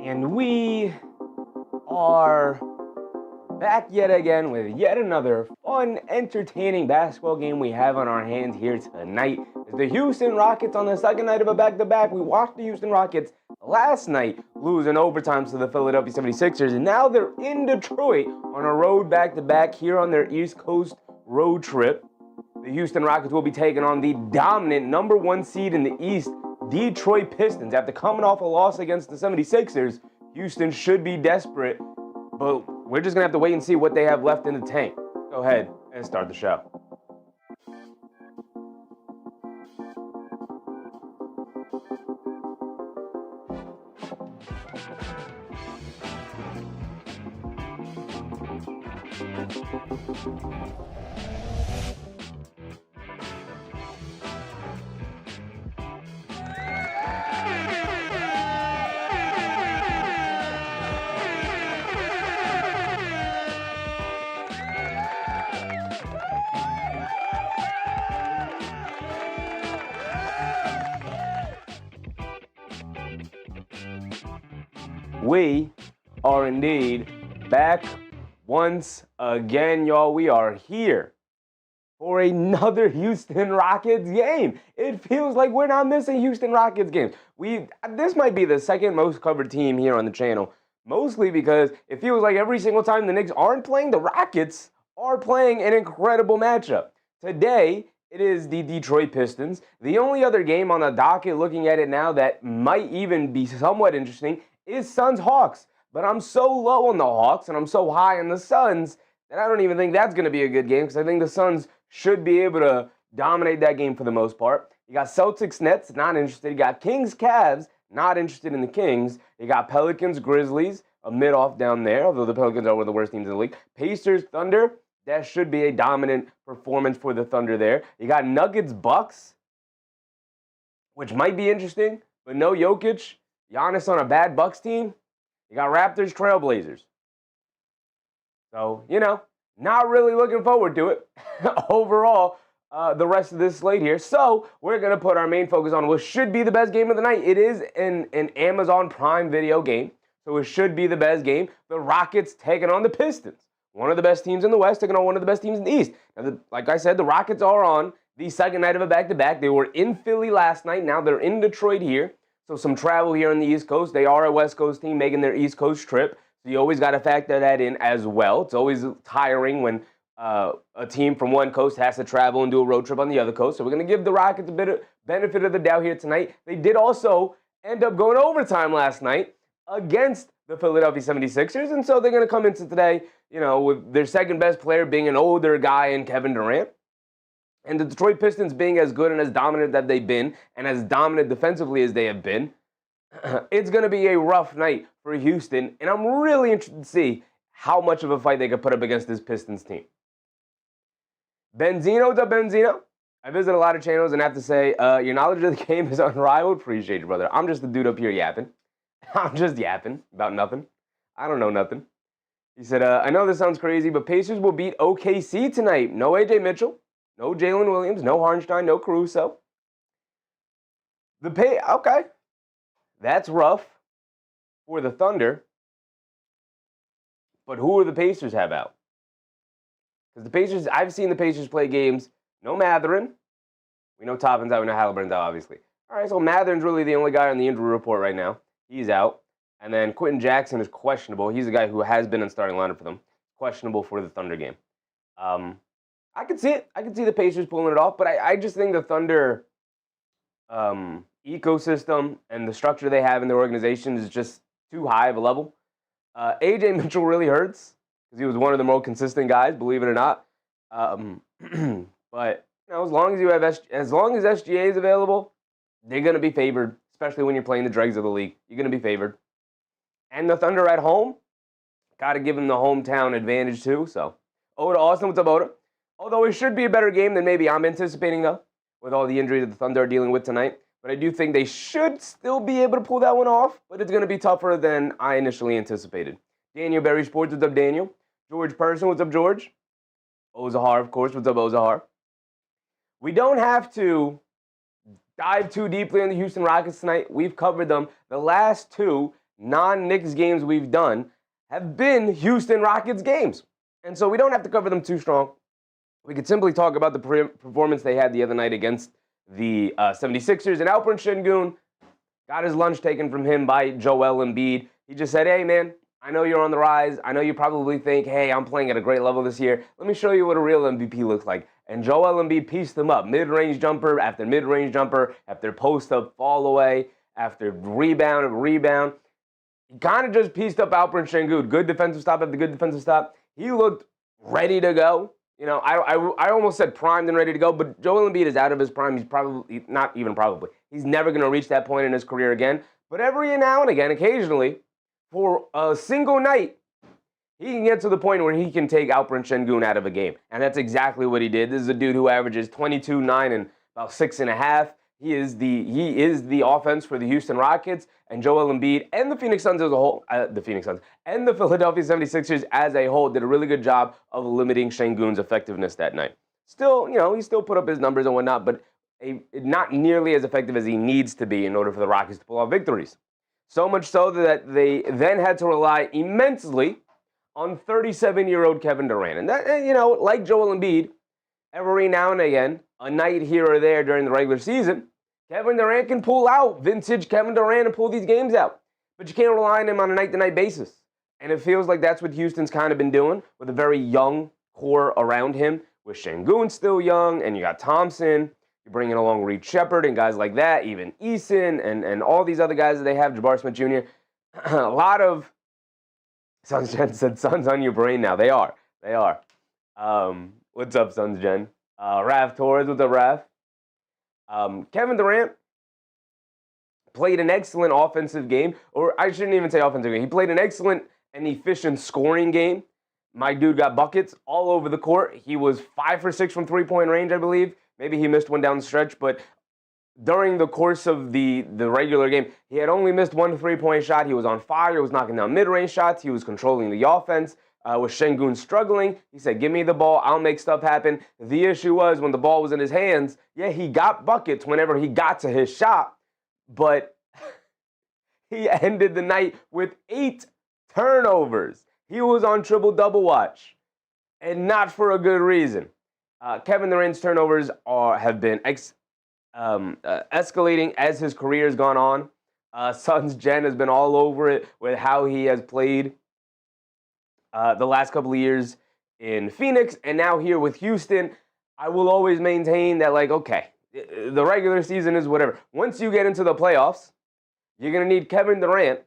And we are back yet again with yet another fun, entertaining basketball game we have on our hands here tonight. It's the Houston Rockets on the second night of a back-to-back. We watched the Houston Rockets last night lose in overtime to the Philadelphia 76ers, and now they're in Detroit on a road back-to-back here on their East Coast road trip. The Houston Rockets will be taking on the dominant number one seed in the East, Detroit Pistons. After coming off a loss against the 76ers, Houston should be desperate, but we're just going to have to wait and see what they have left in the tank. Go ahead and start the show. We are indeed back once again, y'all. We are here for another Houston Rockets game. It feels like we're not missing Houston Rockets games. This might be the second most covered team here on the channel, mostly because it feels like every single time the Knicks aren't playing, the Rockets are playing an incredible matchup. Today, it is the Detroit Pistons. The only other game on the docket, looking at it now, that might even be somewhat interesting is Suns-Hawks. But I'm so low on the Hawks and I'm so high on the Suns that I don't even think that's going to be a good game, because I think the Suns should be able to dominate that game for the most part. You got Celtics-Nets, not interested. You got Kings-Cavs, not interested in the Kings. You got Pelicans-Grizzlies, a mid-off down there, although the Pelicans are one of the worst teams in the league. Pacers-Thunder, that should be a dominant performance for the Thunder there. You got Nuggets-Bucks, which might be interesting, but no Jokic. Giannis on a bad Bucks team. You got Raptors, Trailblazers. So, not really looking forward to it overall, the rest of this slate here. So, we're going to put our main focus on what should be the best game of the night. It is an Amazon Prime Video game, so it should be the best game. The Rockets taking on the Pistons. One of the best teams in the West taking on one of the best teams in the East. Now, like I said, the Rockets are on the second night of a back-to-back. They were in Philly last night. Now they're in Detroit here. So some travel here on the East Coast. They are a West Coast team making their East Coast trip. So you always got to factor that in as well. It's always tiring when a team from one coast has to travel and do a road trip on the other coast. So we're going to give the Rockets a bit of benefit of the doubt here tonight. They did also end up going overtime last night against the Philadelphia 76ers. And so they're going to come into today, with their second best player being an older guy in Kevin Durant. And the Detroit Pistons being as good and as dominant that they've been, and as dominant defensively as they have been, it's going to be a rough night for Houston. And I'm really interested to see how much of a fight they could put up against this Pistons team. Benzino, what's up, Benzino? I visit a lot of channels and have to say, your knowledge of the game is unrivaled. Appreciate you, brother. I'm just the dude up here yapping. I'm just yapping about nothing. I don't know nothing. He said, I know this sounds crazy, but Pacers will beat OKC tonight. No AJ Mitchell. No Jalen Williams, no Hartenstein, no Caruso. Okay. That's rough for the Thunder. But who are the Pacers have out? Because the Pacers, I've seen the Pacers play games. No Matherin. We know Toppin's out, we know Halliburton's out, obviously. All right, so Matherin's really the only guy on the injury report right now. He's out. And then Quentin Jackson is questionable. He's a guy who has been in starting lineup for them. Questionable for the Thunder game. I could see it. I could see the Pacers pulling it off, but I just think the Thunder ecosystem and the structure they have in their organization is just too high of a level. AJ Mitchell really hurts because he was one of the more consistent guys, believe it or not. But as long as you have as long as SGA is available, they're going to be favored, especially when you're playing the dregs of the league. You're going to be favored. And the Thunder at home, got to give them the hometown advantage too. So, Oda Austin, what's up, Oda? Although it should be a better game than maybe I'm anticipating, though, with all the injuries that the Thunder are dealing with tonight. But I do think they should still be able to pull that one off, but it's going to be tougher than I initially anticipated. Daniel Berry Sports, what's up, Daniel? George Person, what's up, George? Ozahar, of course, what's up, Ozahar? We don't have to dive too deeply on the Houston Rockets tonight. We've covered them the last two non-Knicks games we've done have been Houston Rockets games. And so we don't have to cover them too strong. We could simply talk about the performance they had the other night against the 76ers. And Alperen Şengün got his lunch taken from him by Joel Embiid. He just said, hey, man, I know you're on the rise. I know you probably think, hey, I'm playing at a great level this year. Let me show you what a real MVP looks like. And Joel Embiid pieced them up. Mid-range jumper after mid-range jumper, after post-up, fall away, after rebound of rebound. He kind of just pieced up Alperen Şengün. Good defensive stop after good defensive stop. He looked ready to go. You know, I almost said primed and ready to go, but Joel Embiid is out of his prime. He's probably, not even probably, he's never going to reach that point in his career again. But every now and again, occasionally, for a single night, he can get to the point where he can take Alperen Şengün out of a game. And that's exactly what he did. This is a dude who averages 22, 9, and about 6.5. He is the offense for the Houston Rockets, and Joel Embiid and the Phoenix Suns as a whole, and the Philadelphia 76ers as a whole did a really good job of limiting Şengün's effectiveness that night. Still, you know, he still put up his numbers and whatnot, but not nearly as effective as he needs to be in order for the Rockets to pull off victories. So much so that they then had to rely immensely on 37-year-old Kevin Durant. And that, you know, like Joel Embiid, every now and again, a night here or there during the regular season, Kevin Durant can pull out vintage Kevin Durant and pull these games out. But you can't rely on him on a night-to-night basis. And it feels like that's what Houston's kind of been doing with a very young core around him, with Şengün still young, and you got Thompson. You're bringing along Reed Shepard and guys like that, even Eason and all these other guys that they have, Jabari Smith Jr. A lot of, Suns Gen said, Suns on your brain now. They are. What's up, Suns Gen? Raf Torres, what's up, Raf? Kevin Durant played an excellent offensive game, or I shouldn't even say offensive game. He played an excellent and efficient scoring game. My dude got buckets all over the court. He was 5 for 6 from three-point range, I believe. Maybe he missed one down the stretch, but during the course of the regular game, he had only missed one three-point shot. He was on fire. He was knocking down mid-range shots. He was controlling the offense. With Şengün struggling, he said, give me the ball. I'll make stuff happen. The issue was when the ball was in his hands, yeah, he got buckets whenever he got to his shot, but he ended the night with 8 turnovers. He was on triple-double watch, and not for a good reason. Kevin Durant's turnovers have been escalating as his career has gone on. Suns Gen has been all over it with how he has played the last couple of years in Phoenix, and now here with Houston. I will always maintain that, like, okay, the regular season is whatever. Once you get into the playoffs, you're going to need Kevin Durant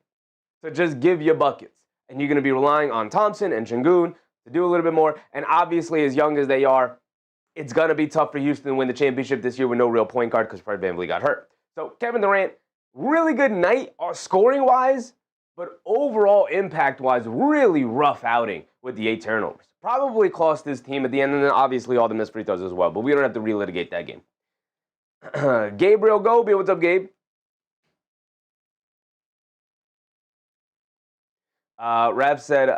to just give you buckets. And you're going to be relying on Thompson and Şengün to do a little bit more. And obviously, as young as they are, it's going to be tough for Houston to win the championship this year with no real point guard because Fred VanVleet got hurt. So Kevin Durant, really good night scoring-wise, but overall impact-wise, really rough outing with the 8 turnovers. Probably cost his team at the end, and then obviously all the missed free throws as well. But we don't have to relitigate that game. Gabriel Gobi, what's up, Gabe? Rav said,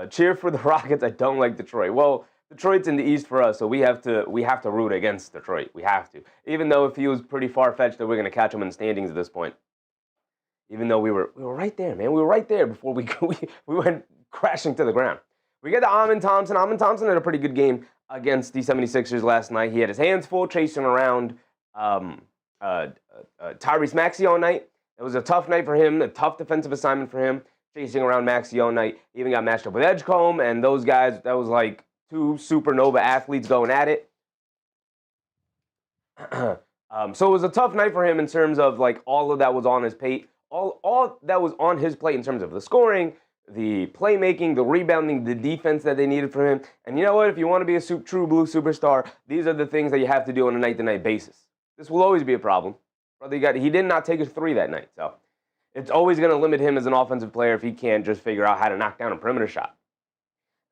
cheer for the Rockets. I don't like Detroit. Well, Detroit's in the East for us, so we have to root against Detroit. We have to. Even though it feels pretty far-fetched that we're going to catch them in the standings at this point. Even though we were right there, man. We were right there before we went crashing to the ground. We get to Amen Thompson. Amen Thompson had a pretty good game against the 76ers last night. He had his hands full chasing around Tyrese Maxey all night. It was a tough night for him, a tough defensive assignment for him, chasing around Maxey all night. He even got matched up with Edgecombe, and those guys, that was like 2 supernova athletes going at it. So it was a tough night for him in terms of, like, all of that was on his plate. All that was on his plate in terms of the scoring, the playmaking, the rebounding, the defense that they needed from him. And you know what? If you want to be a true blue superstar, these are the things that you have to do on a night-to-night basis. This will always be a problem. He did not take his 3 that night, so it's always going to limit him as an offensive player if he can't just figure out how to knock down a perimeter shot.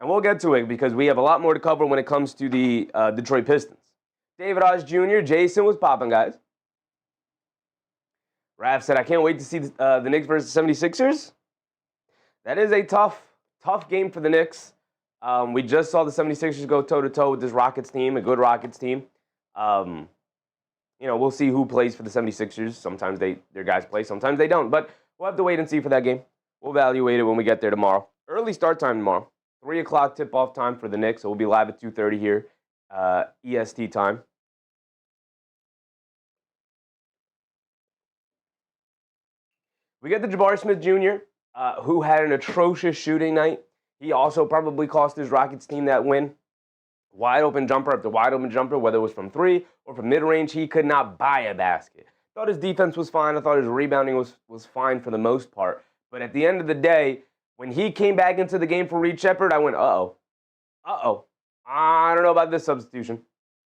And we'll get to it because we have a lot more to cover when it comes to the Detroit Pistons. David Oz Jr., Jason was popping, guys. Raph said, I can't wait to see the Knicks versus 76ers. That is a tough game for the Knicks. We just saw the 76ers go toe-to-toe with this Rockets team, a good Rockets team. We'll see who plays for the 76ers. Sometimes their guys play, sometimes they don't. But we'll have to wait and see for that game. We'll evaluate it when we get there tomorrow. Early start time tomorrow. 3 o'clock tip-off time for the Knicks, so we'll be live at 2:30 here, EST time. We get the Jabari Smith Jr., who had an atrocious shooting night. He also probably cost his Rockets team that win. Wide open jumper after wide open jumper, whether it was from 3 or from mid-range, he could not buy a basket. Thought his defense was fine. I thought his rebounding was fine for the most part. But at the end of the day, when he came back into the game for Reed Shepard, I went, uh-oh. I don't know about this substitution.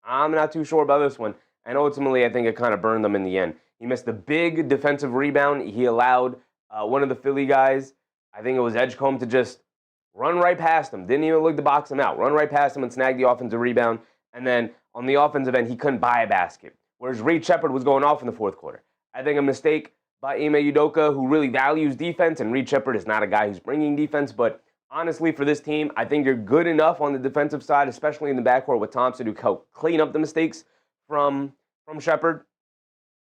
I'm not too sure about this one. And ultimately, I think it kind of burned them in the end. He missed a big defensive rebound. He allowed one of the Philly guys, I think it was Edgecombe, to just run right past him. Didn't even look to box him out. Run right past him and snag the offensive rebound. And then on the offensive end, he couldn't buy a basket. Whereas Reed Shepard was going off in the fourth quarter. I think a mistake by Ime Udoka, who really values defense, and Reed Shepard is not a guy who's bringing defense, but honestly, for this team, I think you're good enough on the defensive side, especially in the backcourt with Thompson, who helped clean up the mistakes from Shepard,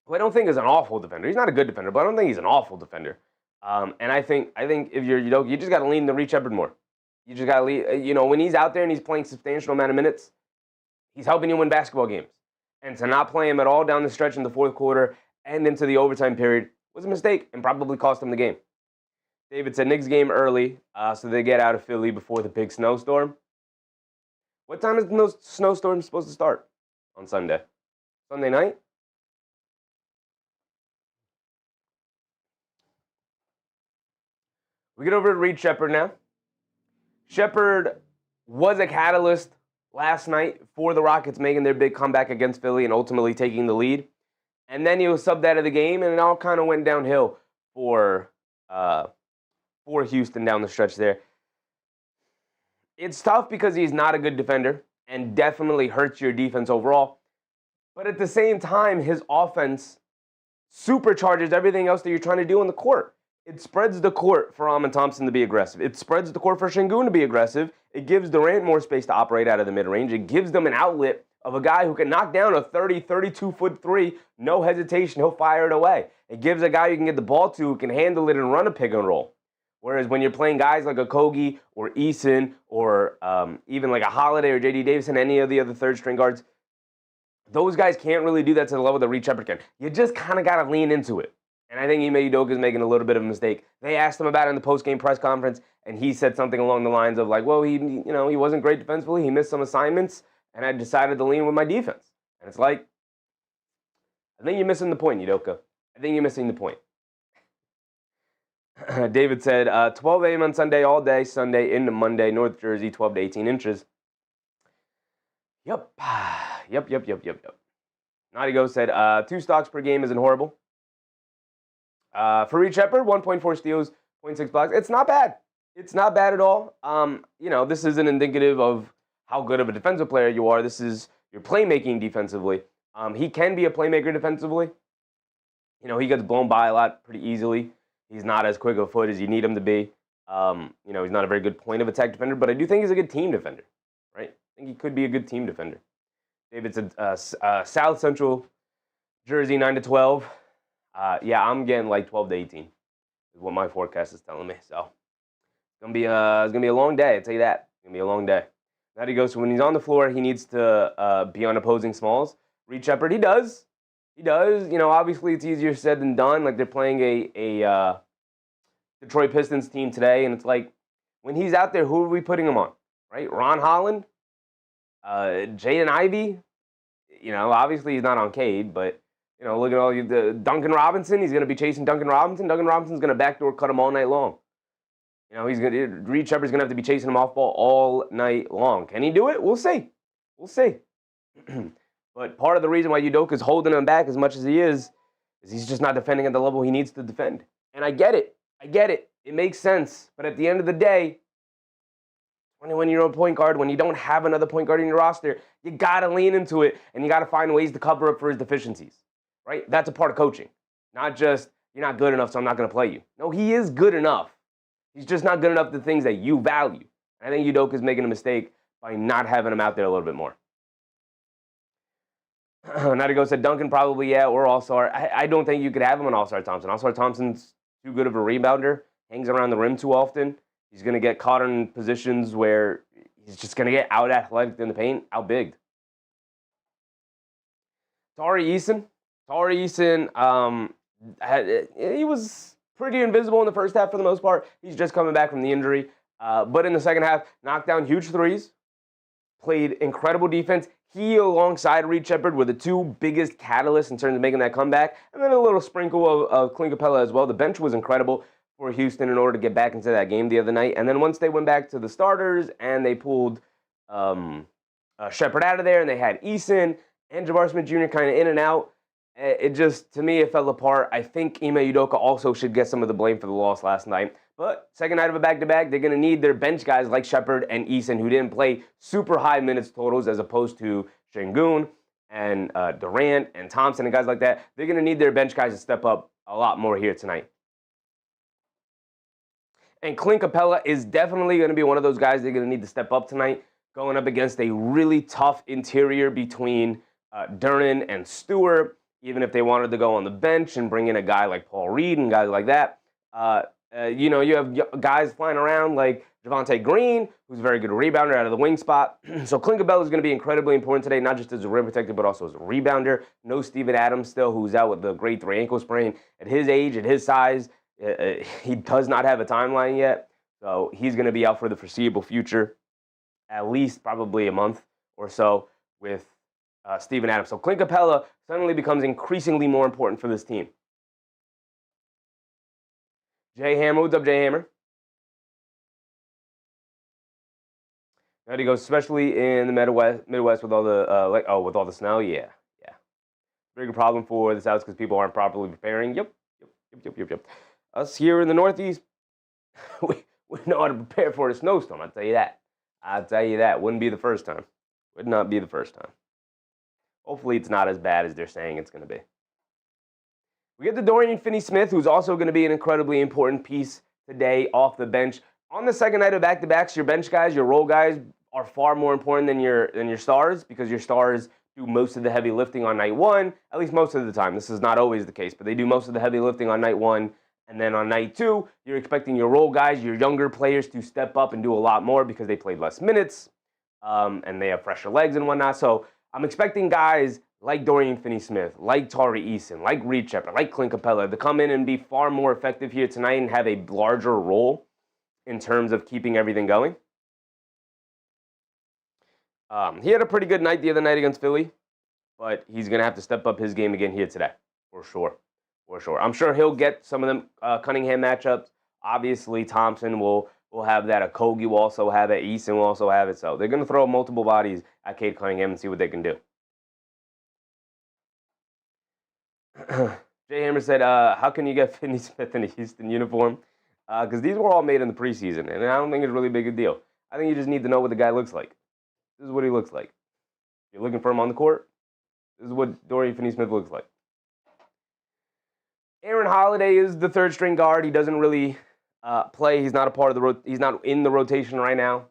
who I don't think is an awful defender. He's not a good defender, but I don't think he's an awful defender. And I think if you're Udoka, you just got to lean to Reed Shepard more. You just got to lean. When he's out there and he's playing substantial amount of minutes, he's helping you win basketball games. And to not play him at all down the stretch in the fourth quarter and into the overtime period was a mistake and probably cost him the game. David said Knicks game early, so they get out of Philly before the big snowstorm. What time is the snowstorm supposed to start on Sunday? Sunday night? We get over to Reed Shepard now. Shepard was a catalyst last night for the Rockets making their big comeback against Philly and ultimately taking the lead. And then he was subbed out of the game, and it all kind of went downhill for Houston down the stretch there. It's tough because he's not a good defender and definitely hurts your defense overall. But at the same time, his offense supercharges everything else that you're trying to do on the court. It spreads the court for Amen Thompson to be aggressive. It spreads the court for Şengün to be aggressive. It gives Durant more space to operate out of the mid-range. It gives them an outlet of a guy who can knock down a 30, 32-foot three, no hesitation, he'll fire it away. It gives a guy you can get the ball to who can handle it and run a pick and roll. Whereas when you're playing guys like a Kogi or Eason or even like a Holiday or J.D. Davison, any of the other third-string guards, those guys can't really do that to the level that Reed Shepard can. You just kind of got to lean into it. And I think Ime Udoka is making a little bit of a mistake. They asked him about it in the post-game press conference, and he said something along the lines of like, well, he wasn't great defensively. He missed some assignments, and I decided to lean with my defense. And it's like, I think you're missing the point, Udoka. I think you're missing the point. David said, 12 a.m. on Sunday all day, Sunday into Monday, North Jersey, 12 to 18 inches. Yep. Naughty Go said, 2 stocks per game isn't horrible. For Reed Shepard, 1.4 steals, 0.6 blocks. It's not bad. It's not bad at all. This isn't indicative of how good of a defensive player you are. This is your playmaking defensively. He can be a playmaker defensively. He gets blown by a lot pretty easily. He's not as quick of a foot as you need him to be. He's not a very good point of attack defender, but I do think he's a good team defender, right? I think he could be a good team defender. David said South Central Jersey 9 to 12. I'm getting like 12 to 18 is what my forecast is telling me. So it's gonna be a long day. I'll tell you that. It's gonna be a long day. Now he goes. So when he's on the floor, he needs to be on opposing smalls. Reed Shepard, he does. He does. Obviously it's easier said than done. Like they're playing a Detroit Pistons team today, and it's like when he's out there, who are we putting him on? Right? Ron Holland, Jaden Ivey. Obviously he's not on Cade, but. Look at all the Duncan Robinson. He's going to be chasing Duncan Robinson. Duncan Robinson's going to backdoor cut him all night long. Reed Shepard's going to have to be chasing him off ball all night long. Can he do it? We'll see. But part of the reason why Udoka's holding him back as much as he is he's just not defending at the level he needs to defend. And I get it. It makes sense. But at the end of the day, 21-year-old point guard, when you don't have another point guard in your roster, you got to lean into it, and you got to find ways to cover up for his deficiencies. Right? That's a part of coaching. Not just, you're not good enough, so I'm not going to play you. No, he is good enough. He's just not good enough to things that you value. I think Udoka's making a mistake by not having him out there a little bit more. Naughty Go said Duncan probably, or All-Star. I don't think you could have him on All-Star Thompson. All-Star Thompson's too good of a rebounder, hangs around the rim too often. He's going to get caught in positions where he's just going to get out athletic in the paint, out big. Tari Eason, he was pretty invisible in the first half for the most part. He's just coming back from the injury. But in the second half, knocked down huge threes, played incredible defense. He, alongside Reed Shepard, were the two biggest catalysts in terms of making that comeback. And then a little sprinkle of Clint Capella as well. The bench was incredible for Houston in order to get back into that game the other night. And then once they went back to the starters and they pulled Shepard out of there and they had Eason and Jabbar Smith Jr. kind of in and out, it just, to me, it fell apart. I think Ime Udoka also should get some of the blame for the loss last night. But second night of a back-to-back, they're going to need their bench guys like Shepard and Eason, who didn't play super high minutes totals as opposed to Şengün and Durant and Thompson and guys like that. They're going to need their bench guys to step up a lot more here tonight. And Clint Capella is definitely going to be one of those guys they're going to need to step up tonight, going up against a really tough interior between Durant and Stewart. Even if they wanted to go on the bench and bring in a guy like Paul Reed and guys like that. You have guys flying around like Javonte Green, who's a very good rebounder out of the wing spot. So Clint Capella is going to be incredibly important today, not just as a rim protector, but also as a rebounder. No Steven Adams still, who's out with the grade 3 ankle sprain. At his age, at his size, he does not have a timeline yet. So he's going to be out for the foreseeable future, at least probably a month or so with Steven Adams. So Clint Capella suddenly becomes increasingly more important for this team. Jay Hammer, what's up, Jay Hammer? There he goes, especially in the Midwest with all the with all the snow. Yeah. Bigger problem for the South because people aren't properly preparing. Yep. Us here in the Northeast, we know how to prepare for a snowstorm. I'll tell you that. Wouldn't be the first time. Would not be the first time. Hopefully it's not as bad as they're saying it's going to be. We get to Dorian Finney-Smith, who's also going to be an incredibly important piece today off the bench. On the second night of back-to-backs, your bench guys, your role guys are far more important than your stars because your stars do most of the heavy lifting on night one, at least most of the time. This is not always the case, but they do most of the heavy lifting on night one. And then on night two, you're expecting your role guys, your younger players to step up and do a lot more because they played less minutes and they have fresher legs and whatnot. So I'm expecting guys like Dorian Finney-Smith, like Tari Eason, like Reed Shepard, like Clint Capella to come in and be far more effective here tonight and have a larger role in terms of keeping everything going. He had a pretty good night the other night against Philly, but he's going to have to step up his game again here today, for sure. I'm sure he'll get some of them Cunningham matchups. Obviously, Thompson will have that. Okogie will also have it. Eason will also have it. So they're going to throw multiple bodies at Cade Cunningham and see what they can do. Jay Hammer said, how can you get Finney Smith in a Houston uniform? Because these were all made in the preseason, and I don't think it's really big a deal. I think you just need to know what the guy looks like. This is what he looks like. If you're looking for him on the court, this is what Dorian Finney-Smith looks like. Aaron Holiday is the third-string guard. He doesn't really play. He's not a part of he's not in the rotation right now.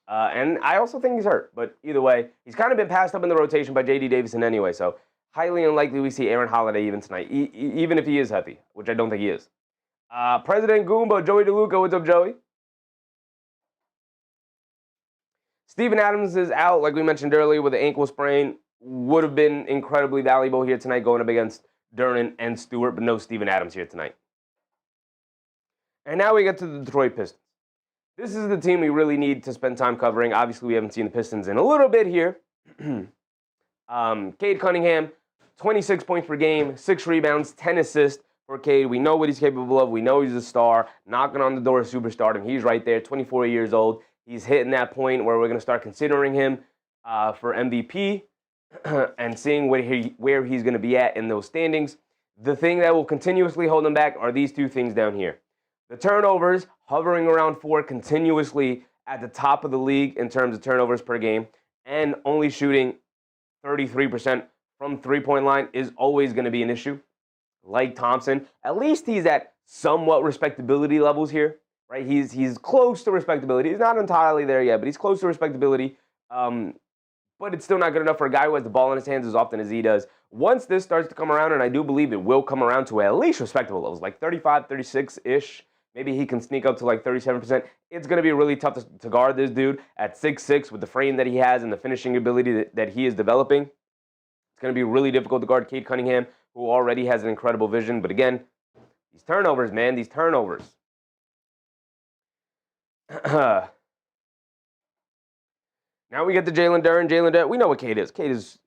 And I also think he's hurt. But either way, he's kind of been passed up in the rotation by J.D. Davison anyway. So highly unlikely we see Aaron Holiday even tonight, even if he is healthy, which I don't think he is. President Goomba, Joey DeLuca, what's up, Joey? Steven Adams is out, like we mentioned earlier, with an ankle sprain. Would have been incredibly valuable here tonight going up against Durant and Stewart, but no Steven Adams here tonight. And now we get to the Detroit Pistons. This is the team we really need to spend time covering. Obviously, we haven't seen the Pistons in a little bit here. Cade Cunningham, 26 points per game, 6 rebounds, 10 assists for Cade. We know what he's capable of. We know he's a star, knocking on the door of superstardom. He's right there, 24 years old. He's hitting that point where we're going to start considering him for MVP and seeing where he's going to be at in those standings. The thing that will continuously hold him back are these two things down here. The turnovers, hovering around 4 continuously at the top of the league in terms of turnovers per game, and only shooting 33% from three-point line is always going to be an issue. Like Thompson, at least he's at somewhat respectability levels here, right? He's close to respectability. He's not entirely there yet, but he's close to respectability. but it's still not good enough for a guy who has the ball in his hands as often as he does. Once this starts to come around, and I do believe it will come around to at least respectable levels, like 35, 36-ish, maybe he can sneak up to like 37%. It's going to be really tough to guard this dude at 6'6", with the frame that he has and the finishing ability that he is developing. It's going to be really difficult to guard Cade Cunningham, who already has an incredible vision. But again, these turnovers, man, these turnovers. Now we get to Jalen Duren. We know what Cade is. Cade is,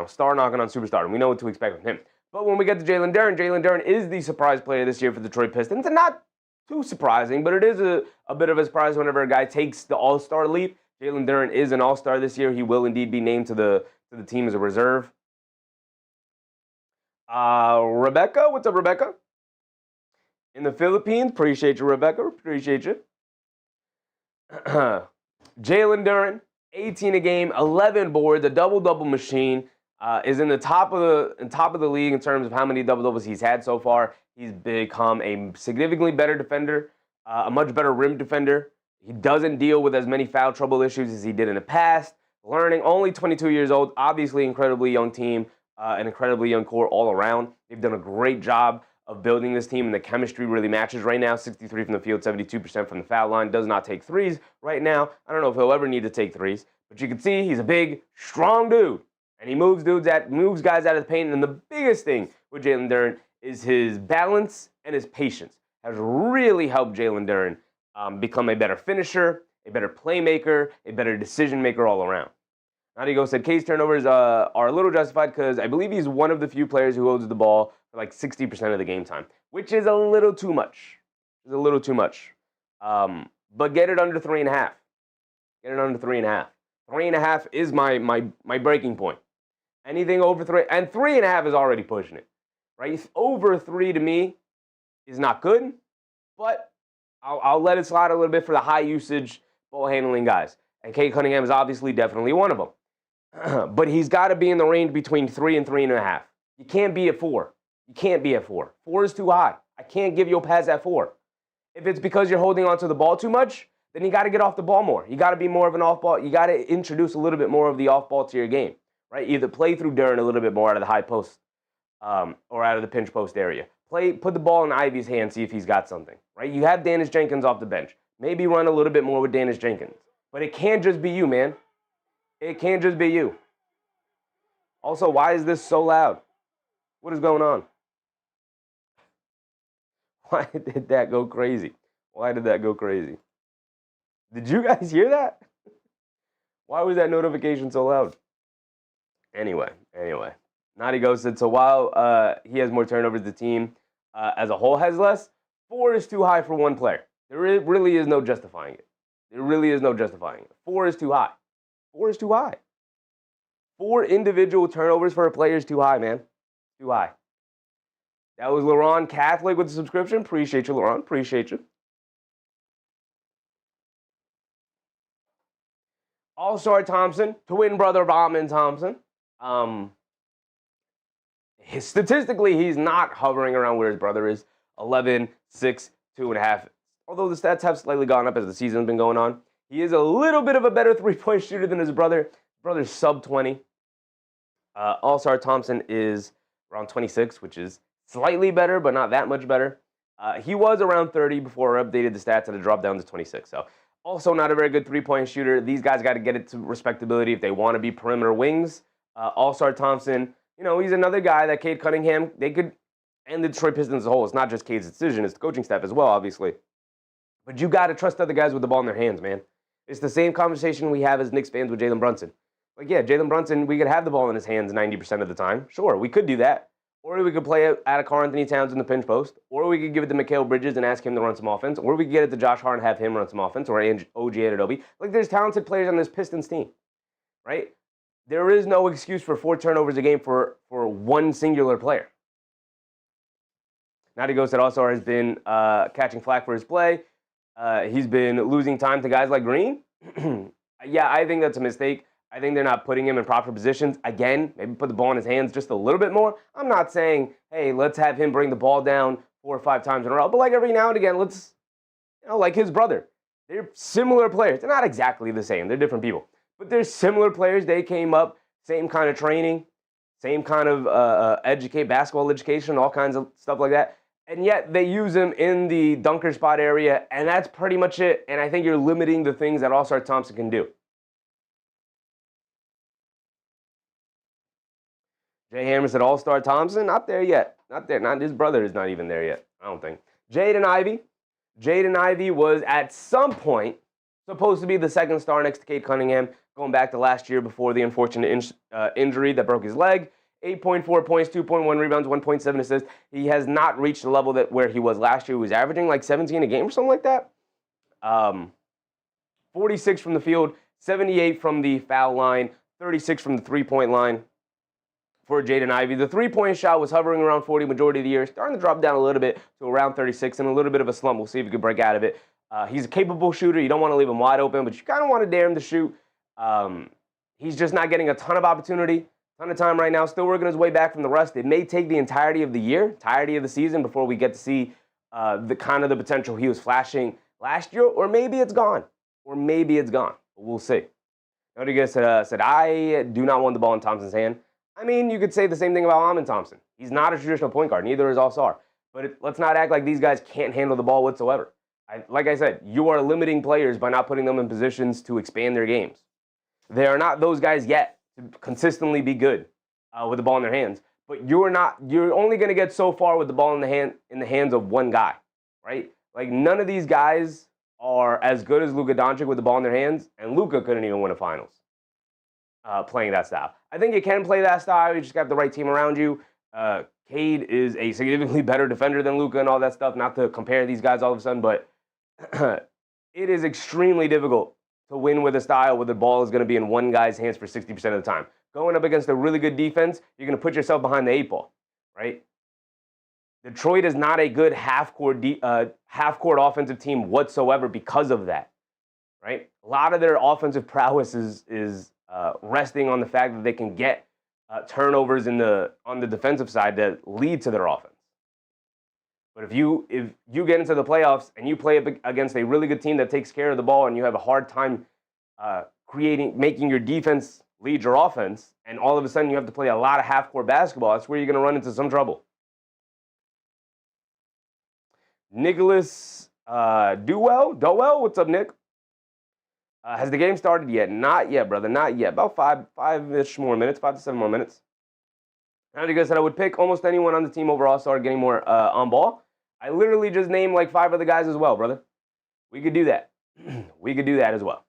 star knocking on superstardom. We know what to expect from him. But when we get to Jalen Duren is the surprise player this year for the Detroit Pistons. And not too surprising, but it is a bit of a surprise whenever a guy takes the all-star leap. Jalen Duren is an all-star this year. He will indeed be named to the team as a reserve. Rebecca, what's up, Rebecca? In the Philippines, appreciate you, Rebecca. Appreciate you. Jalen Duren, 18 a game, 11 boards, a double-double machine. Is in the top of the league in terms of how many double-doubles he's had so far. He's become a significantly better defender, a much better rim defender. He doesn't deal with as many foul trouble issues as he did in the past. Learning, only 22 years old, obviously incredibly young team, an incredibly young core all around. They've done a great job of building this team, and the chemistry really matches right now. 63 from the field, 72% from the foul line. Does not take threes right now. I don't know if he'll ever need to take threes, but you can see he's a big, strong dude. And he moves guys out of the paint. And the biggest thing with Jalen Duren is his balance and his patience. Has really helped Jalen Duren become a better finisher, a better playmaker, a better decision maker all around. Nadigo said Cade's turnovers are a little justified because I believe he's one of the few players who holds the ball for like 60% of the game time, which is a little too much. It's a little too much. But get it under 3.5. Get it under 3.5. 3.5 is my breaking point. Anything over 3, and 3.5 is already pushing it, right? Over 3 to me is not good, but I'll let it slide a little bit for the high usage ball handling guys. And Cade Cunningham is obviously definitely one of them. But he's got to be in the range between 3 and 3.5. You can't be at 4. You can't be at 4. 4 is too high. I can't give you a pass at 4. If it's because you're holding onto the ball too much, then you got to get off the ball more. You got to be more of an off ball. You got to introduce a little bit more of the off ball to your game. Right, either play through Duren a little bit more out of the high post or out of the pinch post area. Put the ball in Ivy's hand, see if he's got something. Right, you have Dennis Jenkins off the bench. Maybe run a little bit more with Dennis Jenkins. But it can't just be you, man. It can't just be you. Also, why is this so loud? What is going on? Why did that go crazy? Why did that go crazy? Did you guys hear that? Why was that notification so loud? Anyway. Nadigo said, so while he has more turnovers, the team as a whole has less. 4 is too high for one player. There really is no justifying it. There really is no justifying it. 4 is too high. 4 is too high. 4 individual turnovers for a player is too high, man. Too high. That was Laurent Catholic with the subscription. Appreciate you, Laurent. Appreciate you. All-Star Thompson, twin brother of Amen Thompson. Statistically, he's not hovering around where his brother is. 11, 6, 2.5. Although the stats have slightly gone up as the season's been going on. He is a little bit of a better three-point shooter than his brother. His brother's sub 20. All-Star Thompson is around 26, which is slightly better, but not that much better. He was around 30 before I updated the stats and it dropped down to 26. So also not a very good three-point shooter. These guys got to get it to respectability if they want to be perimeter wings. All-Star Thompson, he's another guy that Cade Cunningham, they could, and the Detroit Pistons as a whole. It's not just Cade's decision, it's the coaching staff as well, obviously. But you got to trust other guys with the ball in their hands, man. It's the same conversation we have as Knicks fans with Jalen Brunson. Like, yeah, Jalen Brunson, we could have the ball in his hands 90% of the time. Sure, we could do that. Or we could play it out of Karl-Anthony Towns in the pinch post. Or we could give it to Mikal Bridges and ask him to run some offense. Or we could get it to Josh Hart and have him run some offense. Or OG Anunoby. Like, there's talented players on this Pistons team, right? There is no excuse for 4 turnovers a game for one singular player. Nadi Ghost also has been catching flack for his play. He's been losing time to guys like Green. Yeah, I think that's a mistake. I think they're not putting him in proper positions. Again, maybe put the ball in his hands just a little bit more. I'm not saying, hey, let's have him bring the ball down 4 or 5 times in a row. But like every now and again, let's, like his brother. They're similar players. They're not exactly the same. They're different people. But there's similar players. They came up, same kind of training, same kind of basketball education, all kinds of stuff like that. And yet they use him in the dunker spot area, and that's pretty much it. And I think you're limiting the things that All-Star Thompson can do. Jay Hammer said All-Star Thompson, not there yet. Not there. Not his brother is not even there yet, I don't think. Jaden Ivey was at some point supposed to be the second star next to Cade Cunningham, going back to last year before the unfortunate injury that broke his leg. 8.4 points, 2.1 rebounds, 1.7 assists. He has not reached the level where he was last year. He was averaging like 17 a game or something like that. 46 from the field, 78 from the foul line, 36 from the three-point line for Jaden Ivey. The three-point shot was hovering around 40 majority of the year, starting to drop down a little bit to around 36 and a little bit of a slump. We'll see if he can break out of it. He's a capable shooter. You don't want to leave him wide open, but you kind of want to dare him to shoot. He's just not getting a ton of opportunity, ton of time right now. Still working his way back from the rust. It may take the entirety of the year, entirety of the season before we get to see the potential he was flashing last year, or maybe it's gone. We'll see. Rodriguez said, I do not want the ball in Thompson's hand. I mean, you could say the same thing about Amin Thompson. He's not a traditional point guard. Neither is All-Star. But let's not act like these guys can't handle the ball whatsoever. Like I said, you are limiting players by not putting them in positions to expand their games. They are not those guys yet to consistently be good with the ball in their hands. But you're only going to get so far with the ball in the hands of one guy, right? Like, none of these guys are as good as Luka Doncic with the ball in their hands, and Luka couldn't even win a finals playing that style. I think you can play that style. You just got the right team around you. Cade is a significantly better defender than Luka and all that stuff. Not to compare these guys all of a sudden, but it is extremely difficult to win with a style where the ball is going to be in one guy's hands for 60% of the time. Going up against a really good defense, you're going to put yourself behind the 8-ball, right? Detroit is not a good half-court offensive team whatsoever because of that, right? A lot of their offensive prowess is resting on the fact that they can get turnovers on the defensive side that lead to their offense. But if you get into the playoffs and you play against a really good team that takes care of the ball and you have a hard time making your defense lead your offense, and all of a sudden you have to play a lot of half-court basketball, that's where you're going to run into some trouble. Nicholas Dowell, what's up, Nick? Has the game started yet? Not yet, brother, not yet. About 5-ish more minutes, 5 to 7 more minutes. Now, you guys said I would pick almost anyone on the team overall, start getting more on ball. I literally just named like 5 other guys as well, brother. We could do that. We could do that as well.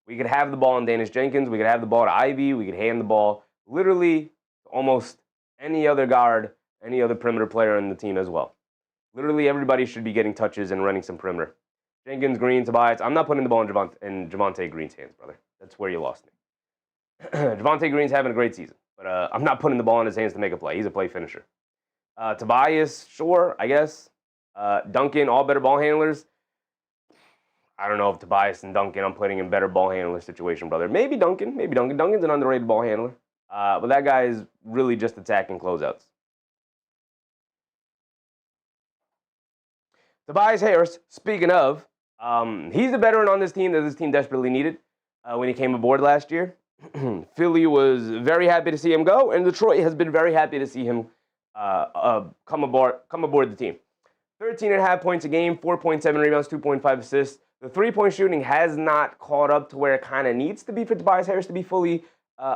We could have the ball on Danish Jenkins. We could have the ball to Ivy. We could hand the ball literally to almost any other guard, any other perimeter player on the team as well. Literally everybody should be getting touches and running some perimeter. Jenkins, Green, Tobias. I'm not putting the ball in Javonte Green's hands, brother. That's where you lost me. Javonte Green's having a great season, but I'm not putting the ball in his hands to make a play. He's a play finisher. Tobias, sure, I guess. Duncan, all better ball handlers. I don't know if Tobias and Duncan, I'm putting in better ball handler situation, brother. Maybe Duncan. Duncan's an underrated ball handler. But that guy is really just attacking closeouts. Tobias Harris, speaking of, he's a veteran on this team that this team desperately needed when he came aboard last year. Philly was very happy to see him go, and Detroit has been very happy to see him come aboard the team. 13.5 points a game, 4.7 rebounds, 2.5 assists. The three-point shooting has not caught up to where it kind of needs to be for Tobias Harris to be fully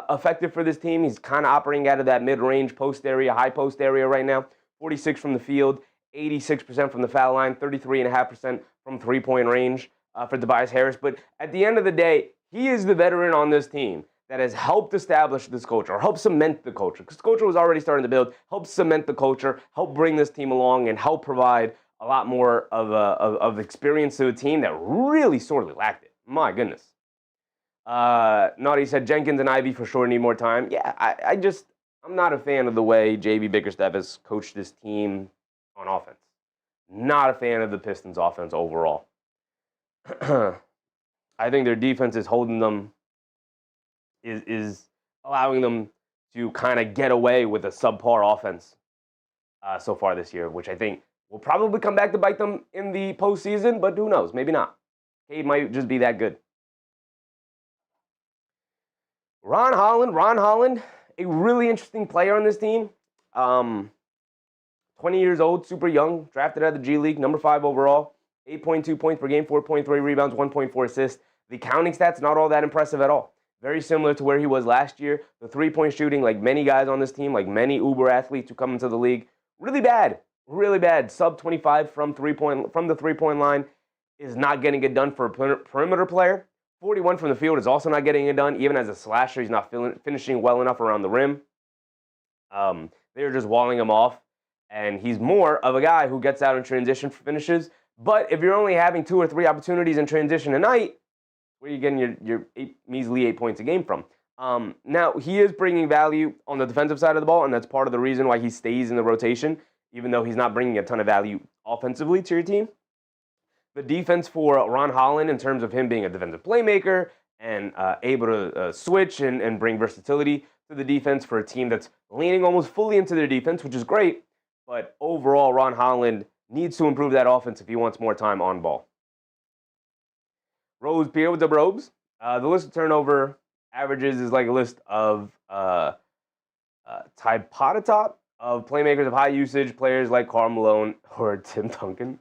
effective for this team. He's kind of operating out of that mid-range post area, high post area right now. 46 from the field, 86% from the foul line, 33.5% from three-point range for Tobias Harris. But at the end of the day, he is the veteran on this team that has helped establish this culture, or helped cement the culture, because the culture was already starting to build, help cement the culture, help bring this team along, and help provide a lot more of experience to a team that really sorely lacked it. My goodness. Naughty said Jenkins and Ivy for sure need more time. Yeah, I'm not a fan of the way J.B. Bickerstaff has coached this team on offense. Not a fan of the Pistons' offense overall. I think their defense is holding them, is allowing them to kind of get away with a subpar offense so far this year, which I think will probably come back to bite them in the postseason, but who knows? Maybe not. Cade might just be that good. Ron Holland, a really interesting player on this team. 20 years old, super young, drafted out of the G League, number 5 overall, 8.2 points per game, 4.3 rebounds, 1.4 assists. The counting stats, not all that impressive at all. Very similar to where he was last year. The three-point shooting, like many guys on this team, like many uber athletes who come into the league, really bad. Really bad. Sub 25 from the three-point line is not getting it done for a perimeter player. 41 from the field is also not getting it done. Even as a slasher, he's not finishing well enough around the rim. They're just walling him off. And he's more of a guy who gets out in transition finishes. But if you're only having 2 or 3 opportunities in transition a night, where are you getting your measly 8 points a game from? Now, he is bringing value on the defensive side of the ball, and that's part of the reason why he stays in the rotation, even though he's not bringing a ton of value offensively to your team. The defense for Ron Holland, in terms of him being a defensive playmaker and able to switch and bring versatility to the defense for a team that's leaning almost fully into their defense, which is great. But overall, Ron Holland needs to improve that offense if he wants more time on ball. Rose Pierre with the Robes. The list of turnover averages is like a list of typotop of playmakers of high usage, players like Karl Malone or Tim Duncan.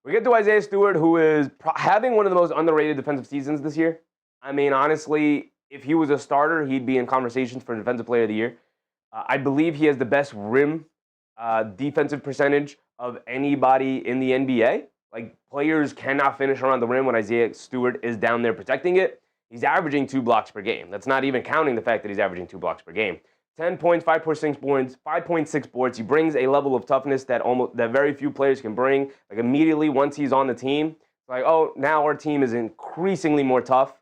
We get to Isaiah Stewart, who is having one of the most underrated defensive seasons this year. I mean, honestly, if he was a starter, he'd be in conversations for Defensive Player of the Year. I believe he has the best rim defensive percentage of anybody in the NBA. Like, players cannot finish around the rim when Isaiah Stewart is down there protecting it. He's averaging 2 blocks per game. That's not even counting the fact that he's averaging 2 blocks per game. 10 points, 5.6 points, 5.6 boards. He brings a level of toughness that very few players can bring. Like, immediately once he's on the team, it's like, oh, now our team is increasingly more tough.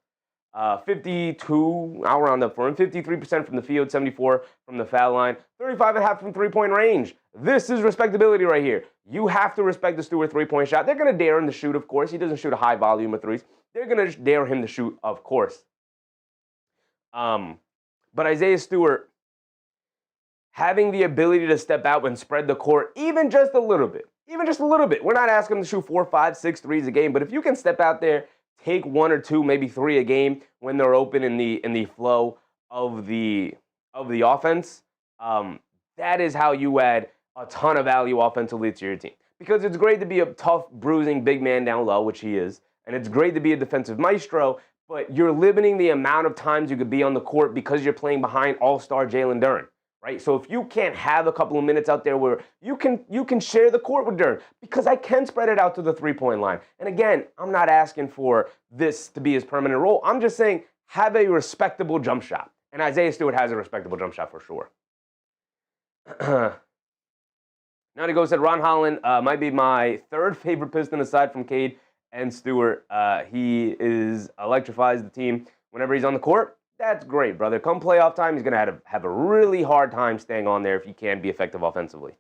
52, I'll round up for him, 53% from the field, 74 from the foul line, 35.5 from three-point range. This is respectability right here. You have to respect the Stewart three-point shot. They're going to dare him to shoot, of course. He doesn't shoot a high volume of threes. They're going to dare him to shoot, of course. But Isaiah Stewart, having the ability to step out and spread the court even just a little bit. We're not asking him to shoot 4, 5, 6 threes a game, but if you can step out there, take 1 or 2, maybe 3 a game when they're open in the flow of the offense, that is how you add a ton of value offensively to your team. Because it's great to be a tough, bruising big man down low, which he is, and it's great to be a defensive maestro, but you're limiting the amount of times you could be on the court because you're playing behind all-star Jalen Durant. Right? So if you can't have a couple of minutes out there where you can share the court with Durant, because I can spread it out to the three-point line. And again, I'm not asking for this to be his permanent role. I'm just saying have a respectable jump shot. And Isaiah Stewart has a respectable jump shot for sure. Now to go said Ron Holland might be my 3rd favorite Piston aside from Cade and Stewart. He electrifies the team whenever he's on the court. That's great, brother. Come playoff time, he's going to have a really hard time staying on there if he can be effective offensively.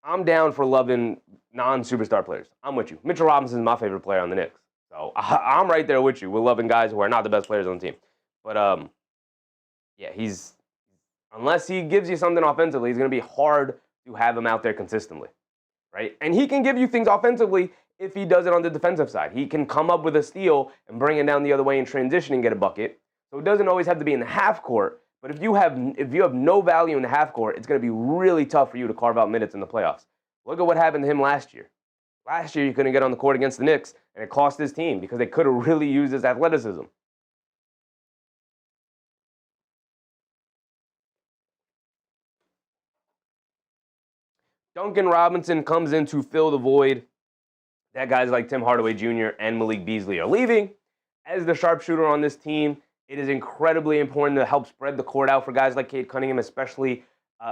I'm down for loving non-superstar players. I'm with you. Mitchell Robinson is my favorite player on the Knicks. So I'm right there with you. We're loving guys who are not the best players on the team. But, yeah, unless he gives you something offensively, it's going to be hard to have him out there consistently, right? And he can give you things offensively if he does it on the defensive side. He can come up with a steal and bring it down the other way in transition and get a bucket. So it doesn't always have to be in the half court. But if you have no value in the half court, it's going to be really tough for you to carve out minutes in the playoffs. Look at what happened to him last year. Last year, he couldn't get on the court against the Knicks, and it cost his team because they could have really used his athleticism. Duncan Robinson comes in to fill the void that guys like Tim Hardaway Jr. and Malik Beasley are leaving. As the sharpshooter on this team, it is incredibly important to help spread the court out for guys like Cade Cunningham, especially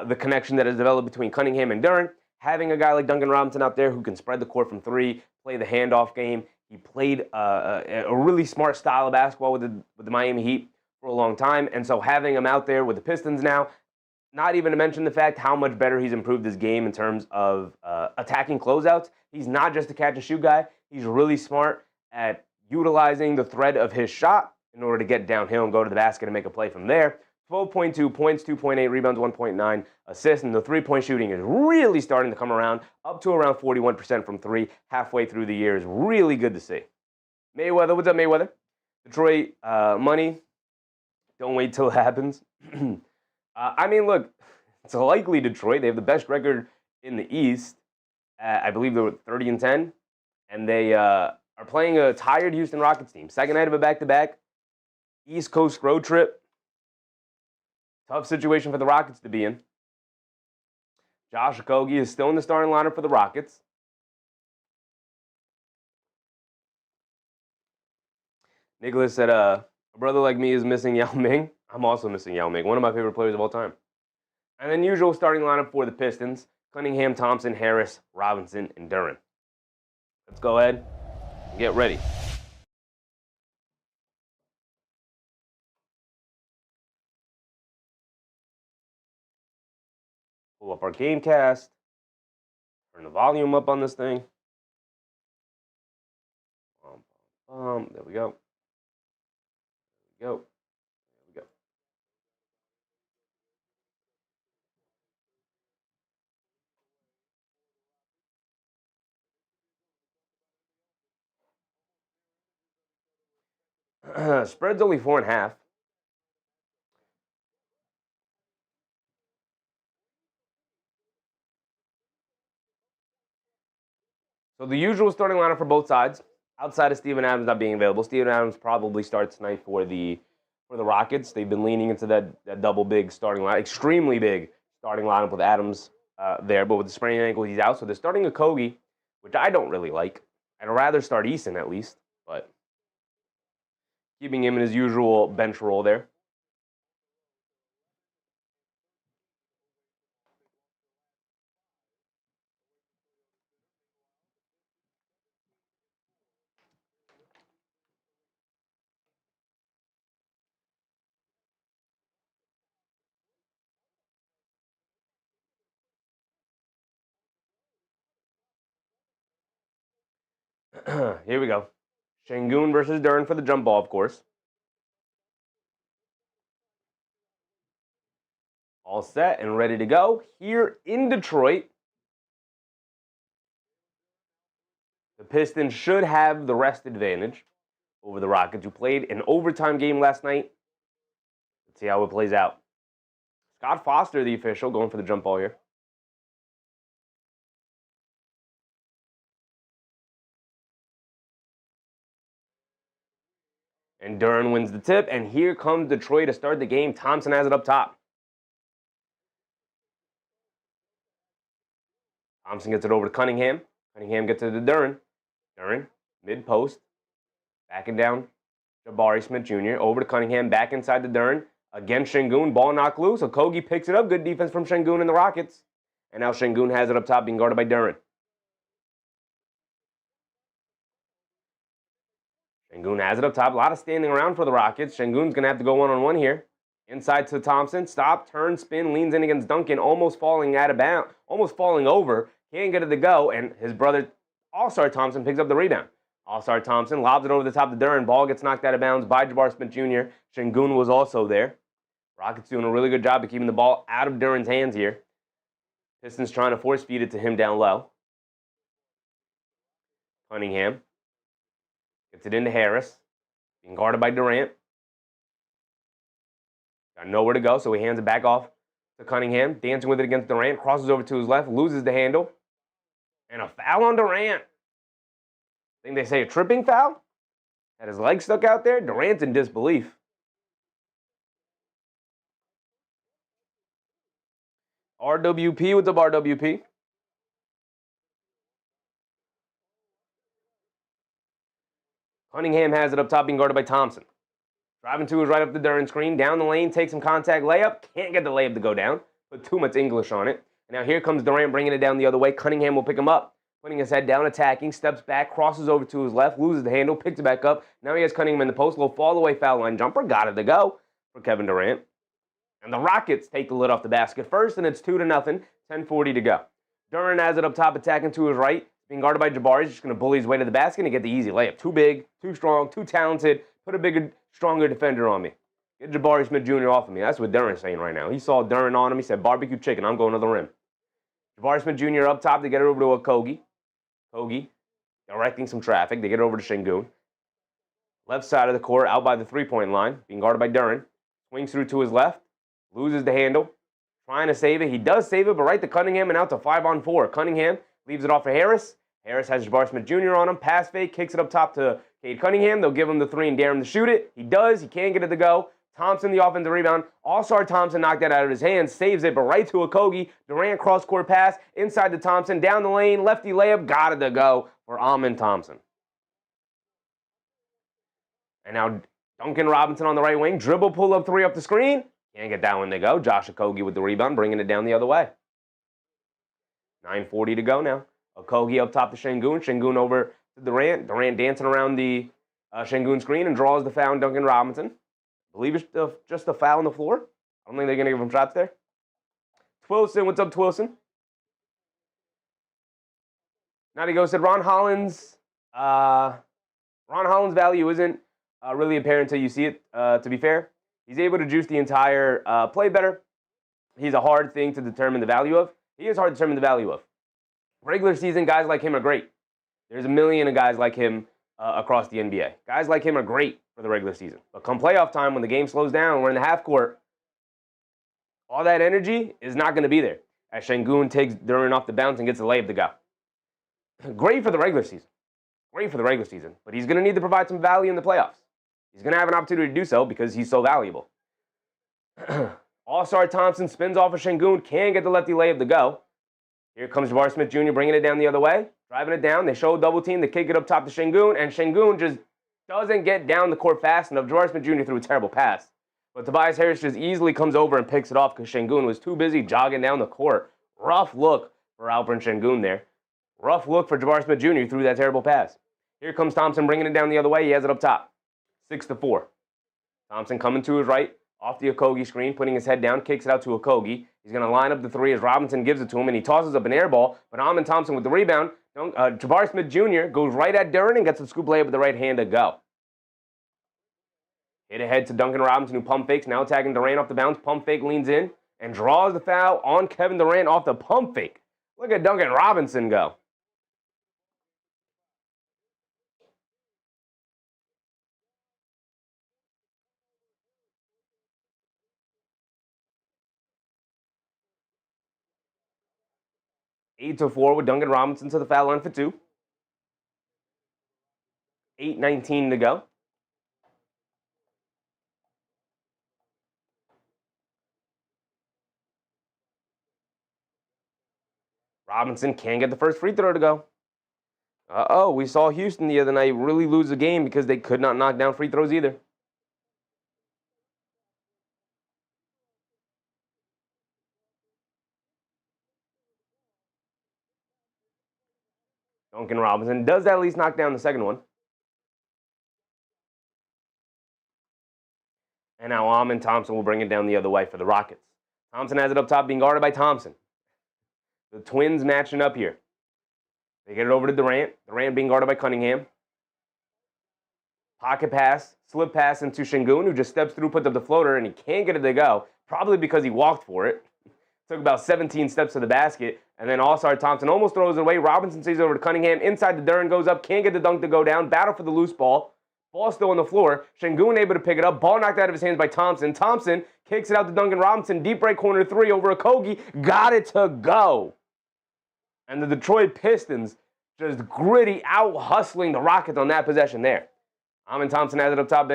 the connection that has developed between Cunningham and Durant. Having a guy like Duncan Robinson out there who can spread the court from 3, play the handoff game. He played a really smart style of basketball with the Miami Heat for a long time. And so having him out there with the Pistons now, not even to mention the fact how much better he's improved his game in terms of attacking closeouts. He's not just a catch-and-shoot guy. He's really smart at utilizing the thread of his shot in order to get downhill and go to the basket and make a play from there. 12.2 points, 2.8 rebounds, 1.9 assists, and the three-point shooting is really starting to come around, up to around 41% from 3 halfway through the year is really good to see. Mayweather, what's up, Mayweather? Detroit money. Don't wait till it happens. I mean, look, it's likely Detroit. They have the best record in the East. I believe they were 30-10, and they are playing a tired Houston Rockets team. Second night of a back-to-back. East Coast road trip. Tough situation for the Rockets to be in. Josh Okogie is still in the starting lineup for the Rockets. Nicholas said, a brother like me is missing Yao Ming. I'm also missing Yao Ming, one of my favorite players of all time. And then usual starting lineup for the Pistons, Cunningham, Thompson, Harris, Robinson, and Durant. Let's go ahead and get ready. Pull up our game cast. Turn the volume up on this thing. There we go. There we go. Spread's only 4.5. So the usual starting lineup for both sides, outside of Steven Adams not being available. Steven Adams probably starts tonight for the Rockets. They've been leaning into that double big starting lineup, extremely big starting lineup with Adams there, but with the sprained ankle, he's out. So they're starting Okogie, which I don't really like. I'd rather start Eason at least, but keeping him in his usual bench role there. Here we go. Şengün versus Durant for the jump ball, of course. All set and ready to go here in Detroit. The Pistons should have the rest advantage over the Rockets, who played an overtime game last night. Let's see how it plays out. Scott Foster, the official, going for the jump ball here. And Durant wins the tip, and here comes Detroit to start the game. Thompson has it up top. Thompson gets it over to Cunningham. Cunningham gets it to Durant. Durant, mid-post. Backing down Jabari Smith Jr. Over to Cunningham, back inside the Durant. Again, Şengün, ball knocked loose. Okogie picks it up. Good defense from Şengün and the Rockets. And now Şengün has it up top, being guarded by Durant. Şengün has it up top. A lot of standing around for the Rockets. Şengün's going to have to go one-on-one here. Inside to Thompson. Stop, turn, spin, leans in against Duncan. Almost falling out of bounds. Almost falling over. Can't get it to go. And his brother, All-Star Thompson, picks up the rebound. All-Star Thompson lobs it over the top of Durant. Ball gets knocked out of bounds by Jabari Smith Jr. Şengün was also there. Rockets doing a really good job of keeping the ball out of Durant's hands here. Pistons trying to force feed it to him down low. Cunningham gets it into Harris. Being guarded by Durant. Got nowhere to go, so he hands it back off to Cunningham. Dancing with it against Durant. Crosses over to his left. Loses the handle. And a foul on Durant. I think they say a tripping foul. Had his leg stuck out there. Durant's in disbelief. RWP with the RWP. Cunningham has it up top, being guarded by Thompson. Driving to his right up the Durant screen. Down the lane, takes some contact layup. Can't get the layup to go down. Put too much English on it. And now here comes Durant bringing it down the other way. Cunningham will pick him up. Putting his head down, attacking. Steps back, crosses over to his left. Loses the handle, picks it back up. Now he has Cunningham in the post. Low fall away foul line jumper. Got it to go for Kevin Durant. And the Rockets take the lid off the basket first, and it's 2-0. 10:40 to go. Durant has it up top, attacking to his right. Being guarded by Jabari. He's just going to bully his way to the basket and get the easy layup. Too big, too strong, too talented. Put a bigger, stronger defender on me. Get Jabari Smith Jr. off of me. That's what Durant's saying right now. He saw Durant on him. He said, barbecue chicken, I'm going to the rim. Jabari Smith Jr. up top to get it over to Okogie. Okogie directing some traffic. They get it over to Şengün. Left side of the court, out by the three-point line, being guarded by Durant. Swings through to his left, loses the handle. Trying to save it. He does save it, but right to Cunningham and out to 5-on-4. Cunningham leaves it off for Harris. Harris has Jabari Smith Jr. on him. Pass fake, kicks it up top to Cade Cunningham. They'll give him the three and dare him to shoot it. He does. He can't get it to go. Thompson, the offensive rebound. All-Star Thompson knocked that out of his hands, saves it, but right to Okogie. Durant cross-court pass, inside to Thompson, down the lane, lefty layup, got it to go for Amen Thompson. And now Duncan Robinson on the right wing. Dribble, pull up three up the screen. Can't get that one to go. Josh Okogie with the rebound, bringing it down the other way. 9:40 to go now. Okogie up top to Şengün. Şengün over to Durant. Durant dancing around the Şengün screen and draws the foul on Duncan Robinson. I believe it's just a foul on the floor. I don't think they're going to give him shots there. Twilson, what's up, Twilson? Now he goes to Ron Holland's. Ron Holland's value isn't really apparent until you see it, to be fair. He's able to juice the entire play better. He's a hard thing to determine the value of. He is hard to determine the value of. Regular season, guys like him are great. There's a million of guys like him across the NBA. Guys like him are great for the regular season. But come playoff time, when the game slows down, we're in the half court, all that energy is not going to be there. As Şengün takes Durant off the bounce and gets a layup to go. Great for the regular season. Great for the regular season. But he's going to need to provide some value in the playoffs. He's going to have an opportunity to do so because he's so valuable. All-Star Thompson spins off of Şengün, can't get the lefty layup to go. Here comes Jabari Smith Jr. bringing it down the other way, driving it down. They show a double team, they kick it up top to Şengün, and Şengün just doesn't get down the court fast enough. Jabari Smith Jr. threw a terrible pass. But Tobias Harris just easily comes over and picks it off because Şengün was too busy jogging down the court. Rough look for Alperen Şengün there. Rough look for Jabari Smith Jr. who threw that terrible pass. Here comes Thompson bringing it down the other way. He has it up top. 6-4. Thompson coming to his right, off the Okogie screen, putting his head down, kicks it out to Okogie. He's going to line up the three as Robinson gives it to him, and he tosses up an air ball. But Amen Thompson with the rebound. Jabari Smith Jr. goes right at Durant and gets a scoop layup with the right hand to go. Hit ahead to Duncan Robinson, who pump fakes, now tagging Durant off the bounce. Pump fake leans in and draws the foul on Kevin Durant off the pump fake. Look at Duncan Robinson go. Eight to 4 with Duncan Robinson to the foul line for two. 8:19 to go. Robinson can't get the first free throw to go. Uh-oh, we saw Houston the other night really lose a game because they could not knock down free throws either. Duncan Robinson does at least knock down the second one. And now Amen Thompson will bring it down the other way for the Rockets. Thompson has it up top, being guarded by Thompson. The Twins matching up here. They get it over to Durant. Durant being guarded by Cunningham. Pocket pass, slip pass into Şengün, who just steps through, puts up the floater, and he can't get it to go. Probably because he walked for it. Took about 17 steps to the basket. And then All-Star Thompson almost throws it away. Robinson sees over to Cunningham. Inside the Durant goes up. Can't get the dunk to go down. Battle for the loose ball. Ball still on the floor. Şengün able to pick it up. Ball knocked out of his hands by Thompson. Thompson kicks it out to Duncan Robinson. Deep right corner three over Okogie. Got it to go. And the Detroit Pistons just gritty out hustling the Rockets on that possession there. Amen Thompson has it up top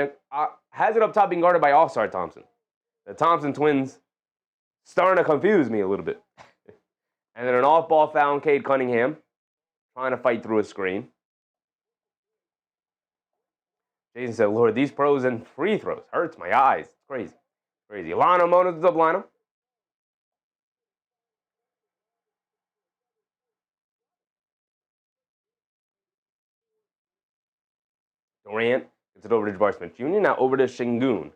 being guarded by All-Star Thompson. The Thompson twins starting to confuse me a little bit. And then an off-ball foul on Cade Cunningham, trying to fight through a screen. Jason said, Lord, these pros and free throws hurts my eyes. It's crazy. Crazy. Lano Mona, what's up, Lano? Durant gets it over to Jabari Smith Jr. Now over to Şengün.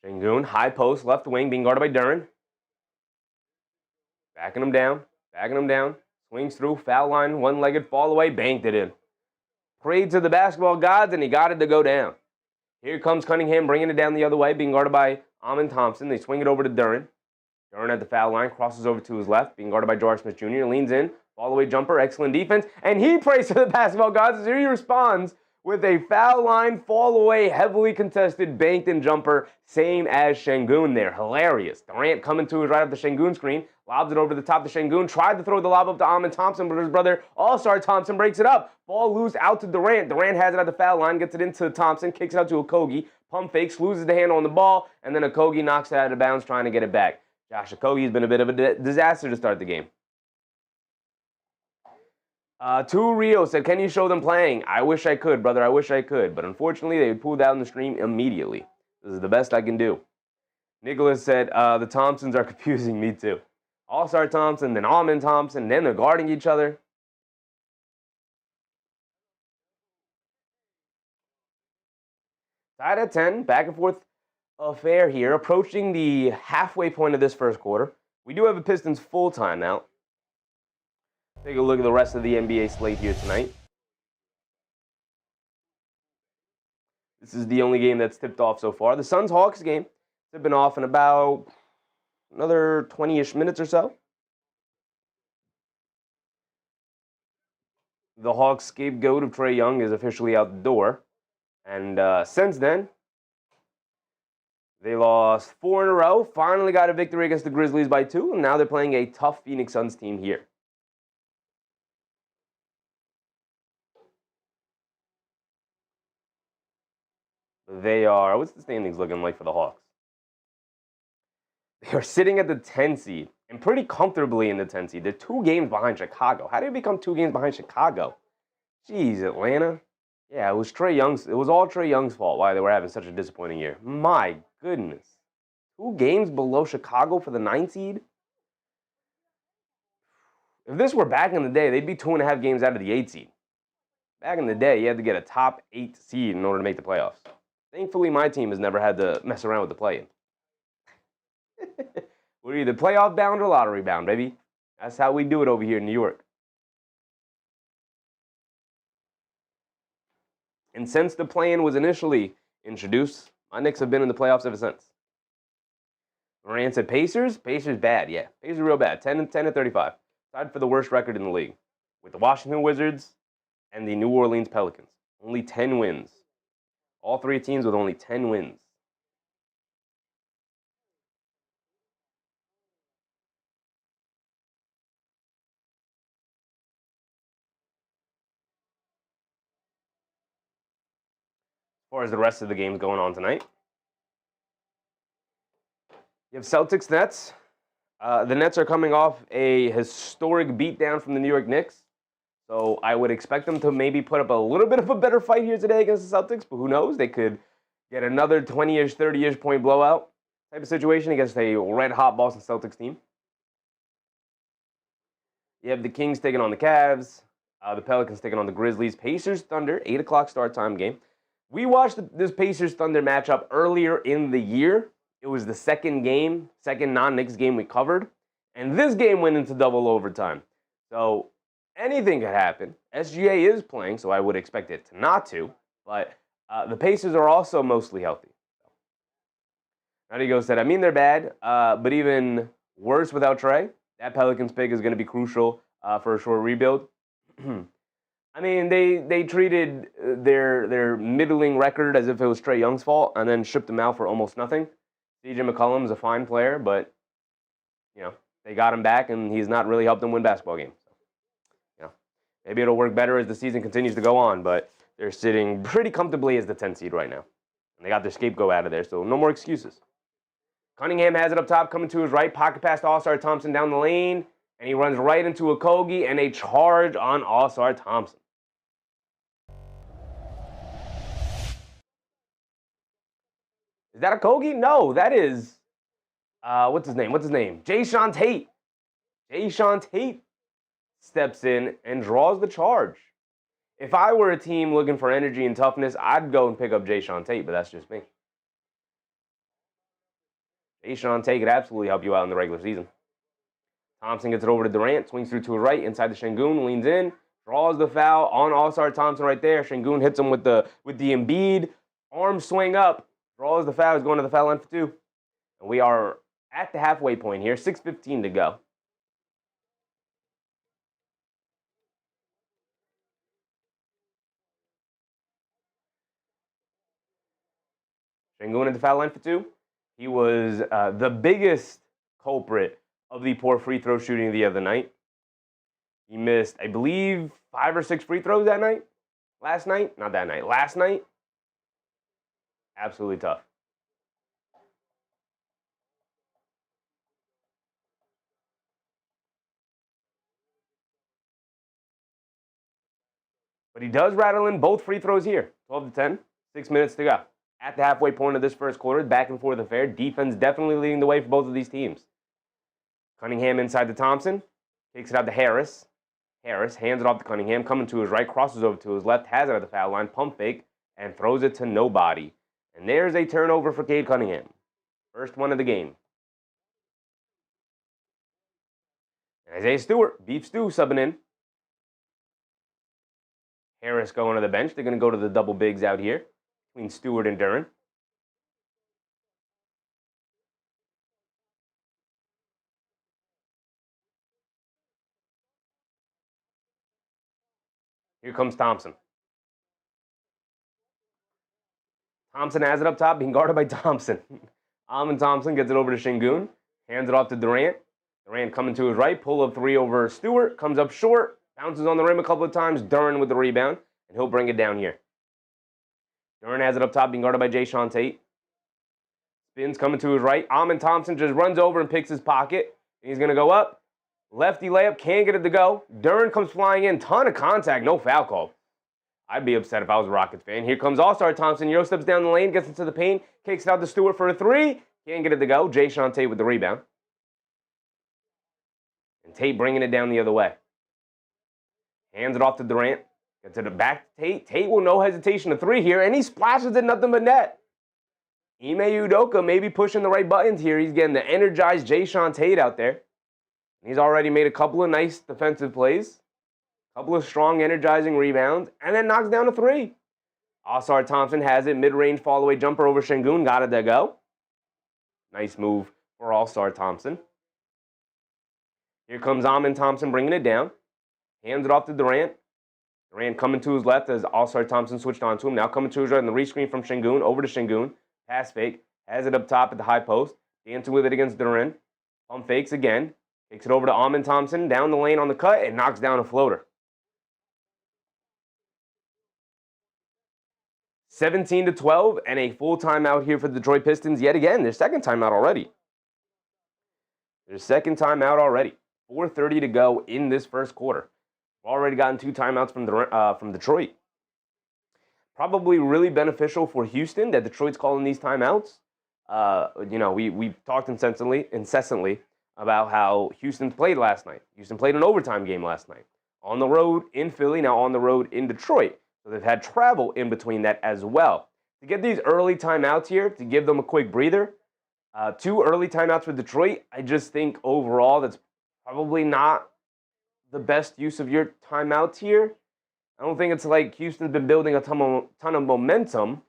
Şengün, high post, left wing, being guarded by Durant. Backing him down. Swings through, foul line, one-legged fall away, banked it in. Prayed to the basketball gods, and he got it to go down. Here comes Cunningham bringing it down the other way, being guarded by Amen Thompson. They swing it over to Durant. Durant at the foul line, crosses over to his left, being guarded by Jabari Smith Jr. Leans in, fall away jumper, excellent defense, and he prays to the basketball gods as he responds with a foul line, fall away, heavily contested, banked in jumper, same as Şengün there. Hilarious. Durant coming to his right up the Şengün screen, lobs it over the top of Şengün, tried to throw the lob up to Amin Thompson, but his brother, All-Star Thompson, breaks it up. Ball loose out to Durant. Durant has it at the foul line, gets it into Thompson, kicks it out to Okogie, pump fakes, loses the handle on the ball, and then Okogie knocks it out of bounds trying to get it back. Josh Okogie's been a bit of a disaster to start the game. Two Rio said, can you show them playing? I wish I could, brother. I wish I could. But unfortunately, they pulled out in the stream immediately. This is the best I can do. Nicholas said, the Thompsons are confusing me too. All-Star Thompson, then Amin Thompson, then they're guarding each other. Tied at 10, back and forth affair here, approaching the halfway point of this first quarter. We do have a Pistons full timeout. Take a look at the rest of the NBA slate here tonight. This is the only game that's tipped off so far. The Suns-Hawks game has been off in about another 20-ish minutes or so. The Hawks scapegoat of Trae Young is officially out the door. And since then, they lost 4 in a row, finally got a victory against the Grizzlies by 2, and now they're playing a tough Phoenix Suns team here. They are, what's the standings looking like for the Hawks? They are sitting at the 10 seed, and pretty comfortably in the 10 seed. They're 2 games behind Chicago. How did it become 2 games behind Chicago? Jeez, Atlanta. Yeah, it was Trae Young's. It was all Trae Young's fault why they were having such a disappointing year. My goodness. 2 games below Chicago for the 9 seed? If this were back in the day, they'd be 2.5 games out of the 8 seed. Back in the day, you had to get a top 8 seed in order to make the playoffs. Thankfully, my team has never had to mess around with the play-in. We're either playoff bound or lottery bound, baby. That's how we do it over here in New York. And since the play-in was initially introduced, my Knicks have been in the playoffs ever since. Durant said Pacers? Pacers bad, yeah. Pacers real bad. 10-35. Tied for the worst record in the league. With the Washington Wizards and the New Orleans Pelicans. Only 10 wins. All 3 teams with only 10 wins. As far as the rest of the games going on tonight, you have Celtics Nets. The Nets are coming off a historic beatdown from the New York Knicks. So I would expect them to maybe put up a little bit of a better fight here today against the Celtics, but who knows? They could get another 20-ish, 30-ish point blowout type of situation against a red-hot Boston Celtics team. You have the Kings taking on the Cavs, the Pelicans taking on the Grizzlies, Pacers Thunder, 8 o'clock start time game. We watched this Pacers Thunder matchup earlier in the year. It was the second non-Knicks game we covered, and this game went into double overtime. So anything could happen. SGA is playing, so I would expect it not to, but the Pacers are also mostly healthy. Nadigo said, I mean, they're bad, but even worse without Trae. That Pelicans pick is going to be crucial for a short rebuild. I mean, they treated their middling record as if it was Trae Young's fault and then shipped him out for almost nothing. CJ McCollum is a fine player, but, you know, they got him back, and he's not really helped them win basketball games. So, you know, maybe it'll work better as the season continues to go on, but they're sitting pretty comfortably as the 10 seed right now. And they got their scapegoat out of there, so no more excuses. Cunningham has it up top, coming to his right, pocket pass to All-Star Thompson down the lane, and he runs right into Okogie, and a charge on All-Star Thompson. Is that Okogie? No, that is, what's his name? Jae'Sean Tate. Jae'Sean Tate steps in and draws the charge. If I were a team looking for energy and toughness, I'd go and pick up Jae'Sean Tate, but that's just me. Jae'Sean Tate could absolutely help you out in the regular season. Thompson gets it over to Durant, swings through to his right, inside the Şengün, leans in, draws the foul on All-Star Thompson right there. Şengün hits him with the Embiid arm swing up, draws the foul, is going to the foul line for 2. And we are at the halfway point here, 6:15 to go. Şengün at the foul line for 2. He was the biggest culprit of the poor free throw shooting the other night. He missed, I believe, 5 or 6 free throws that night. Last night? Not that night. Last night? Absolutely tough. But he does rattle in both free throws here. 12 to 10, 6 minutes to go. At the halfway point of this first quarter, back and forth affair. Defense definitely leading the way for both of these teams. Cunningham inside to Thompson. Takes it out to Harris. Harris hands it off to Cunningham. Coming to his right, crosses over to his left, has it at the foul line, pump fake, and throws it to nobody. And there's a turnover for Cade Cunningham. First one of the game. Isaiah Stewart, Beef Stew subbing in. Harris going to the bench. They're going to go to the double bigs out here between Stewart and Durant. Here comes Thompson. Thompson has it up top, being guarded by Thompson. Amin Thompson gets it over to Şengün. Hands it off to Durant. Durant coming to his right. Pull up 3 over Stewart. Comes up short. Bounces on the rim a couple of times. Durant with the rebound. And he'll bring it down here. Durant has it up top, being guarded by Jae'Sean Tate. Spins coming to his right. Amin Thompson just runs over and picks his pocket. And he's going to go up. Lefty layup. Can't get it to go. Durant comes flying in. Ton of contact. No foul call. I'd be upset if I was a Rockets fan. Here comes All-Star Thompson. Euro steps down the lane. Gets into the paint. Kicks it out to Stewart for a 3. Can't get it to go. Jae'Sean Tate with the rebound. And Tate bringing it down the other way. Hands it off to Durant. Gets it back to Tate. Tate will no hesitation to 3 here. And he splashes it nothing but net. Ime Udoka maybe pushing the right buttons here. He's getting the energized Jae'Sean Tate out there. He's already made a couple of nice defensive plays. A couple of strong, energizing rebounds. And then knocks down a 3. All-Star Thompson has it. Mid-range fall-away jumper over Şengün. Got it to go. Nice move for All-Star Thompson. Here comes Amin Thompson bringing it down. Hands it off to Durant. Durant coming to his left as All-Star Thompson switched on to him. Now coming to his right on the rescreen from Şengün. Over to Şengün. Pass fake. Has it up top at the high post. Dancing with it against Durant. Pump fakes again. Takes it over to Amin Thompson. Down the lane on the cut and knocks down a floater. 17 to 12 and a full timeout here for the Detroit Pistons. Yet again, their second timeout already. 4:30 to go in this first quarter. We've already gotten 2 timeouts from Detroit. Probably really beneficial for Houston that Detroit's calling these timeouts. We talked incessantly about how Houston played last night. Houston played an overtime game last night. On the road in Philly, now on the road in Detroit. So they've had travel in between that as well. To get these early timeouts here, to give them a quick breather, 2 early timeouts for Detroit, I just think overall that's probably not the best use of your timeouts here. I don't think it's like Houston's been building a ton of momentum.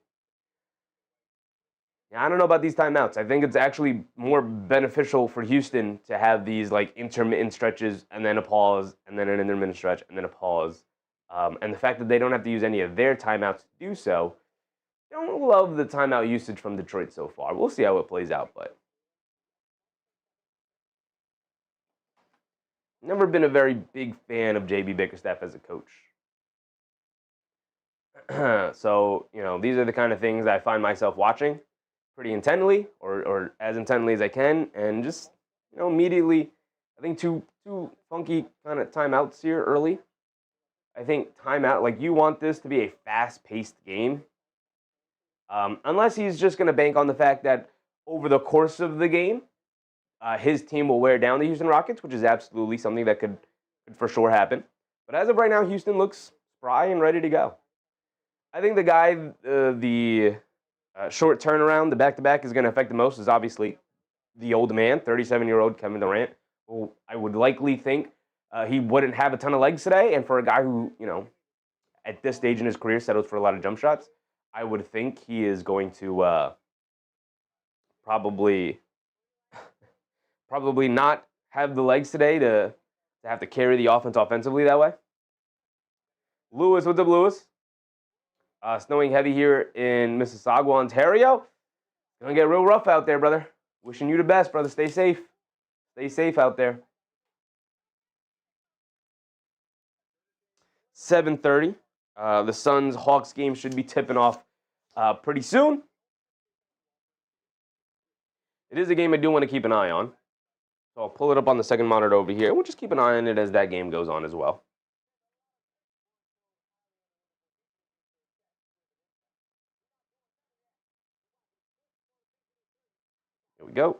Yeah, I don't know about these timeouts. I think it's actually more beneficial for Houston to have these like intermittent stretches and then a pause and then an intermittent stretch and then a pause. And the fact that they don't have to use any of their timeouts to do so, I don't love the timeout usage from Detroit so far. We'll see how it plays out, but never been a very big fan of JB Bickerstaff as a coach. So, these are the kind of things that I find myself watching pretty intently or as intently as I can. And just, immediately, I think two funky kind of timeouts here early. I think timeout, like you want this to be a fast-paced game. Unless he's just going to bank on the fact that over the course of the game, his team will wear down the Houston Rockets, which is absolutely something that could for sure happen. But as of right now, Houston looks spry and ready to go. I think the short turnaround, the back-to-back is going to affect the most is obviously the old man, 37-year-old Kevin Durant, who I would likely think he wouldn't have a ton of legs today. And for a guy who, at this stage in his career settles for a lot of jump shots, I would think he is going to probably not have the legs today to have to carry the offense offensively that way. Lewis, what's up, Lewis? Snowing heavy here in Mississauga, Ontario. Gonna get real rough out there, brother. Wishing you the best, brother. Stay safe. Stay safe out there. 7:30. The Suns-Hawks game should be tipping off pretty soon. It is a game I do want to keep an eye on. So I'll pull it up on the second monitor over here. We'll just keep an eye on it as that game goes on as well. Here we go.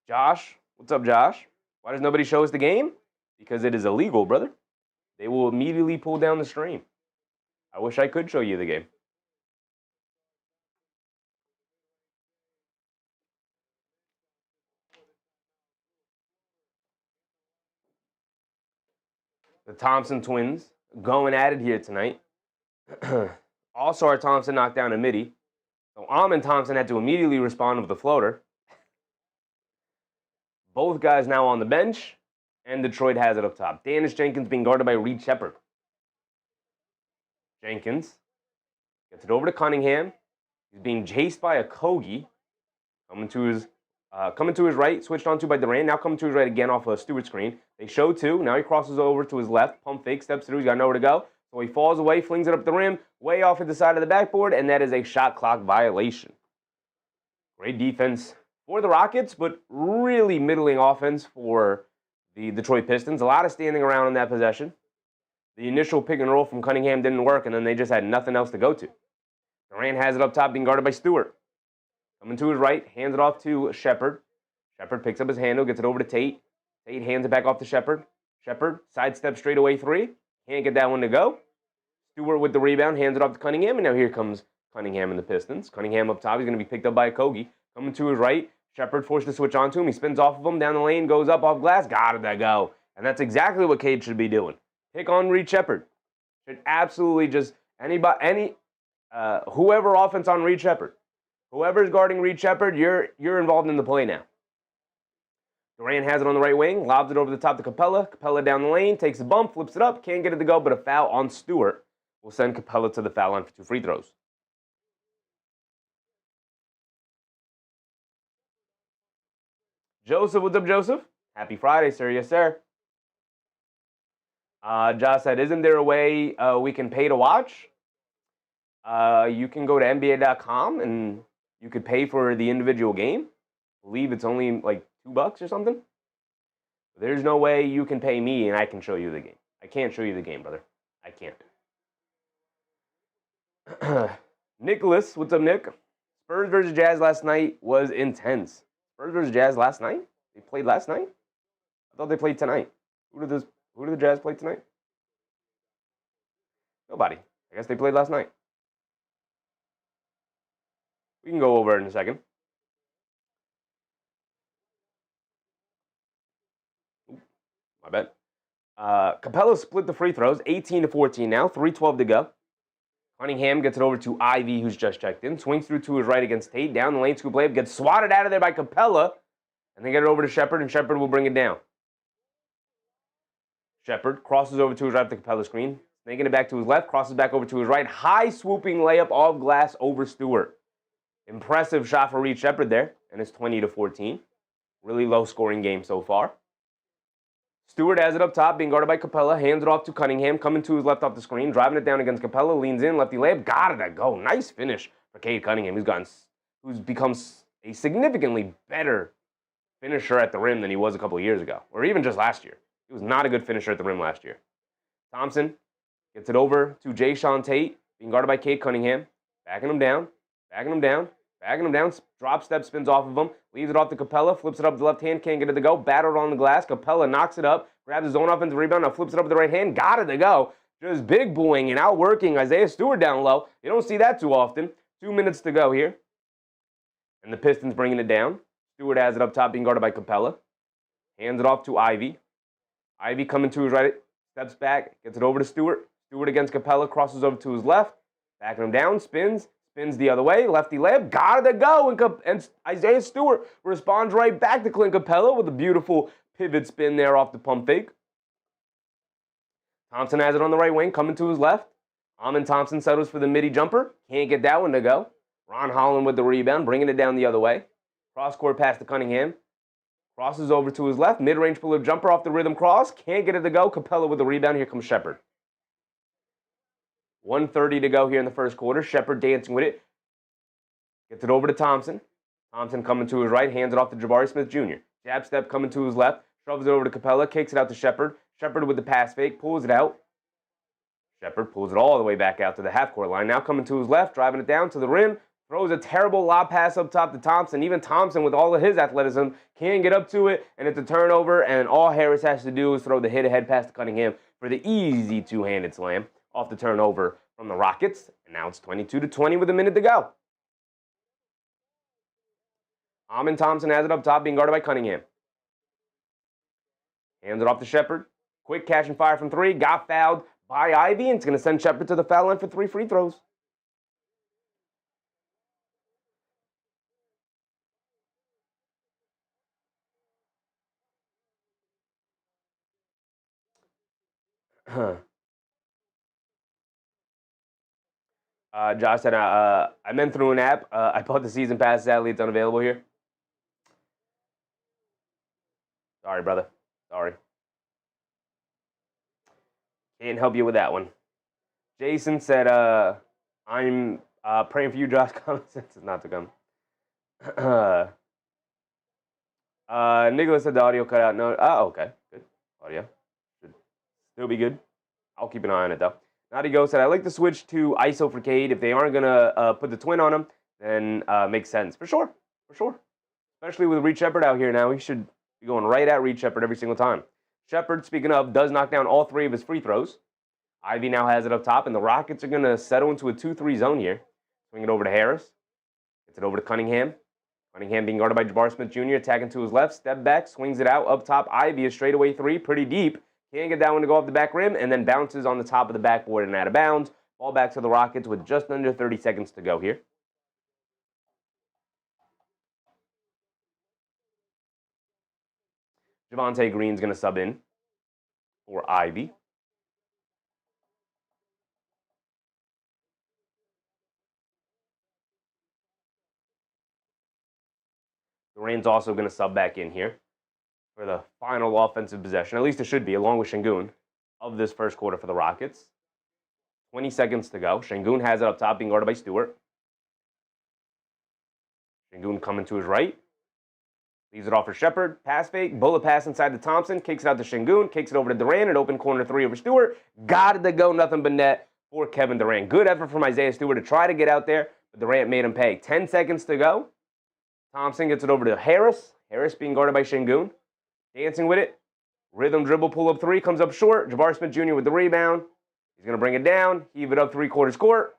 Josh, what's up, Josh? Why does nobody show us the game? Because it is illegal, brother. They will immediately pull down the stream. I wish I could show you the game. The Thompson twins going at it here tonight. Also, our Thompson knocked down a midi. So Amon Thompson had to immediately respond with a floater. Both guys now on the bench, and Detroit has it up top. Dennis Jenkins being guarded by Reed Shepard. Jenkins gets it over to Cunningham. He's being chased by a Kogi. Coming to his right, switched onto by Durant. Now coming to his right again off a Stewart screen. They show two. Now he crosses over to his left. Pump fake, steps through. He's got nowhere to go. So he falls away, flings it up the rim, way off at the side of the backboard, and that is a shot clock violation. Great defense for the Rockets, but really middling offense for the Detroit Pistons. A lot of standing around in that possession. The initial pick and roll from Cunningham didn't work, and then they just had nothing else to go to. Durant has it up top, being guarded by Stewart. Coming to his right, hands it off to Shepard. Shepard picks up his handle, gets it over to Tate. Tate hands it back off to Shepard. Shepard, sidestep straightaway three. Can't get that one to go. Stewart with the rebound, hands it off to Cunningham, and now here comes Cunningham and the Pistons. Cunningham up top, he's going to be picked up by a Kogi. Coming to his right, Shepard forced to switch onto him. He spins off of him, down the lane, goes up off glass. Got it, go. And that's exactly what Cade should be doing. Pick on Reed Shepard. Should absolutely just, whoever offense on Reed Shepard. Whoever's guarding Reed Shepard, you're involved in the play now. Durant has it on the right wing, lobs it over the top to Capella. Capella down the lane, takes a bump, flips it up, can't get it to go, but a foul on Stewart will send Capella to the foul line for 2 free throws. Joseph, what's up, Joseph? Happy Friday, sir. Yes, sir. Josh said, isn't there a way we can pay to watch? You can go to NBA.com and you could pay for the individual game. I believe it's only like $2 or something. There's no way you can pay me and I can show you the game. I can't show you the game, brother. I can't. Nicholas, what's up, Nick? Spurs versus Jazz last night was intense. Spurs versus Jazz last night? They played last night? I thought they played tonight. Who did the Jazz play tonight? Nobody. I guess they played last night. We can go over it in a second. Ooh, my bad. Capella split the free throws, 18-14 now, 3:12 to go. Cunningham gets it over to Ivy, who's just checked in. Swings through to his right against Tate. Down the lane, scoop layup. Gets swatted out of there by Capella. And they get it over to Shepard, and Shepard will bring it down. Shepard crosses over to his right at the Capella screen. Snaking it back to his left. Crosses back over to his right. High swooping layup off glass over Stewart. Impressive shot for Reed Shepard there. And it's 20-14. Really low scoring game so far. Stewart has it up top, being guarded by Capella. Hands it off to Cunningham. Coming to his left off the screen. Driving it down against Capella. Leans in. Lefty layup. Got it. Go. Nice finish for Cade Cunningham. Who's become a significantly better finisher at the rim than he was a couple of years ago. Or even just last year. He was not a good finisher at the rim last year. Thompson gets it over to Jayshawn Tate. Being guarded by Cade Cunningham. Backing him down. Backing him down. Backing him down. Drop step, spins off of him. Leaves it off to Capella. Flips it up with the left hand. Can't get it to go. Battled on the glass. Capella knocks it up. Grabs his own offensive rebound. Now flips it up with the right hand. Got it to go. Just big booing and outworking Isaiah Stewart down low. You don't see that too often. 2 minutes to go here. And the Pistons bringing it down. Stewart has it up top, being guarded by Capella. Hands it off to Ivy. Ivy coming to his right. Steps back. Gets it over to Stewart. Stewart against Capella. Crosses over to his left. Backing him down. Spins the other way. Lefty layup. Got it to go. And Isaiah Stewart responds right back to Clint Capella with a beautiful pivot spin there off the pump fake. Thompson has it on the right wing. Coming to his left. Amon Thompson settles for the midi jumper. Can't get that one to go. Ron Holland with the rebound, bringing it down the other way. Cross-court pass to Cunningham. Crosses over to his left. Mid-range pull-up jumper off the rhythm cross. Can't get it to go. Capella with the rebound. Here comes Shepard. 1:30 to go here in the first quarter. Shepard dancing with it. Gets it over to Thompson. Thompson coming to his right. Hands it off to Jabari Smith Jr. Jab step coming to his left. Shoves it over to Capella. Kicks it out to Shepard. Shepard with the pass fake. Pulls it out. Shepard pulls it all the way back out to the half-court line. Now coming to his left. Driving it down to the rim. Throws a terrible lob pass up top to Thompson. Even Thompson, with all of his athleticism, can't get up to it, and it's a turnover, and all Harris has to do is throw the hit-ahead pass to Cunningham for the easy two-handed slam off the turnover from the Rockets. And now it's 22-20 with a minute to go. Amon Thompson has it up top, being guarded by Cunningham. Hands it off to Shepard. Quick catch and fire from three. Got fouled by Ivy, and it's going to send Shepard to the foul line for 3 free throws. Josh said, I meant through an app. I bought the season pass. Sadly, it's unavailable here. Sorry, brother. Sorry. Can't help you with that one. Jason said, I'm praying for you, Josh. Common sense is not to come. Nicholas said the audio cut out. No. Okay. Good. Audio. Should still be good. I'll keep an eye on it, though. Naughty Go said, I like to switch to ISO for Cade. If they aren't going to put the twin on him, then makes sense. For sure. For sure. Especially with Reed Shepard out here now. He should be going right at Reed Shepard every single time. Shepard, speaking of, does knock down all 3 of his free throws. Ivy now has it up top, and the Rockets are going to settle into a 2-3 zone here. Swing it over to Harris. Gets it over to Cunningham. Cunningham being guarded by Jabari Smith Jr. Attacking to his left. Step back. Swings it out. Up top, Ivy, a straightaway 3. Pretty deep. Can't get that one to go off the back rim, and then bounces on the top of the backboard and out of bounds. Ball back to the Rockets with just under 30 seconds to go here. Javonte Green's going to sub in for Ivy. Durant's also going to sub back in here for the final offensive possession. At least it should be, along with Şengün, of this first quarter for the Rockets. 20 seconds to go. Şengün has it up top, being guarded by Stewart. Şengün coming to his right. Leaves it off for Shepard. Pass fake. Bullet pass inside to Thompson. Kicks it out to Şengün. Kicks it over to Durant. An open corner 3 over Stewart. Got it to go. Nothing but net for Kevin Durant. Good effort from Isaiah Stewart to try to get out there, but Durant made him pay. 10 seconds to go. Thompson gets it over to Harris. Harris being guarded by Şengün. Dancing with it. Rhythm dribble pull-up 3. Comes up short. Jabari Smith Jr. with the rebound. He's going to bring it down. Heave it up 3/4 court.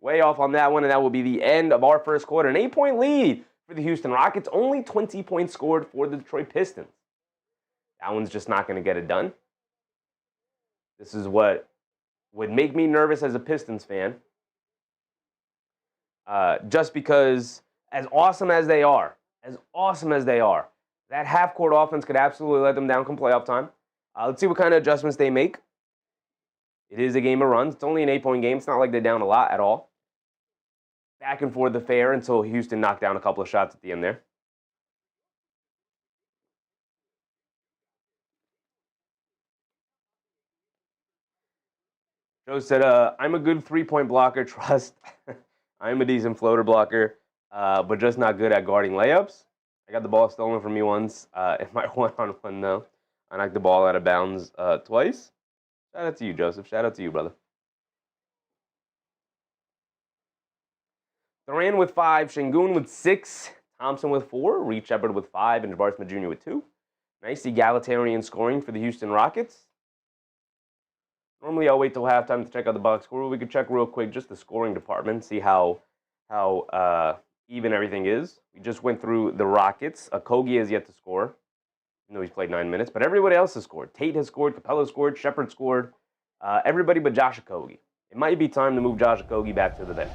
Way off on that one, and that will be the end of our first quarter. An 8-point lead for the Houston Rockets. Only 20 points scored for the Detroit Pistons. That one's just not going to get it done. This is what would make me nervous as a Pistons fan. Just because, as awesome as they are, that half-court offense could absolutely let them down come playoff time. Let's see what kind of adjustments they make. It is a game of runs. It's only an 8-point game. It's not like they're down a lot at all. Back and forth affair until Houston knocked down a couple of shots at the end there. Joe said, I'm a good 3-point blocker, trust. I'm a decent floater blocker, but just not good at guarding layups. I got the ball stolen from me once in my one-on-one, though. I knocked the ball out of bounds twice. Shout out to you, Joseph. Shout out to you, brother. Durant with 5, Şengün with 6, Thompson with 4, Reed Shepard with 5, and Jabari Smith Jr. with 2. Nice egalitarian scoring for the Houston Rockets. Normally, I'll wait till halftime to check out the box score. We could check real quick just the scoring department, see how even everything is. We just went through the Rockets. Okogie has yet to score. I know he's played 9 minutes, but everybody else has scored. Tate has scored, Capella scored, Shepard scored. Everybody but Josh Okogie. It might be time to move Josh Okogie back to the bench.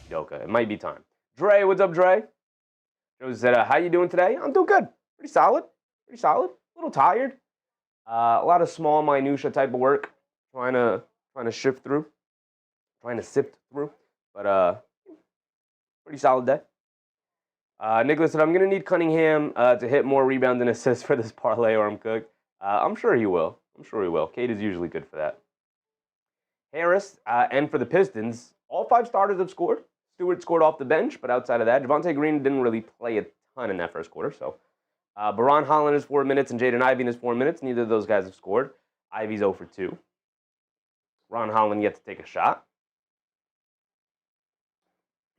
Yoka, it might be time. Dre, what's up, Dre? Joe said, how you doing today? I'm doing good. Pretty solid. A little tired. A lot of small minutia type of work. Trying to shift through. trying to sift through. But pretty solid day. Nicholas said, I'm going to need Cunningham to hit more rebounds and assists for this parlay or I'm cooked. I'm sure he will. Cade is usually good for that. Harris, and for the Pistons, all 5 starters have scored. Stewart scored off the bench, but outside of that, Javonte Green didn't really play a ton in that first quarter. So, Baron Holland is 4 minutes and Jaden Ivey is 4 minutes. Neither of those guys have scored. Ivey's 0 for 2. Ron Holland yet to take a shot.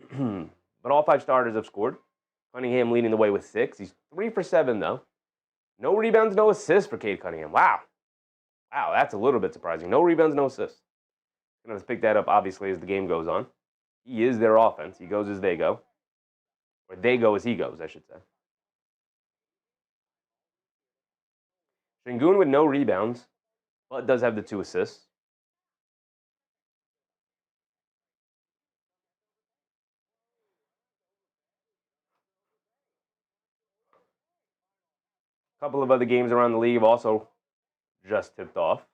But all 5 starters have scored. Cunningham leading the way with 6. He's 3 for 7, though. No rebounds, no assists for Cade Cunningham. Wow, that's a little bit surprising. No rebounds, no assists. Going to have to pick that up, obviously, as the game goes on. He is their offense. He goes as they go. Or they go as he goes, I should say. Şengün with no rebounds, but does have the 2 assists. A couple of other games around the league have also just tipped off.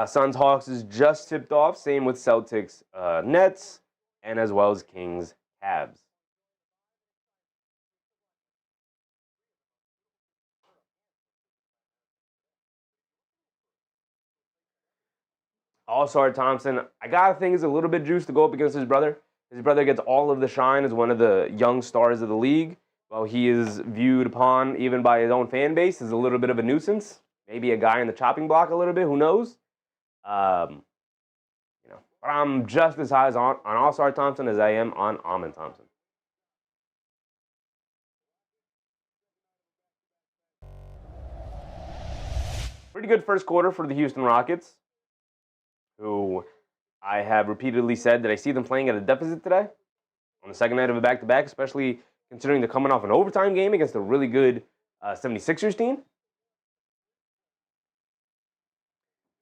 Suns Hawks is just tipped off. Same with Celtics Nets, and as well as Kings Cavs. Also, Thompson, I gotta think is a little bit juiced to go up against his brother. His brother gets all of the shine as one of the young stars of the league. While he is viewed upon, even by his own fan base, as a little bit of a nuisance. Maybe a guy in the chopping block a little bit, who knows? But I'm just as high on All-Star Thompson as I am on Amen Thompson. Pretty good first quarter for the Houston Rockets, who I have repeatedly said that I see them playing at a deficit today on the second night of a back-to-back, especially considering they're coming off an overtime game against a really good 76ers team.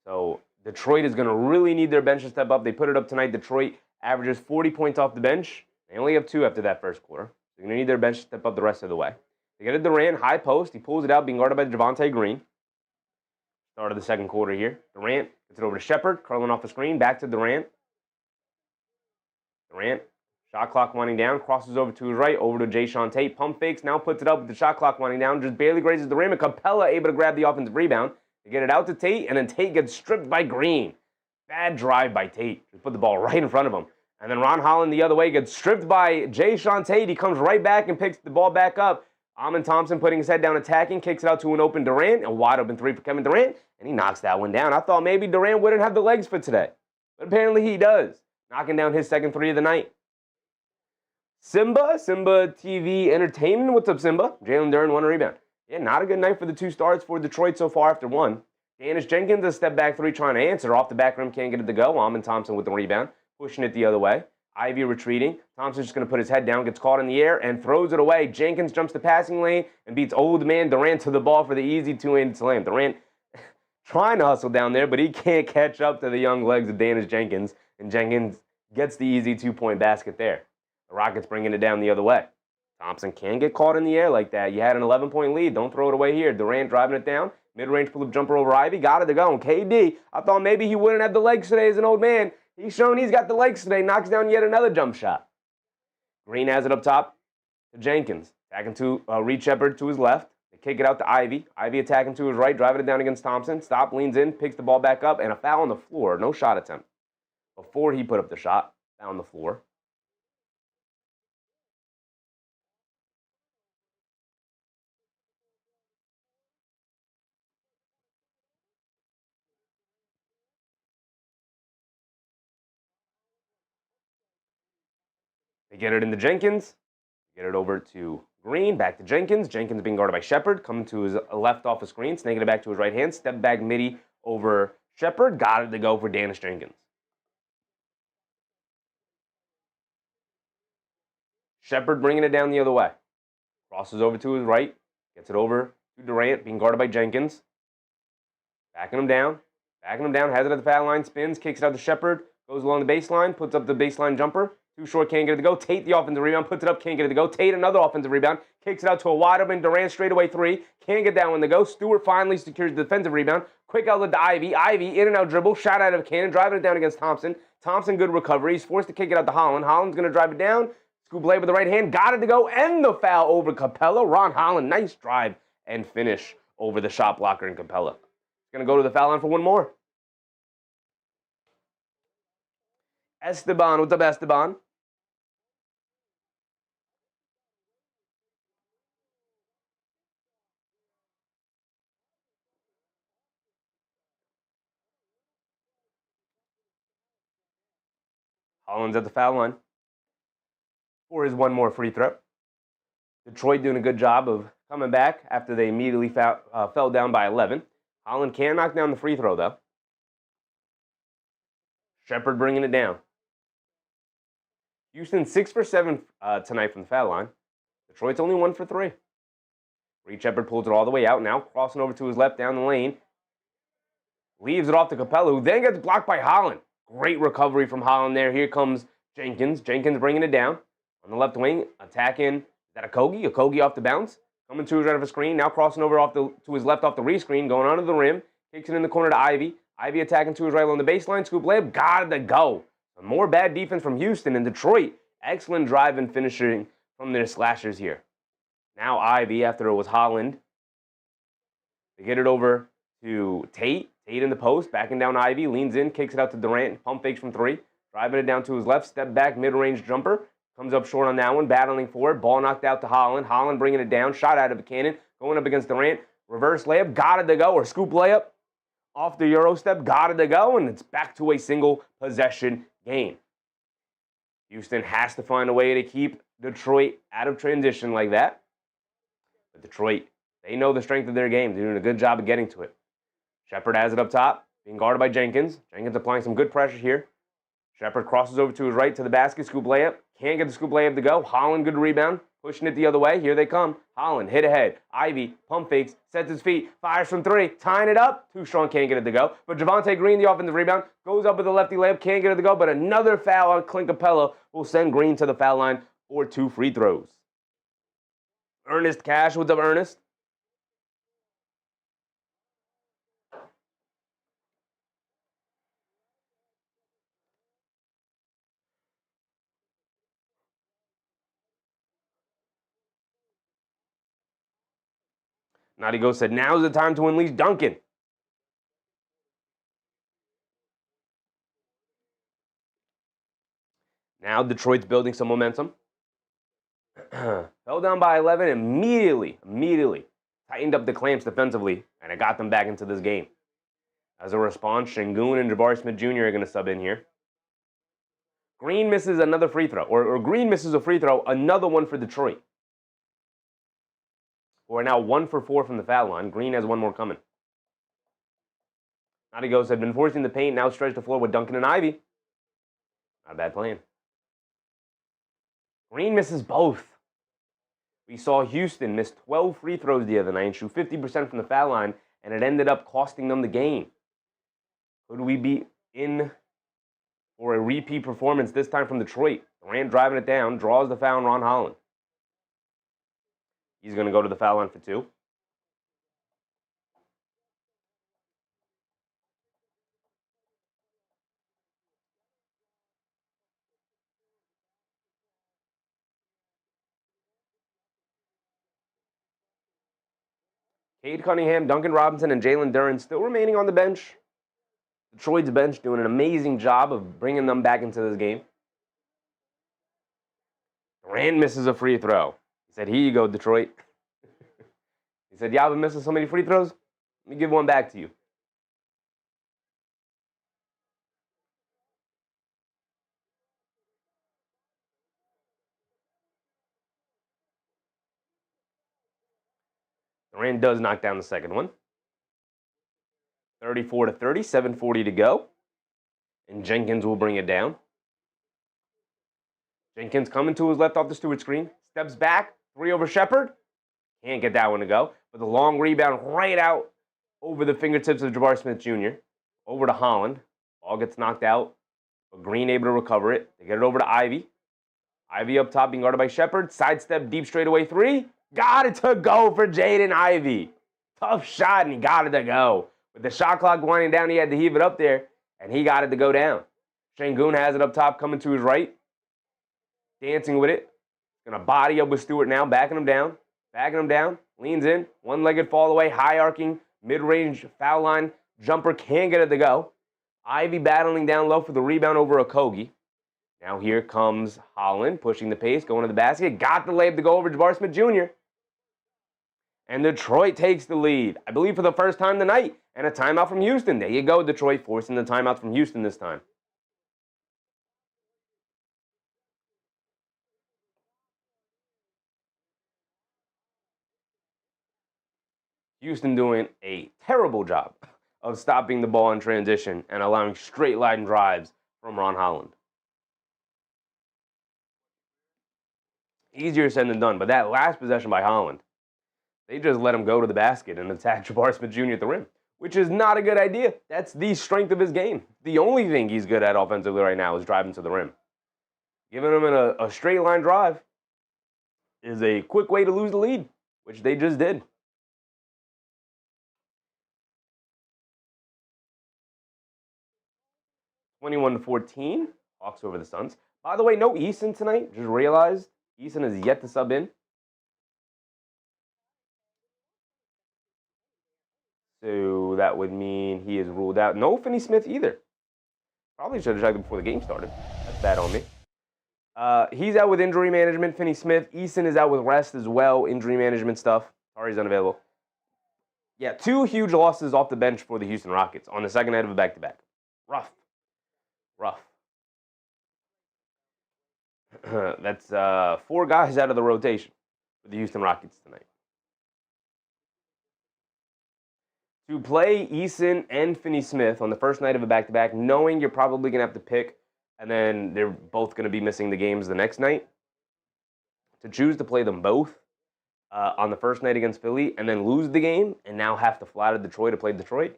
So Detroit is going to really need their bench to step up. They put it up tonight. Detroit averages 40 points off the bench. They only have 2 after that first quarter. They're going to need their bench to step up the rest of the way. They get a Durant, high post. He pulls it out, being guarded by Javonte Green. Start of the second quarter here. Durant gets it over to Shepard, curling off the screen. Back to Durant. Durant. Shot clock winding down, crosses over to his right, over to Jae'Sean Tate. Pump fakes, now puts it up with the shot clock winding down. Just barely grazes the rim, and Capella able to grab the offensive rebound. They get it out to Tate, and then Tate gets stripped by Green. Bad drive by Tate. Just put the ball right in front of him. And then Ron Holland the other way gets stripped by Jae'Sean Tate. He comes right back and picks the ball back up. Amen Thompson putting his head down attacking, kicks it out to an open Durant, a wide open 3 for Kevin Durant, and he knocks that one down. I thought maybe Durant wouldn't have the legs for today, but apparently he does, knocking down his second 3 of the night. Simba TV Entertainment. What's up, Simba? Jalen Duren, 1 rebound. Yeah, not a good night for the 2 starts for Detroit so far after 1. Dennis Jenkins, a step back 3 trying to answer. Off the back rim, can't get it to go. Amen Thompson with the rebound, pushing it the other way. Ivy retreating. Thompson's just going to put his head down, gets caught in the air, and throws it away. Jenkins jumps the passing lane and beats old man Durant to the ball for the easy 2-handed slam. Durant trying to hustle down there, but he can't catch up to the young legs of Dennis Jenkins, and Jenkins gets the easy 2-point basket there. The Rockets bringing it down the other way. Thompson can't get caught in the air like that. You had an 11-point lead. Don't throw it away here. Durant driving it down. Mid-range pull-up jumper over Ivy. Got it to go. And KD, I thought maybe he wouldn't have the legs today as an old man. He's shown he's got the legs today. Knocks down yet another jump shot. Green has it up top to Jenkins. Attacking to Reed Shepard to his left. They kick it out to Ivy. Ivy attacking to his right. Driving it down against Thompson. Stop, leans in, picks the ball back up. And a foul on the floor. No shot attempt. Before he put up the shot, foul on the floor. They get it into Jenkins. Get it over to Green. Back to Jenkins. Jenkins being guarded by Shepard. Coming to his left off the screen. Snaking it back to his right hand. Step back midi over Shepard. Got it to go for Dennis Jenkins. Shepard bringing it down the other way. Crosses over to his right. Gets it over to Durant. Being guarded by Jenkins. Backing him down. Has it at the foul line. Spins. Kicks it out to Shepard. Goes along the baseline. Puts up the baseline jumper. Too short, can't get it to go. Tate the offensive rebound, puts it up, can't get it to go. Tate another offensive rebound, kicks it out to a wide open Durant straightaway 3. Can't get that one to go. Stewart finally secures the defensive rebound. Quick outlet to Ivy. Ivy, in and out dribble, shot out of a cannon, driving it down against Thompson. Thompson, good recovery. He's forced to kick it out to Holland. Holland's going to drive it down. Scoop lay with the right hand. Got it to go. And the foul over Capella. Ron Holland, nice drive and finish over the shot blocker in Capella. He's going to go to the foul line for one more. Esteban, what's up, Esteban? Holland's at the foul line for his one more free throw. Detroit doing a good job of coming back after they immediately fell down by 11. Holland can knock down the free throw, though. Shepard bringing it down. Houston 6 for 7 tonight from the foul line. Detroit's only 1 for 3. Reed Shepard pulls it all the way out now, crossing over to his left down the lane. Leaves it off to Capella, who then gets blocked by Holland. Great recovery from Holland there. Here comes Jenkins. Jenkins bringing it down. On the left wing, attacking. Is that Okogie? Okogie off the bounce. Coming to his right of a screen. Now crossing over to his left off the rescreen. Going under the rim. Kicks it in the corner to Ivy. Ivy attacking to his right along the baseline. Scoop layup. Got it to go. More bad defense from Houston and Detroit. Excellent drive and finishing from their slashers here. Now Ivy, after it was Holland, they get it over to Tate. Tate in the post, backing down Ivy, leans in, kicks it out to Durant, pump fakes from 3, driving it down to his left, step back, mid-range jumper, comes up short on that one, battling for it, ball knocked out to Holland, Holland bringing it down, shot out of a cannon, going up against Durant, reverse layup, got it to go, or scoop layup, off the Euro step, got it to go, and it's back to a single possession game. Houston has to find a way to keep Detroit out of transition like that. But Detroit, they know the strength of their game. They're doing a good job of getting to it. Shepard has it up top, being guarded by Jenkins. Jenkins applying some good pressure here. Shepard crosses over to his right to the basket, scoop layup. Can't get the scoop layup to go. Holland, good rebound. Pushing it the other way. Here they come. Holland, hit ahead. Ivy, pump fakes, sets his feet, fires from 3, tying it up. Too strong, can't get it to go. But Javonte Green, the offensive rebound, goes up with a lefty layup, can't get it to go. But another foul on Clint Capella will send Green to the foul line for 2 free throws. Ernest Cash, what's up, Ernest? Nadigo said, now's the time to unleash Duncan. Now Detroit's building some momentum. Fell down by 11, immediately tightened up the clamps defensively, and it got them back into this game. As a response, Şengün and Jabari Smith Jr. are going to sub in here. Green misses another free throw, or Green misses a free throw, another one for Detroit. We're now 1 for 4 from the foul line. Green has one more coming. Nadigos had been forcing the paint, now stretched the floor with Duncan and Ivy. Not a bad plan. Green misses both. We saw Houston miss 12 free throws the other night and shoot 50% from the foul line, and it ended up costing them the game. Could we be in for a repeat performance this time from Detroit? Durant driving it down, draws the foul on Ron Holland. He's going to go to the foul line for 2. Cade Cunningham, Duncan Robinson, and Jalen Durant still remaining on the bench. Detroit's bench doing an amazing job of bringing them back into this game. Durant misses a free throw. He said, here you go, Detroit. He said, y'all been missing so many free throws? Let me give one back to you. Durant does knock down the second one. 34-30, 7:40 to go. And Jenkins will bring it down. Jenkins coming to his left off the Stewart screen. Steps back, 3 over Shepard. Can't get that one to go. But the long rebound right out over the fingertips of Jabari Smith Jr. Over to Holland. Ball gets knocked out. But Green able to recover it. They get it over to Ivy. Ivy up top being guarded by Shepard. Sidestep deep straightaway 3. Got it to go for Jaden Ivey. Tough shot, and he got it to go. With the shot clock winding down, he had to heave it up there, and he got it to go down. Şengün has it up top, coming to his right. Dancing with it. Going to body up with Stewart now, backing him down. Leans in. One-legged fall away, high arcing, mid-range foul line. Jumper can't get it to go. Ivy battling down low for the rebound over Okogie. Now here comes Holland, pushing the pace, going to the basket. Got the layup to go over Jabari Smith Jr. And Detroit takes the lead, I believe for the first time tonight. And a timeout from Houston. There you go, Detroit forcing the timeout from Houston this time. Houston doing a terrible job of stopping the ball in transition and allowing straight line drives from Ron Holland. Easier said than done, but that last possession by Holland, they just let him go to the basket and attack Jabari Smith Jr. at the rim, which is not a good idea. That's the strength of his game. The only thing he's good at offensively right now is driving to the rim. Giving him a straight line drive is a quick way to lose the lead, which they just did. (21-14), Hawks over the Suns. By the way, no Eason tonight. Just realized Eason is yet to sub in. So that would mean he is ruled out. No Finney Smith either. Probably should have checked him before the game started. That's bad on me. He's out with injury management. Finney Smith. Eason is out with rest as well. Injury management stuff. Tari's unavailable. Yeah, 2 huge losses off the bench for the Houston Rockets on the second night of a back-to-back. Rough. That's 4 guys out of the rotation for the Houston Rockets tonight. To play Eason and Finney Smith on the first night of a back-to-back, knowing you're probably going to have to pick, and then they're both going to be missing the games the next night, to choose to play them both on the first night against Philly and then lose the game and now have to fly to Detroit to play Detroit,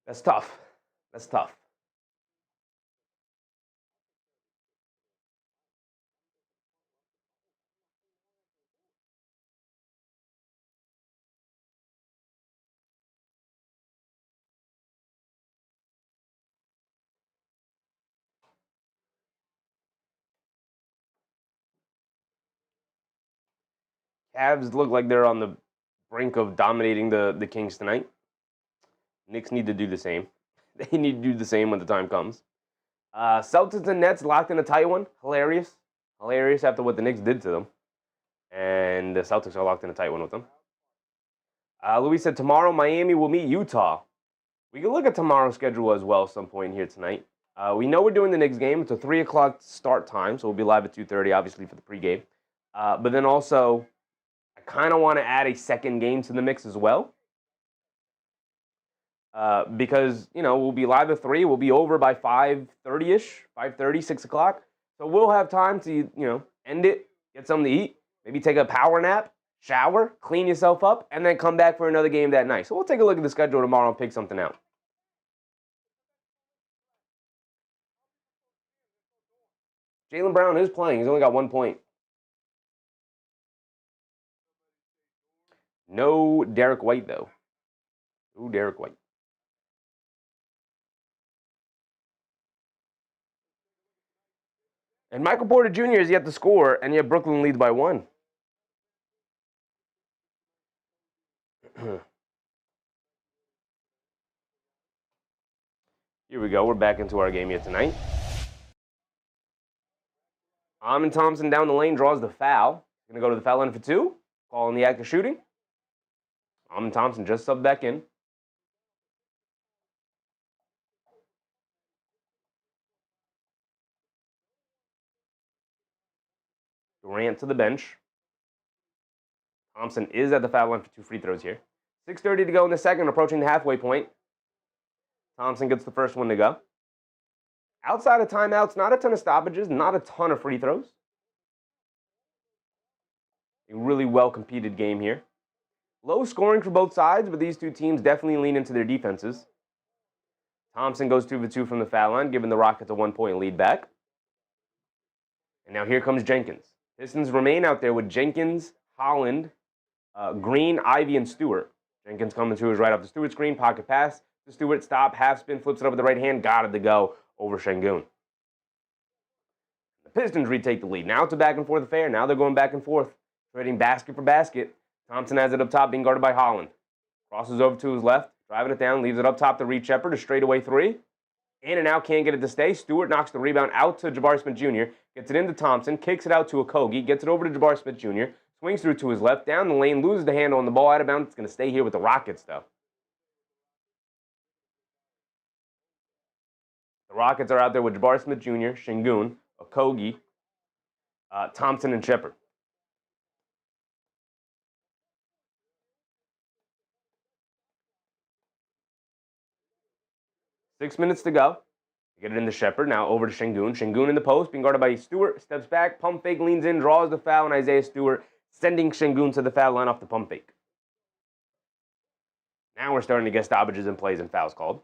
that's tough. Cavs look like they're on the brink of dominating the Kings tonight. Knicks need to do the same. They need to do the same when the time comes. Celtics and Nets locked in a tight one. Hilarious after what the Knicks did to them. And the Celtics are locked in a tight one with them. Luis said tomorrow Miami will meet Utah. We can look at tomorrow's schedule as well at some point here tonight. We know we're doing the Knicks game. It's a 3 o'clock start time, so we'll be live at 2:30, obviously, for the pregame. But then also, I kind of want to add a second game to the mix as well. Because, we'll be live at 3. We'll be over by 5:30-ish, 5:30, 6 o'clock. So we'll have time to, end it, get something to eat, maybe take a power nap, shower, clean yourself up, and then come back for another game that night. So we'll take a look at the schedule tomorrow and pick something out. Jaylen Brown is playing. He's only got 1 point. No Derek White, though. Ooh, Derek White. And Michael Porter Jr. is yet to score, and yet Brooklyn leads by 1. Here we go. We're back into our game here tonight. Amin Thompson down the lane draws the foul. Going to go to the foul line for 2. Calling the act of shooting. Amin Thompson just subbed back in. Durant to the bench. Thompson is at the foul line for 2 free throws here. 6:30 to go in the second, approaching the halfway point. Thompson gets the first one to go. Outside of timeouts, not a ton of stoppages, not a ton of free throws. A really well-competed game here. Low scoring for both sides, but these 2 teams definitely lean into their defenses. Thompson goes 2 for 2 from the foul line, giving the Rockets a 1-point lead back. And now here comes Jenkins. Pistons remain out there with Jenkins, Holland, Green, Ivy, and Stewart. Jenkins coming to his right off the Stewart screen. Pocket pass to Stewart. Stop. Half spin. Flips it up with the right hand. Got it to go over Şengün. The Pistons retake the lead. Now it's a back and forth affair. Now they're going back and forth. Trading basket for basket. Thompson has it up top, being guarded by Holland. Crosses over to his left. Driving it down. Leaves it up top to reach Shepard. A straightaway three. In and out. Can't get it to stay. Stewart knocks the rebound out to Jabari Smith Jr. Gets it into Thompson. Kicks it out to Okogie. Gets it over to Jabari Smith Jr. Swings through to his left. Down the lane. Loses the handle on the ball out of bounds. It's going to stay here with the Rockets, though. The Rockets are out there with Jabari Smith Jr., Şengün, Okogie, Thompson, and Shepard. Six minutes to go. Get it into Shepard. Now over to Şengün. Şengün in the post, being guarded by Stewart. Steps back, pump fake, leans in, draws the foul, and Isaiah Stewart sending Şengün to the foul line off the pump fake. Now we're starting to get stoppages and plays and fouls called.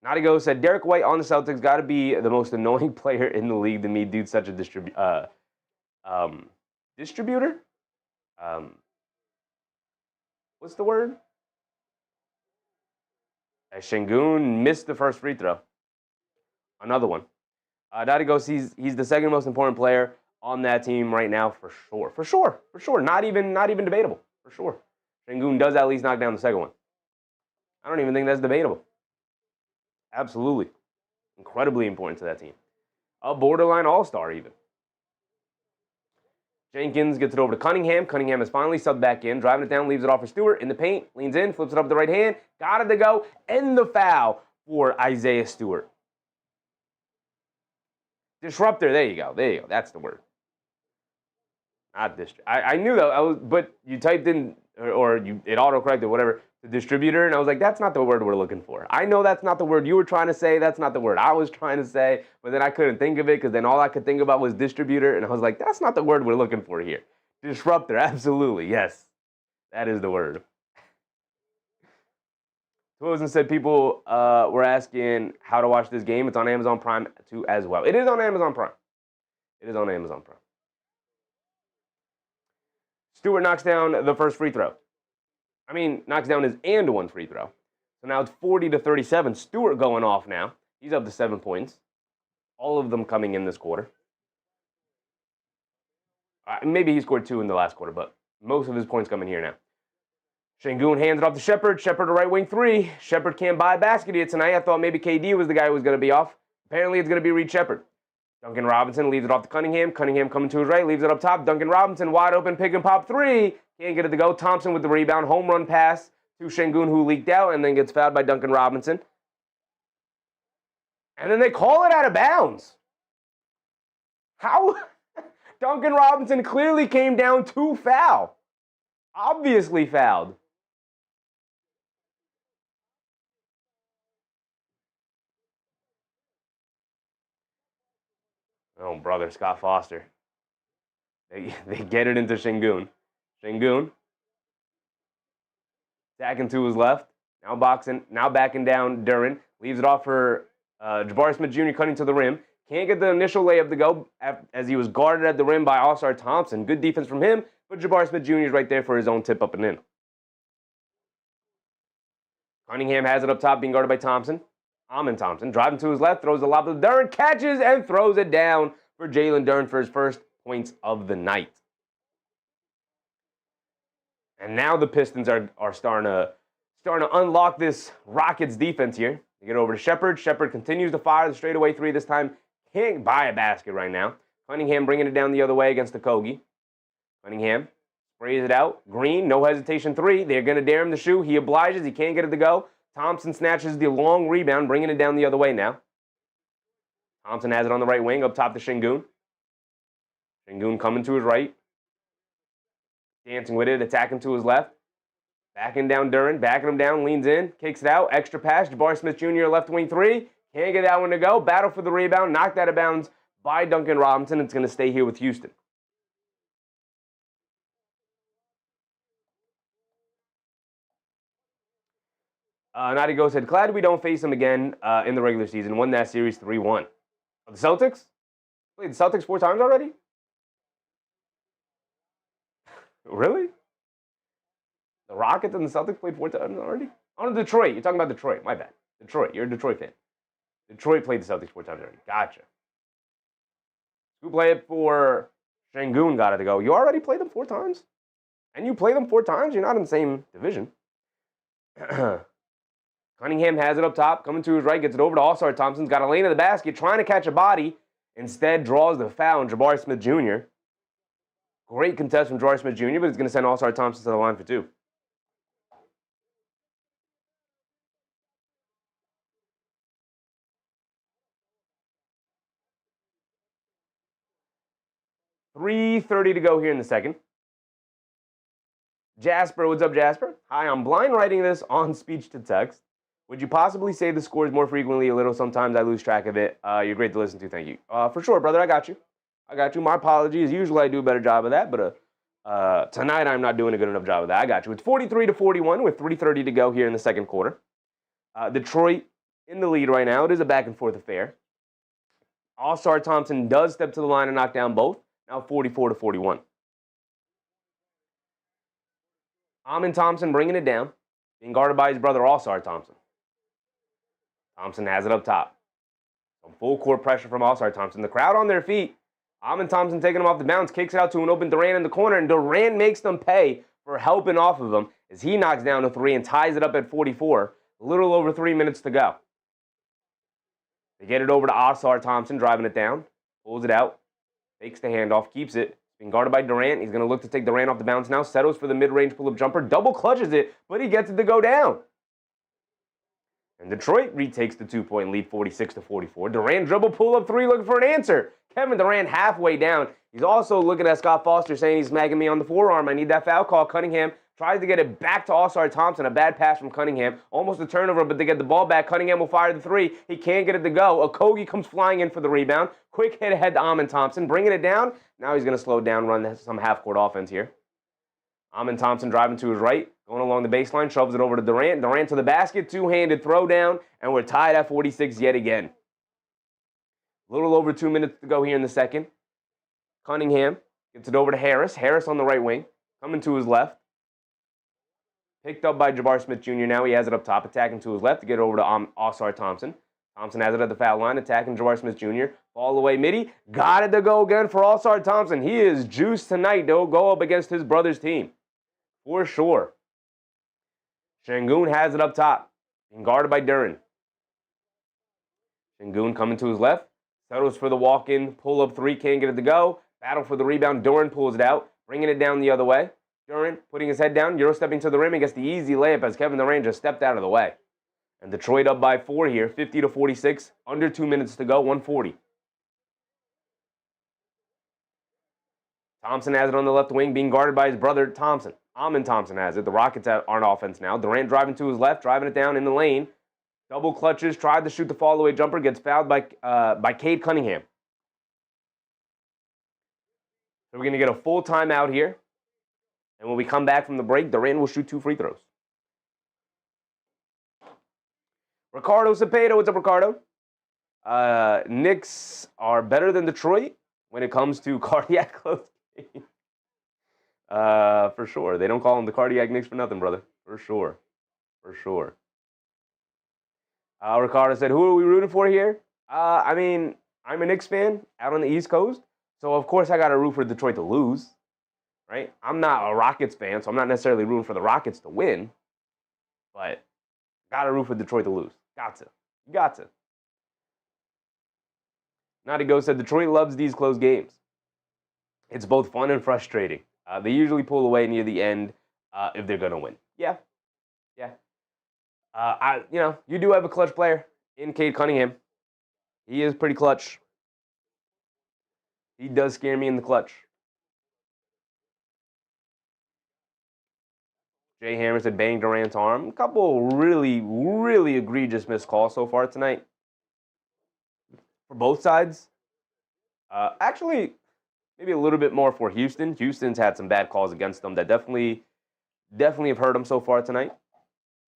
Nadigo said, Derek White on the Celtics got to be the most annoying player in the league to me. Dude's such a distributor? What's the word? Şengün missed the first free throw. Another one. Nadigo, he's the second most important player on that team right now for sure. For sure. Not even debatable. For sure. Şengün does at least knock down the second one. I don't even think that's debatable. Absolutely. Incredibly important to that team. A borderline all-star even. Jenkins gets it over to Cunningham. Cunningham is finally subbed back in. Driving it down, leaves it off for Stewart. In the paint, leans in, flips it up with the right hand. Got it to go. And the foul for Isaiah Stewart. Disruptor. There you go. That's the word. Not I knew that. But you typed in, or it autocorrected, whatever, the distributor, and I was like, that's not the word we're looking for. I know that's not the word you were trying to say. That's not the word I was trying to say, but then I couldn't think of it because then all I could think about was distributor, and I was like, that's not the word we're looking for here. Disruptor, absolutely, yes. That is the word. Twozen said people were asking how to watch this game. It's on Amazon Prime too as well. It is on Amazon Prime. Stewart knocks down the first free throw. Knocks down his and one free throw. So now it's 40-37. Stewart going off now. He's up to 7 points. All of them coming in this quarter. Maybe he scored 2 in the last quarter, but most of his points coming here now. Şengün hands it off to Shepard. Shepard to right wing three. Shepard can't buy a basket here tonight. I thought maybe KD was the guy who was going to be off. Apparently it's going to be Reed Shepard. Duncan Robinson leaves it off to Cunningham. Cunningham coming to his right, leaves it up top. Duncan Robinson wide open, pick and pop three. Can't get it to go. Thompson with the rebound. Home run pass to Şengün, who leaked out and then gets fouled by Duncan Robinson. And then they call it out of bounds. How? Duncan Robinson clearly came down to foul. Obviously fouled. Oh, brother, Scott Foster. They get it into Şengün. Şengün. Stacking to his left. Now backing down Durant. Leaves it off for Jabari Smith Jr. cutting to the rim. Can't get the initial layup to go as he was guarded at the rim by All-Star Thompson. Good defense from him, but Jabari Smith Jr. is right there for his own tip up and in. Cunningham has it up top, being guarded by Thompson. Amin Thompson driving to his left, throws the lob to Durant, catches and throws it down for Jalen Durant for his first points of the night. And now the Pistons are starting to unlock this Rockets defense here. They get over to Shepard. Shepard continues to fire the straightaway three. This time can't buy a basket right now. Cunningham bringing it down the other way against Okogie. Cunningham sprays it out. Green, no hesitation three. They're going to dare him to shoot. He obliges. He can't get it to go. Thompson snatches the long rebound, bringing it down the other way now. Thompson has it on the right wing, up top to Şengün. Şengün coming to his right. Dancing with it, attacking to his left. Backing down Durant, backing him down, leans in, kicks it out. Extra pass, Jabari Smith Jr. left wing three. Can't get that one to go. Battle for the rebound, knocked out of bounds by Duncan Robinson. It's going to stay here with Houston. Nadigo said, glad we don't face them again in the regular season. Won that series 3-1. The Celtics? Played the Celtics 4 times already? Really? The Rockets and the Celtics played 4 times already? Oh, no, Detroit. You're talking about Detroit. My bad. Detroit. You're a Detroit fan. Detroit played the Celtics 4 times already. Gotcha. Who played it for Shangoon got it to go. You already played them 4 times? And you play them 4 times? You're not in the same division. Cunningham has it up top, coming to his right, gets it over to All-Star Thompson's got a lane in the basket, trying to catch a body. Instead, draws the foul on Jabari Smith Jr. Great contest from Jabari Smith Jr., but it's going to send All-Star Thompson to the line for 2. .330 to go here in the second. Jasper, what's up, Jasper? Hi, I'm blind writing this on speech to text. Would you possibly say the scores more frequently a little? Sometimes I lose track of it. You're great to listen to. Thank you. For sure, brother. I got you. My apologies. Usually I do a better job of that, but tonight I'm not doing a good enough job of that. I got you. It's 43-41 with 3:30 to go here in the second quarter. Detroit in the lead right now. It is a back-and-forth affair. All-Star Thompson does step to the line and knock down both. Now 44-41. Amin Thompson bringing it down, being guarded by his brother All-Star Thompson. Thompson has it up top. Some full court pressure from All-Star Thompson. The crowd on their feet. Amin Thompson taking him off the bounce, kicks it out to an open Durant in the corner, and Durant makes them pay for helping off of him as he knocks down a 3 and ties it up at 44. A little over 3 minutes to go. They get it over to All-Star Thompson, driving it down, pulls it out, fakes the handoff, keeps it. Being guarded by Durant. He's going to look to take Durant off the bounce now. Settles for the mid-range pull-up jumper. Double clutches it, but he gets it to go down. And Detroit retakes the 2-point lead, 46-44. Durant dribble pull-up 3 looking for an answer. Kevin Durant halfway down. He's also looking at Scott Foster saying he's smacking me on the forearm. I need that foul call. Cunningham tries to get it back to All-Star Thompson. A bad pass from Cunningham. Almost a turnover, but they get the ball back. Cunningham will fire the 3. He can't get it to go. Okogie comes flying in for the rebound. Quick hit ahead to Amin Thompson. Bringing it down. Now he's going to slow it down, run some half-court offense here. Amin Thompson driving to his right. Going along the baseline. Shoves it over to Durant. Durant to the basket. Two-handed throw down. And we're tied at 46 yet again. A little over 2 minutes to go here in the second. Cunningham gets it over to Harris. Harris on the right wing. Coming to his left. Picked up by Jabari Smith Jr. Now he has it up top, attacking to his left to get it over to All-Star Thompson. Thompson has it at the foul line, attacking Jabari Smith Jr. Fall away midi. Got it to go again for All-Star Thompson. He is juiced tonight, though. Go up against his brother's team. For sure. Shangoon has it up top, being guarded by Durant. Shangoon coming to his left. Settles for the walk-in, pull-up 3, can't get it to go. Battle for the rebound. Durant pulls it out, bringing it down the other way. Durant putting his head down, Euro-stepping to the rim and gets the easy layup as Kevin Durant just stepped out of the way. And Detroit up by 4 here, 50-46, under 2 minutes to go, 140. Thompson has it on the left wing, being guarded by his brother Thompson. Amin Thompson has it. The Rockets are on offense now. Durant driving to his left, driving it down in the lane. Double clutches, tried to shoot the fall-away jumper, gets fouled by Cade Cunningham. So we're going to get a full timeout here. And when we come back from the break, Durant will shoot 2 free throws. Ricardo Cepeda, what's up, Ricardo? Knicks are better than Detroit when it comes to cardiac close games. For sure. They don't call them the cardiac Knicks for nothing, brother. For sure. For sure. Ricardo said, who are we rooting for here? I mean, I'm a Knicks fan out on the East Coast. So, of course, I got to root for Detroit to lose. Right? I'm not a Rockets fan, so I'm not necessarily rooting for the Rockets to win. But got to root for Detroit to lose. Got to. Got to. Naughty Ghost said, Detroit loves these close games. It's both fun and frustrating. They usually pull away near the end if they're going to win. Yeah. Yeah. You do have a clutch player in Cade Cunningham. He is pretty clutch. He does scare me in the clutch. Jay Hammer said bang Durant's arm. A couple really, really egregious missed calls so far tonight. For both sides. Actually, maybe a little bit more for Houston. Houston's had some bad calls against them that definitely have hurt them so far tonight.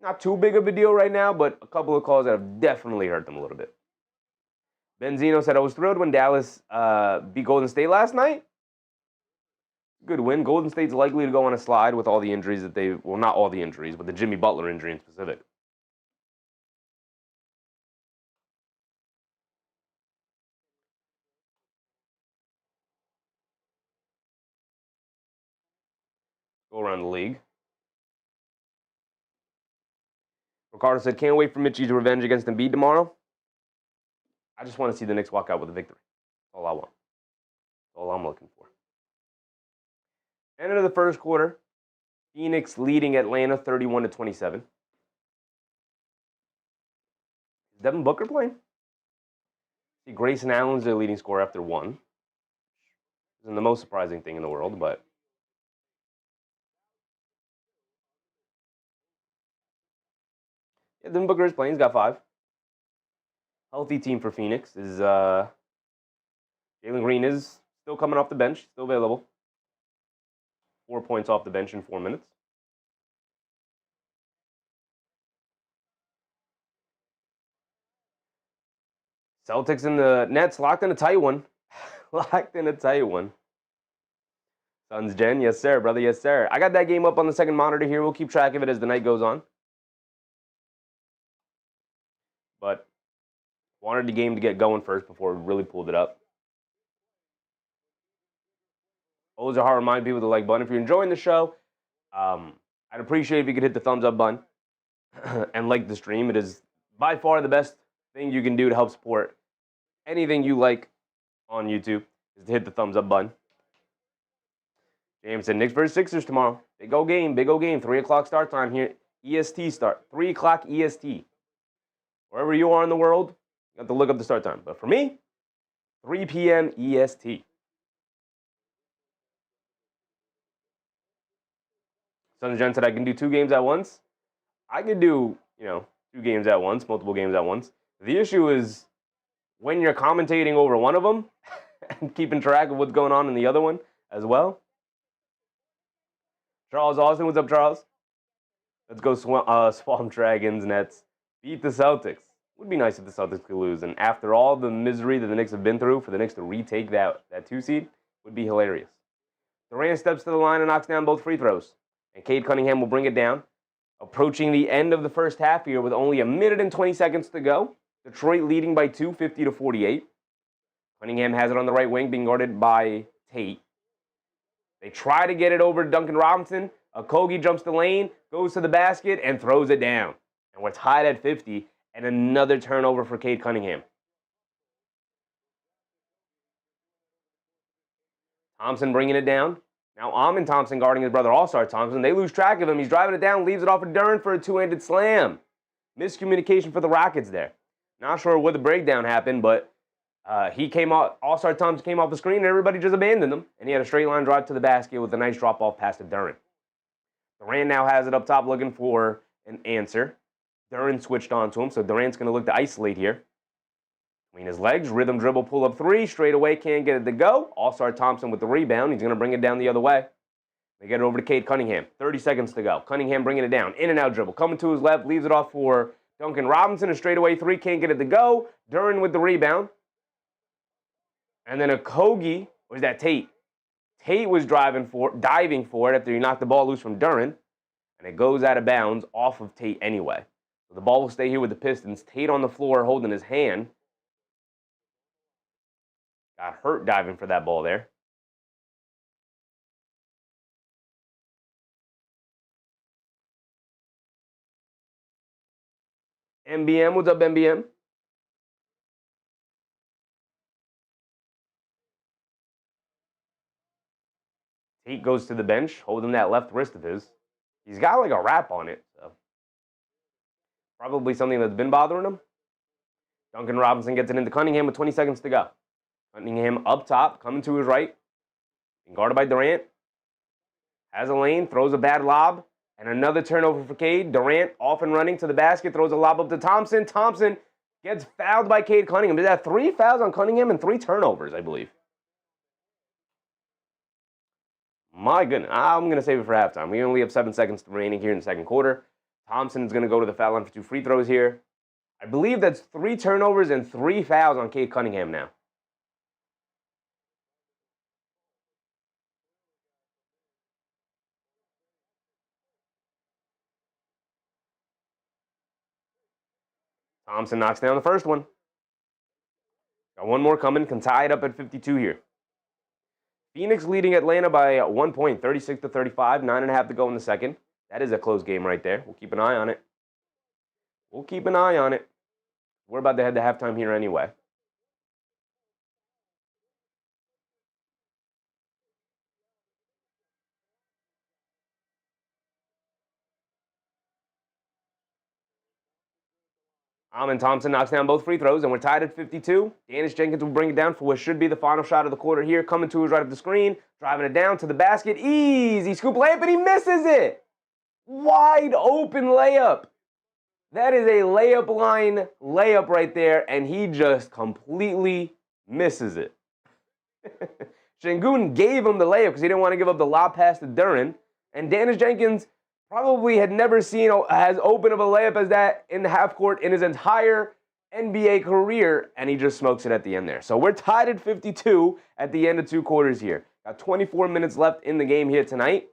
Not too big of a deal right now, but a couple of calls that have definitely hurt them a little bit. Benzino said, I was thrilled when Dallas beat Golden State last night. Good win. Golden State's likely to go on a slide with all the injuries that well, not all the injuries, but the Jimmy Butler injury in specific. Go around the league. Ricardo said, can't wait for Mitchie's revenge against Embiid tomorrow. I just want to see the Knicks walk out with a victory. That's all I want. That's all I'm looking for. End of the first quarter. Phoenix leading Atlanta 31-27. Is Devin Booker playing? See, Grayson Allen's their leading scorer after one. Isn't the most surprising thing in the world, but yeah, Devin Booker is playing. He's got 5. Healthy team for Phoenix is Jalen Green is still coming off the bench, still available. 4 points off the bench in 4 minutes. Celtics and the Nets locked in a tight one. Locked in a tight one. Suns Jen, yes sir, brother, yes sir. I got that game up on the second monitor here. We'll keep track of it as the night goes on. But wanted the game to get going first before we really pulled it up. Always a hard remind people to like button. If you're enjoying the show, I'd appreciate if you could hit the thumbs up button and like the stream. It is by far the best thing you can do to help support anything you like on YouTube is to hit the thumbs up button. James said Knicks versus Sixers tomorrow. Big O game, big O game. 3 o'clock start time here. EST start. 3 o'clock EST. Wherever you are in the world, you have to look up the start time. But for me, 3 p.m. EST. Sons Jen said I can do 2 games at once. I could do, 2 games at once, multiple games at once. The issue is when you're commentating over one of them and keeping track of what's going on in the other one as well. Charles Austin, what's up, Charles? Let's go Swamp Dragons, Nets. Beat the Celtics. Would be nice if the Celtics could lose. And after all the misery that the Knicks have been through, for the Knicks to retake that 2 seed would be hilarious. Durant steps to the line and knocks down both free throws. And Cade Cunningham will bring it down. Approaching the end of the first half here with only 1 minute and 20 seconds to go. Detroit leading by 2, 50-48. Cunningham has it on the right wing, being guarded by Tate. They try to get it over to Duncan Robinson. Okogie jumps the lane, goes to the basket, and throws it down. And we're tied at 50, and another turnover for Cade Cunningham. Thompson bringing it down. Now Amin Thompson guarding his brother All-Star Thompson. They lose track of him. He's driving it down, leaves it off of Durant for a 2-handed slam. Miscommunication for the Rockets there. Not sure where the breakdown happened, but he came out. All-Star Thompson came off the screen, and everybody just abandoned him. And he had a straight line drive to the basket with a nice drop-off pass to Durant. Durant now has it up top looking for an answer. Durant switched on to him, so Durant's going to look to isolate here. Between his legs, rhythm dribble, pull up 3, straight away, can't get it to go. All-Star Thompson with the rebound. He's going to bring it down the other way. They get it over to Cade Cunningham. 30 seconds to go. Cunningham bringing it down. In and out dribble. Coming to his left, leaves it off for Duncan Robinson. A straightaway 3, can't get it to go. Durant with the rebound. And then Okogie, or is that Tate? Tate was diving for it after he knocked the ball loose from Durant. And it goes out of bounds off of Tate anyway. So the ball will stay here with the Pistons. Tate on the floor holding his hand. Got hurt diving for that ball there. MBM, what's up, MBM? Tate goes to the bench, holding that left wrist of his. He's got like a wrap on it, so probably something that's been bothering him. Duncan Robinson gets it into Cunningham with 20 seconds to go. Cunningham up top, coming to his right. Being guarded by Durant. Has a lane, throws a bad lob. And another turnover for Cade. Durant off and running to the basket, throws a lob up to Thompson. Thompson gets fouled by Cade Cunningham. Is that 3 fouls on Cunningham and 3 turnovers, I believe? My goodness. I'm going to save it for halftime. We only have 7 seconds remaining here in the second quarter. Thompson's going to go to the foul line for 2 free throws here. I believe that's 3 turnovers and 3 fouls on Cade Cunningham now. Thompson knocks down the first one. Got one more coming. Can tie it up at 52 here. Phoenix leading Atlanta by 1 point, 36-35. 9.5 to go in the second. That is a close game right there. We'll keep an eye on it. We're about to head to halftime here anyway. Amon Thompson knocks down both free throws, and we're tied at 52. Dennis Jenkins will bring it down for what should be the final shot of the quarter here. Coming to his right of the screen, driving it down to the basket. Easy scoop layup, and he misses it. Wide open layup. That is a layup line layup right there, and he just completely misses it. Şengün gave him the layup because he didn't want to give up the lob pass to Durant, and Dennis Jenkins probably had never seen as open of a layup as that in the half court in his entire NBA career, and he just smokes it at the end there. So we're tied at 52 at the end of 2 quarters here. Got 24 minutes left in the game here tonight.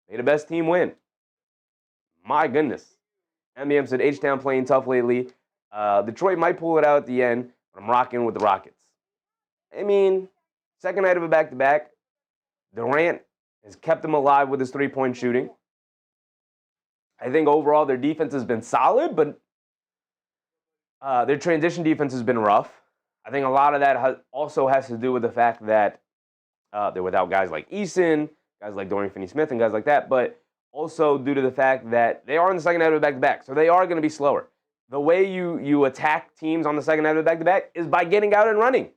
May the best team win. My goodness. MBM said H-Town playing tough lately. Detroit might pull it out at the end, but I'm rocking with the Rockets. I mean, second night of a back-to-back. Durant has kept them alive with his three-point shooting. I think overall their defense has been solid, but their transition defense has been rough. I think a lot of that also has to do with the fact that they're without guys like Eason, guys like Dorian Finney-Smith, and guys like that, but also due to the fact that they are in the second night of a back-to-back, so they are going to be slower. The way you attack teams on the second night of a back-to-back is by getting out and running.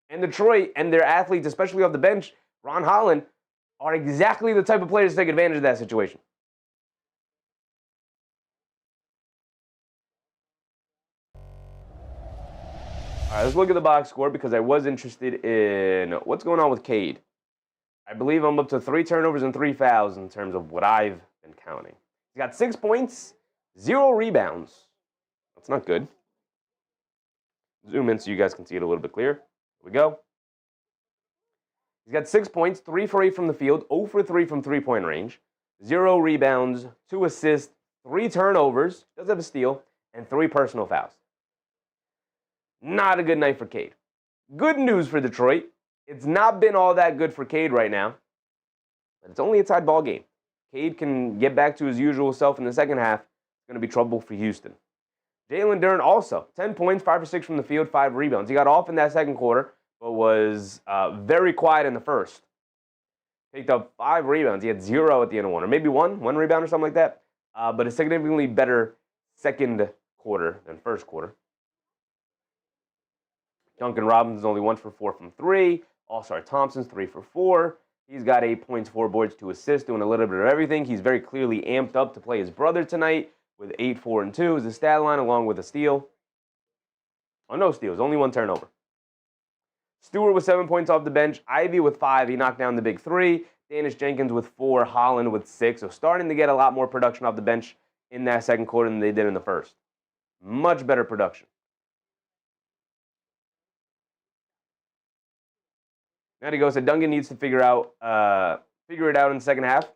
And Detroit and their athletes, especially off the bench, Ron Holland, are exactly the type of players to take advantage of that situation. All right, let's look at the box score because I was interested in what's going on with Cade. I believe I'm up to 3 turnovers and 3 fouls in terms of what I've been counting. He's got 6 points, 0 rebounds. That's not good. Zoom in so you guys can see it a little bit clearer. Here we go. He's got 6 points, 3 for 8 from the field, 0 for 3 from three-point range, 0 rebounds, 2 assists, 3 turnovers, does have a steal, and 3 personal fouls. Not a good night for Cade. Good news for Detroit. It's not been all that good for Cade right now, but it's only a tied ball game. Cade can get back to his usual self in the second half. It's going to be trouble for Houston. Jalen Durant also, 10 points, 5 for 6 from the field, 5 rebounds. He got off in that second quarter, but was very quiet in the first. Picked up 5 rebounds. He had 0 at the end of one, or maybe one rebound or something like that. But a significantly better second quarter than first quarter. Duncan Robinson's only 1 for 4 from 3. All-Star Thompson's 3 for 4. He's got 8 points, 4 boards, 2 assists, doing a little bit of everything. He's very clearly amped up to play his brother tonight with 8, 4, and 2 as a stat line, along with a steal. Oh, no steals, only 1 turnover. Stewart with 7 points off the bench. Ivy with 5. He knocked down the big 3. Dennis Jenkins with 4. Holland with 6. So starting to get a lot more production off the bench in that second quarter than they did in the first. Much better production. Now he goes, Duncan needs to figure it out in the second half.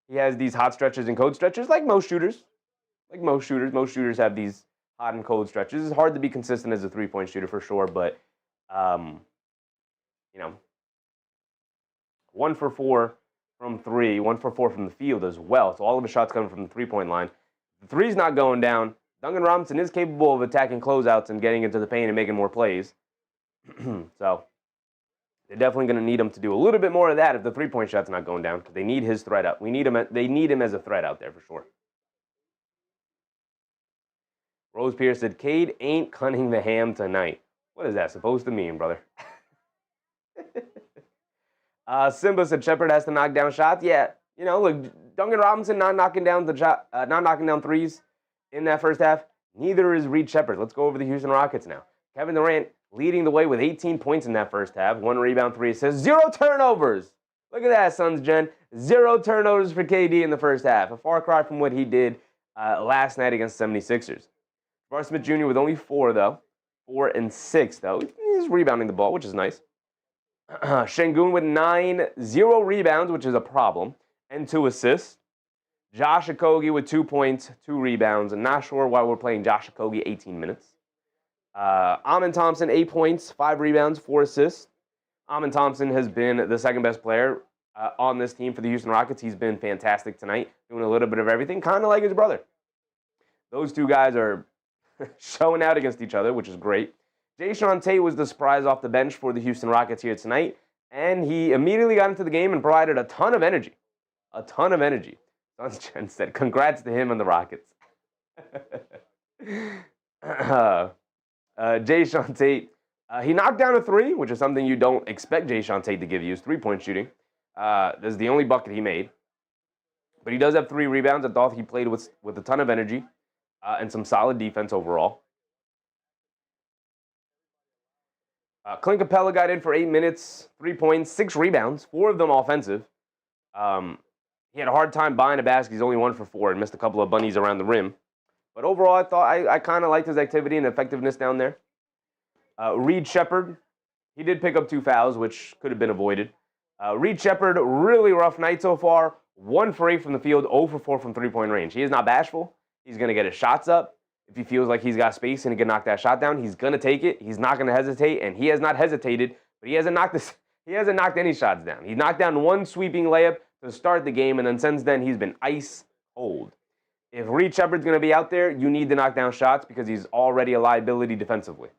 He has these hot stretches and cold stretches, like most shooters. Most shooters have these hot and cold stretches. It's hard to be consistent as a three-point shooter for sure, but 1 for 4 from 3, 1 for 4 from the field as well. So all of his shots coming from the three-point line. The three's not going down. Duncan Robinson is capable of attacking closeouts and getting into the paint and making more plays. So they're definitely going to need him to do a little bit more of that if the three-point shot's not going down, because they need his threat out. They need him as a threat out there for sure. Rose Pierce said, Cade ain't Cunningham tonight. What is that supposed to mean, brother? Simba said Shepard has to knock down shots. Yeah, look, Duncan Robinson not knocking down threes in that first half. Neither is Reed Shepard. Let's go over the Houston Rockets now. Kevin Durant leading the way with 18 points in that first half. 1 rebound, 3 assists, 0 turnovers. Look at that, Suns Gen. 0 turnovers for KD in the first half. A far cry from what he did last night against the 76ers. Jabbar Smith Jr. with only 4, though. 4 and 6, though. He's rebounding the ball, which is nice. Şengün with 9, 0 rebounds, which is a problem, and 2 assists. Josh Okogie with 2 points, 2 rebounds. I'm not sure why we're playing Josh Okogie 18 minutes. Amin Thompson, 8 points, 5 rebounds, 4 assists. Amin Thompson has been the second best player on this team for the Houston Rockets. He's been fantastic tonight, doing a little bit of everything, kind of like his brother. Those two guys are showing out against each other, which is great. Jae'Sean Tate was the surprise off the bench for the Houston Rockets here tonight, and he immediately got into the game and provided a ton of energy. A ton of energy. Sunshine said, congrats to him and the Rockets. Jae'Sean Tate, he knocked down a 3, which is something you don't expect Jae'Sean Tate to give you, is 3-point shooting. This is the only bucket he made. But he does have 3 rebounds. I thought he played with a ton of energy and some solid defense overall. Clint Capella got in for 8 minutes, 3 points, 6 rebounds, 4 of them offensive. He had a hard time buying a basket. He's only 1 for 4 and missed a couple of bunnies around the rim. But overall, I thought I kind of liked his activity and effectiveness down there. Reed Shepard, he did pick up 2 fouls, which could have been avoided. Reed Shepard, really rough night so far. 1 for 8 from the field, 0 for 4 from three-point range. He is not bashful. He's going to get his shots up. If he feels like he's got space and he can knock that shot down, he's going to take it. He's not going to hesitate, and he has not hesitated, but he hasn't knocked any shots down. He knocked down 1 sweeping layup to start the game, and then since then, he's been ice cold. If Reed Shepard's going to be out there, you need to knock down shots because he's already a liability defensively.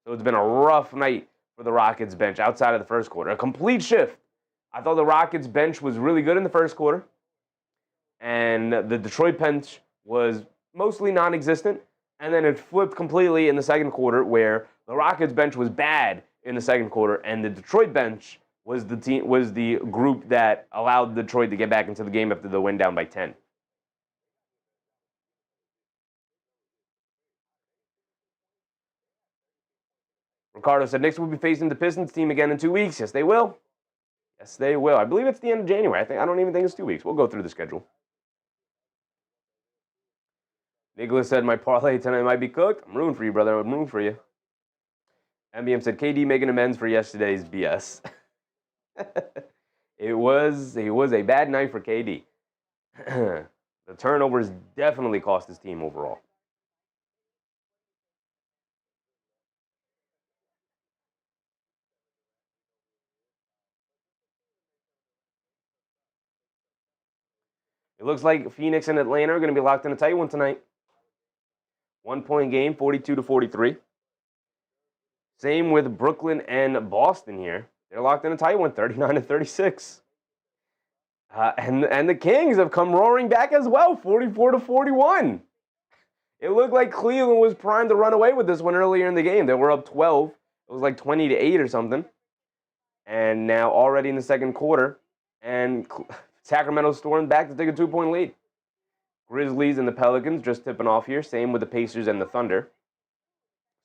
So it's been a rough night for the Rockets bench outside of the first quarter. A complete shift. I thought the Rockets bench was really good in the first quarter, and the Detroit bench was mostly non-existent, and then it flipped completely in the second quarter where the Rockets bench was bad in the second quarter, and the Detroit bench was the group that allowed Detroit to get back into the game after they went down by 10. Ricardo said Knicks will be facing the Pistons team again in 2 weeks. Yes, they will. Yes, they will. I believe it's the end of January. I don't even think it's 2 weeks. We'll go through the schedule. Nicholas said my parlay tonight might be cooked. I'm rooting for you, brother. I'm rooting for you. MBM said KD making amends for yesterday's BS. It was a bad night for KD. The turnovers definitely cost his team overall. It looks like Phoenix and Atlanta are going to be locked in a tight one tonight. 1-point game, 42-43. Same with Brooklyn and Boston here. They're locked in a tight one, 39-36. And the Kings have come roaring back as well, 44-41. It looked like Cleveland was primed to run away with this one earlier in the game. They were up 12. It was like 20-8 or something. And now already in the second quarter, and Sacramento stormed back to take a 2-point lead. Grizzlies and the Pelicans just tipping off here. Same with the Pacers and the Thunder.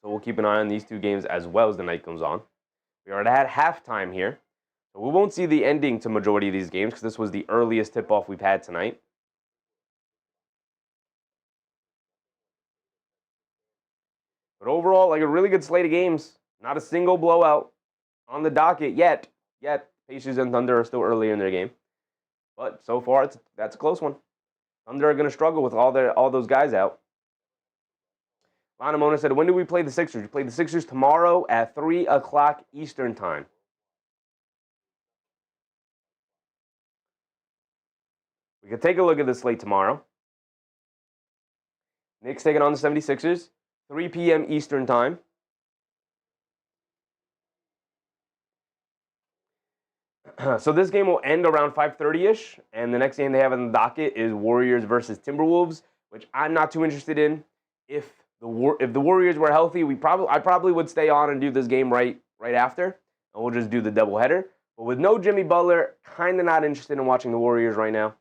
So we'll keep an eye on these 2 games as well as the night comes on. We are at halftime here. So we won't see the ending to majority of these games because this was the earliest tip-off we've had tonight. But overall, like a really good slate of games. Not a single blowout on the docket yet. Pacers and Thunder are still early in their game. But so far, that's a close one. Thunder are going to struggle with all those guys out. Lana Mona said, when do we play the Sixers? We play the Sixers tomorrow at 3 o'clock Eastern time. We can take a look at the slate tomorrow. Knicks taking on the 76ers, 3 p.m. Eastern time. So this game will end around 5:30-ish, and the next game they have on the docket is Warriors versus Timberwolves, which I'm not too interested in. If the Warriors were healthy, I probably would stay on and do this game right after, and we'll just do the doubleheader. But with no Jimmy Butler, kind of not interested in watching the Warriors right now.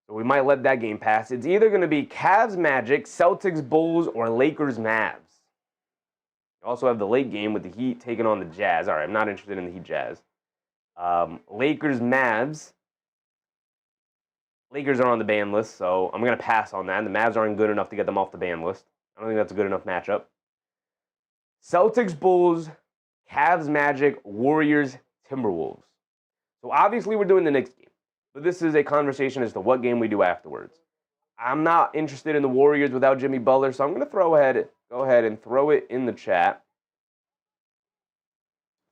So we might let that game pass. It's either going to be Cavs Magic, Celtics Bulls, or Lakers Mavs. You also have the late game with the Heat taking on the Jazz. All right, I'm not interested in the Heat Jazz. Lakers Mavs. Lakers are on the ban list, so I'm going to pass on that. The Mavs aren't good enough to get them off the ban list. I don't think that's a good enough matchup. Celtics Bulls, Cavs Magic, Warriors Timberwolves. So obviously we're doing the Knicks game. but this is a conversation as to what game we do afterwards. I'm not interested in the Warriors without Jimmy Butler, so I'm going to go ahead and throw it in the chat.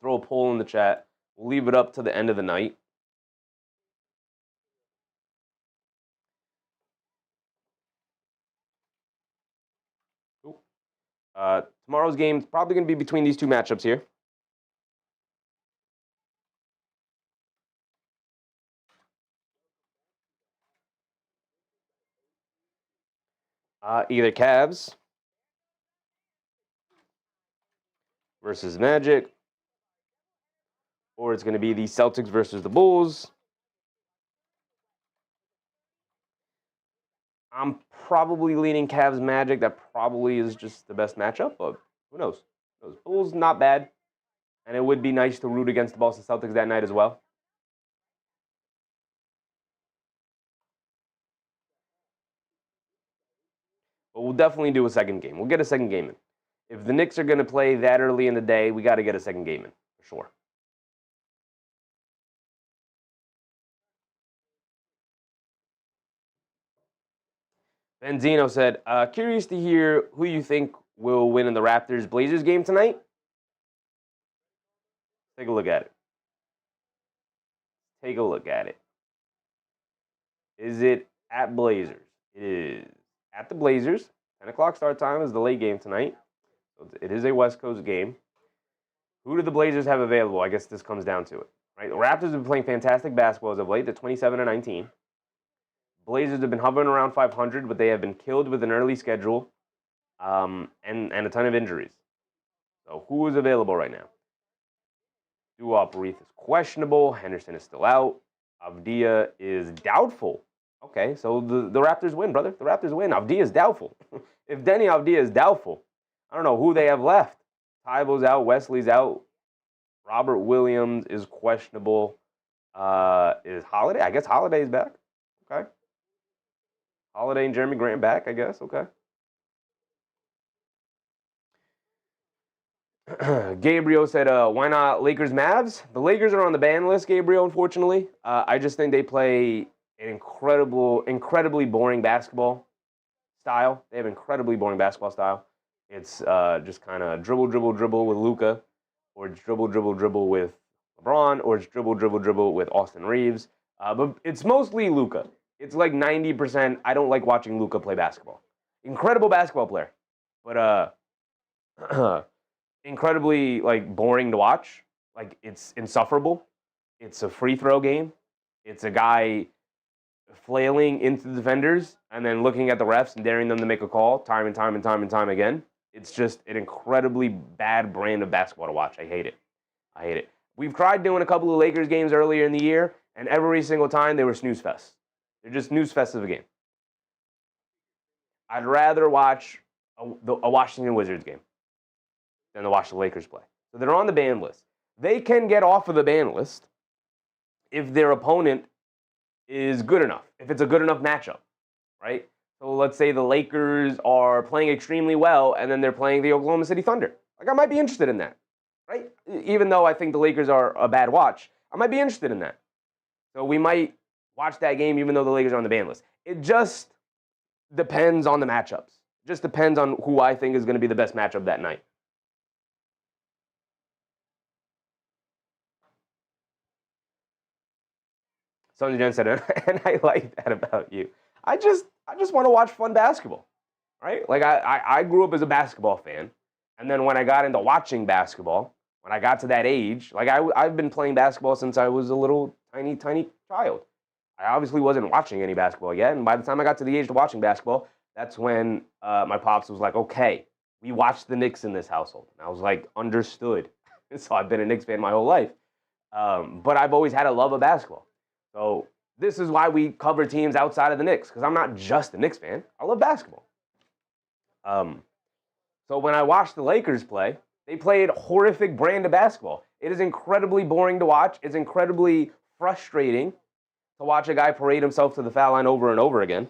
Throw a poll in the chat. We'll leave it up to the end of the night. Tomorrow's game is probably going to be between these two matchups here. Either Cavs versus Magic, or it's going to be the Celtics versus the Bulls. I'm probably leaning Cavs Magic. That probably is just the best matchup, but who knows? Bulls, not bad. And it would be nice to root against the Boston Celtics that night as well. But we'll definitely do a second game. We'll get a second game in. If the Knicks are going to play that early in the day, we got to get a second game in, for sure. Benzino said, curious to hear who you think will win in the Raptors-Blazers game tonight. Take a look at it. Take a look at it. Is it at Blazers? It is at the Blazers. 10 o'clock start time is the late game tonight. So it is a West Coast game. Who do the Blazers have available? I guess this comes down to it. Right? The Raptors have been playing fantastic basketball as of late. They're 27-19. Blazers have been hovering around 500, but they have been killed with an early schedule and a ton of injuries. So who is available right now? Duop Reith is questionable. Henderson is still out. Avdia is doubtful. Okay, so the Raptors win, brother. The Raptors win. Avdia is doubtful. If Denny Avdia is doubtful, I don't know who they have left. Tybo's out. Wesley's out. Robert Williams is questionable. Is Holiday? I guess Holiday is back. Okay. Holiday and Jeremy Grant back, I guess. Okay. Gabriel said, why not Lakers Mavs? The Lakers are on the ban list, Gabriel, unfortunately. I just think they play an incredibly boring basketball style. They have incredibly boring basketball style. It's just kind of dribble with Luka, or dribble with LeBron, or it's dribble with Austin Reeves. But it's mostly Luka. It's like 90%. I don't like watching Luka play basketball. Incredible basketball player, but incredibly like boring to watch. Like it's insufferable. It's a free throw game. It's a guy flailing into the defenders and then looking at the refs and daring them to make a call time and time again. It's just an incredibly bad brand of basketball to watch. I hate it. We've tried doing a couple of Lakers games earlier in the year, and every single time they were snooze fests. They're just snooze fests of a game. I'd rather watch a Washington Wizards game than to watch the Lakers play. So they're on the ban list. They can get off of the ban list if their opponent is good enough, if it's a good enough matchup, right? So let's say the Lakers are playing extremely well, and then they're playing the Oklahoma City Thunder. Like, I might be interested in that, right? Even though I think the Lakers are a bad watch, I might be interested in that. So we might watch that game even though the Lakers are on the ban list. It just depends on the matchups. It just depends on who I think is going to be the best matchup that night. Sonny Jen said, and I like that about you. I just want to watch fun basketball, right? Like I grew up as a basketball fan, and then when I got into watching basketball, when I got to that age, like I've been playing basketball since I was a little tiny child. I obviously wasn't watching any basketball yet, and by the time I got to the age of watching basketball, that's when my pops was like, okay, we watch the Knicks in this household. And I was like, understood. So I've been a Knicks fan my whole life. But I've always had a love of basketball. So this is why we cover teams outside of the Knicks, because I'm not just a Knicks fan. I love basketball. So when I watched the Lakers play, they played a horrific brand of basketball. It is incredibly boring to watch. It's incredibly frustrating to watch a guy parade himself to the foul line over and over again.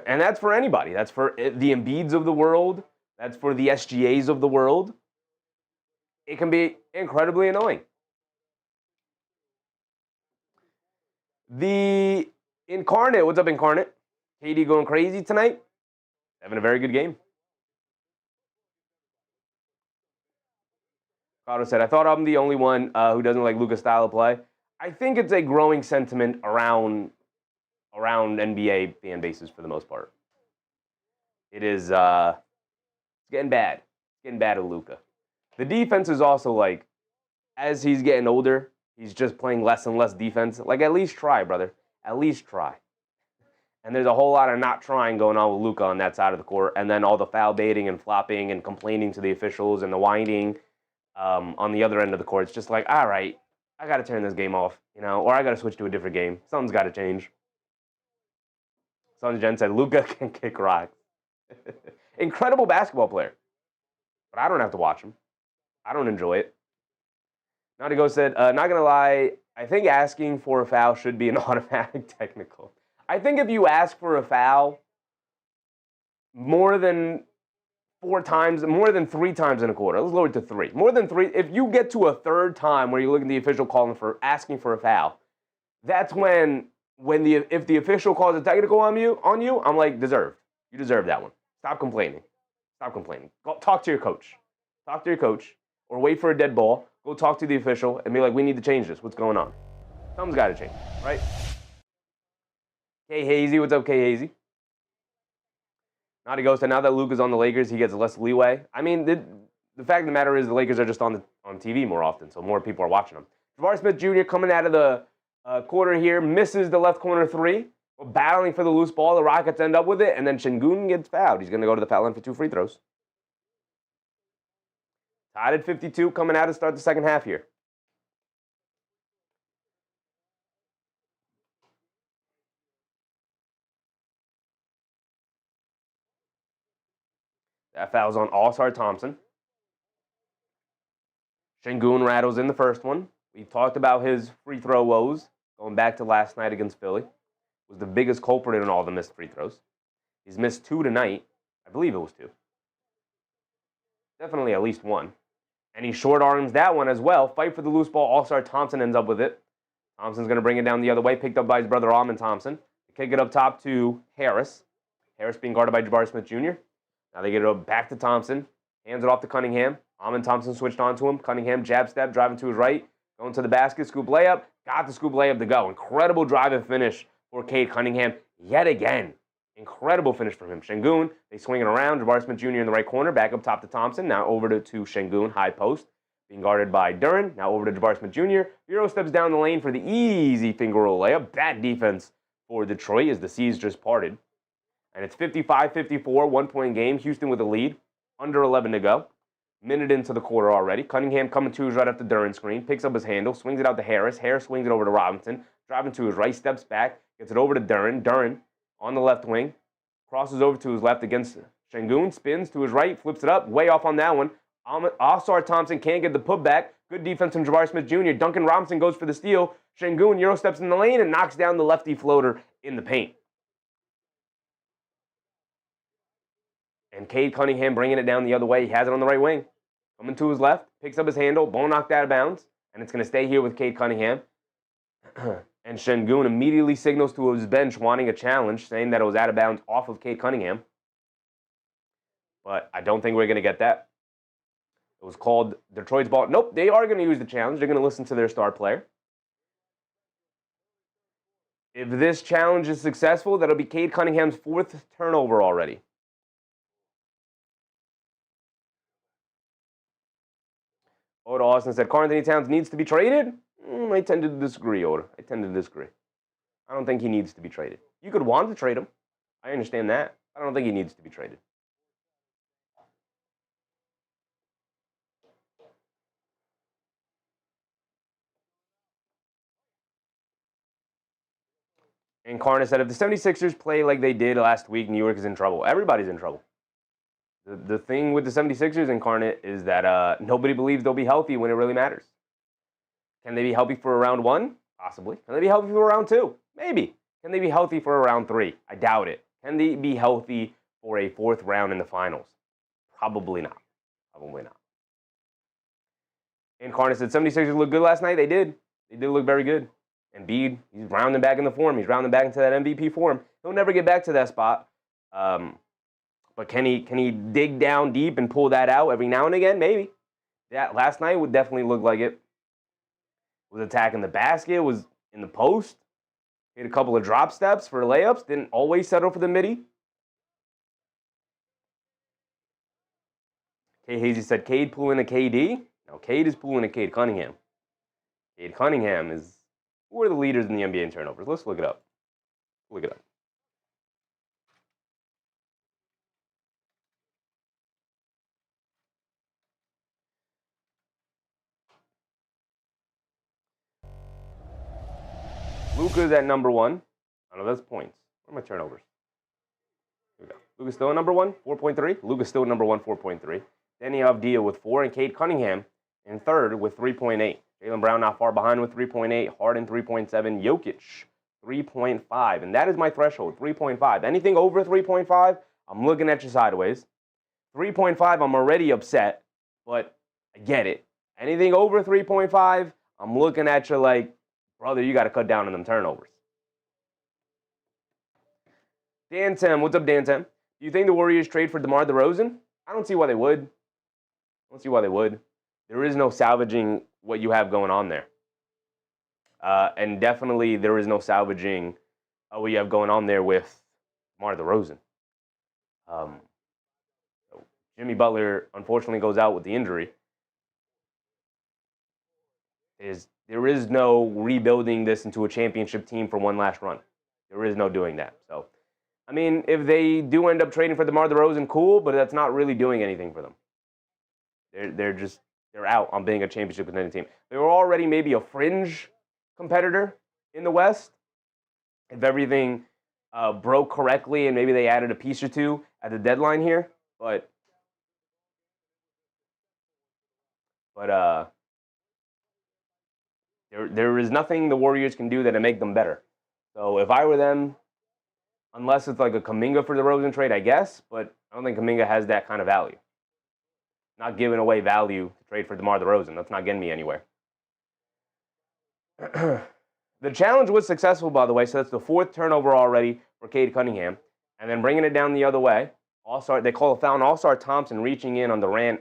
And that's for anybody. That's for the Embiids of the world. That's for the SGAs of the world. It can be incredibly annoying. The Incarnate, what's up, Incarnate? Cade going crazy tonight? Having a very good game. Cotto said, I thought I'm the only one who doesn't like Luka's style of play. I think it's a growing sentiment around NBA fan bases for the most part. It is it's getting bad. It's getting bad at Luka. The defense is also like, as he's getting older, he's just playing less and less defense. Like, at least try, brother. At least try. And there's a whole lot of not trying going on with Luka on that side of the court. And then all the foul baiting and flopping and complaining to the officials and the whining on the other end of the court. It's just like, all right, I got to turn this game off, or I got to switch to a different game. Something's got to change. Sons Jen said, Luka can kick rocks. Incredible basketball player. But I don't have to watch him. I don't enjoy it. Nadigo said, not going to lie, I think asking for a foul should be an automatic technical. I think if you ask for a foul more than 3 times in a quarter, let's lower it to 3. More than 3, if you get to a third time where you look at the official calling for asking for a foul, that's when if the official calls a technical on you, I'm like, deserved. You deserve that one. Stop complaining. Stop complaining. Go talk to your coach. Talk to your coach, or wait for a dead ball. Go talk to the official and be like, we need to change this. What's going on? Something's got to change, right? K Hazy, what's up, K Hazy? Naughty Ghost, and now that Luka's on the Lakers, he gets less leeway. I mean, the fact of the matter is the Lakers are just on TV more often, so more people are watching them. Jabari Smith Jr. coming out of the quarter here, misses the left corner 3. Battling for the loose ball, the Rockets end up with it, and then Şengün gets fouled. He's going to go to the foul line for 2 free throws. Tied at 52, coming out to start the second half here. That foul's on All-Star Thompson. Şengün rattles in the first one. We've talked about his free throw woes going back to last night against Philly. Was the biggest culprit in all the missed free throws. He's missed 2 tonight. I believe it was 2. Definitely at least 1. And he short arms that one as well. Fight for the loose ball. All-Star Thompson ends up with it. Thompson's going to bring it down the other way. Picked up by his brother, Almond Thompson. They kick it up top to Harris. Harris being guarded by Jabari Smith Jr. Now they get it back to Thompson. Hands it off to Cunningham. Almond Thompson switched on to him. Cunningham jab step, driving to his right. Going to the basket. Scoop layup. Got the scoop layup to go. Incredible drive and finish for Cade Cunningham yet again. Incredible finish from him. Şengün, they swing it around. Jabari Smith Jr. in the right corner. Back up top to Thompson. Now over to Şengün, high post. Being guarded by Durant. Now over to Jabari Smith Jr. Euro steps down the lane for the easy finger roll layup. Bad defense for Detroit as the seas just parted. And it's 55-54, 1-point game. Houston with a lead. Under 11 to go. Minute into the quarter already. Cunningham coming to his right at the Durant screen. Picks up his handle. Swings it out to Harris. Harris swings it over to Robinson. Driving to his right. Steps back. Gets it over to Durant. Durant on the left wing. Crosses over to his left against Şengün. Spins to his right. Flips it up. Way off on that one. All-Star Thompson can't get the putback. Good defense from Jabari Smith Jr. Duncan Robinson goes for the steal. Şengün Euro steps in the lane and knocks down the lefty floater in the paint. And Cade Cunningham bringing it down the other way. He has it on the right wing. Coming to his left. Picks up his handle. Ball knocked out of bounds. And it's going to stay here with Cade Cunningham. And Şengün immediately signals to his bench wanting a challenge, saying that it was out of bounds off of Cade Cunningham. But I don't think we're going to get that. It was called Detroit's ball. Nope, they are going to use the challenge. They're going to listen to their star player. If this challenge is successful, that'll be Cade Cunningham's 4th turnover already. Oda Austin said, Karl Anthony Towns needs to be traded? I tend to disagree, Oda. I tend to disagree. I don't think he needs to be traded. You could want to trade him. I understand that. I don't think he needs to be traded. And Karna said, if the 76ers play like they did last week, New York is in trouble. Everybody's in trouble. The thing with the 76ers, Incarnate, is that nobody believes they'll be healthy when it really matters. Can they be healthy for round 1? Possibly. Can they be healthy for round 2? Maybe. Can they be healthy for round 3? I doubt it. Can they be healthy for a 4th round in the finals? Probably not. Probably not. Incarnate said, 76ers looked good last night. They did. They did look very good. Embiid, he's rounding back in the form. He's rounding back into that MVP form. He'll never get back to that spot. But can he dig down deep and pull that out every now and again? Maybe. Yeah, last night would definitely look like it. Was attacking the basket, was in the post. Hit a couple of drop steps for layups. Didn't always settle for the midi. K. Hazy said Cade pulling a KD. No, Cade is pulling a Cade Cunningham. Cade Cunningham is... Who are the leaders in the NBA in turnovers? Let's look it up. Look it up. Luka's at number 1. I don't know, that's points. Where are my turnovers? Here we go. Luka's still at number 1, 4.3. Luka's still at number 1, 4.3. Then you have Dia with 4, and Cade Cunningham in third with 3.8. Jaylen Brown not far behind with 3.8. Harden 3.7. Jokic 3.5. And that is my threshold, 3.5. Anything over 3.5, I'm looking at you sideways. 3.5, I'm already upset, but I get it. Anything over 3.5, I'm looking at you like, brother, you got to cut down on them turnovers. Dan Tim, what's up, Dan Tim? Do you think the Warriors trade for DeMar DeRozan? I don't see why they would. There is no salvaging what you have going on there. And definitely there is no salvaging what you have going on there with DeMar DeRozan. Jimmy Butler, unfortunately, goes out with the injury. There is no rebuilding this into a championship team for one last run. There is no doing that. So, I mean, if they do end up trading for DeMar DeRozan, cool, but that's not really doing anything for them. They're out on being a championship contending team. They were already maybe a fringe competitor in the West if everything broke correctly and maybe they added a piece or two at the deadline here. But there is nothing the Warriors can do that'll make them better. So if I were them, unless it's like a Kuminga for the DeRozan trade, I guess, but I don't think Kuminga has that kind of value. Not giving away value to trade for DeMar DeRozan. That's not getting me anywhere. The challenge was successful, by the way, so that's the 4th turnover already for Cade Cunningham. And then bringing it down the other way, they call a foul on All-Star Thompson reaching in on Durant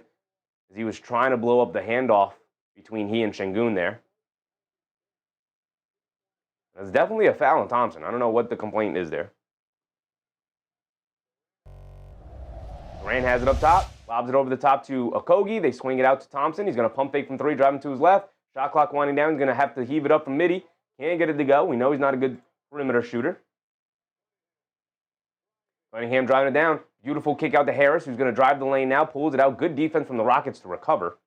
as he was trying to blow up the handoff between he and Şengün there. That's definitely a foul on Thompson. I don't know what the complaint is there. Durant has it up top, lobs it over the top to Okogie. They swing it out to Thompson. He's going to pump fake from 3, driving to his left. Shot clock winding down. He's going to have to heave it up from midi. Can't get it to go. We know he's not a good perimeter shooter. Cunningham driving it down. Beautiful kick out to Harris, who's going to drive the lane now. Pulls it out. Good defense from the Rockets to recover.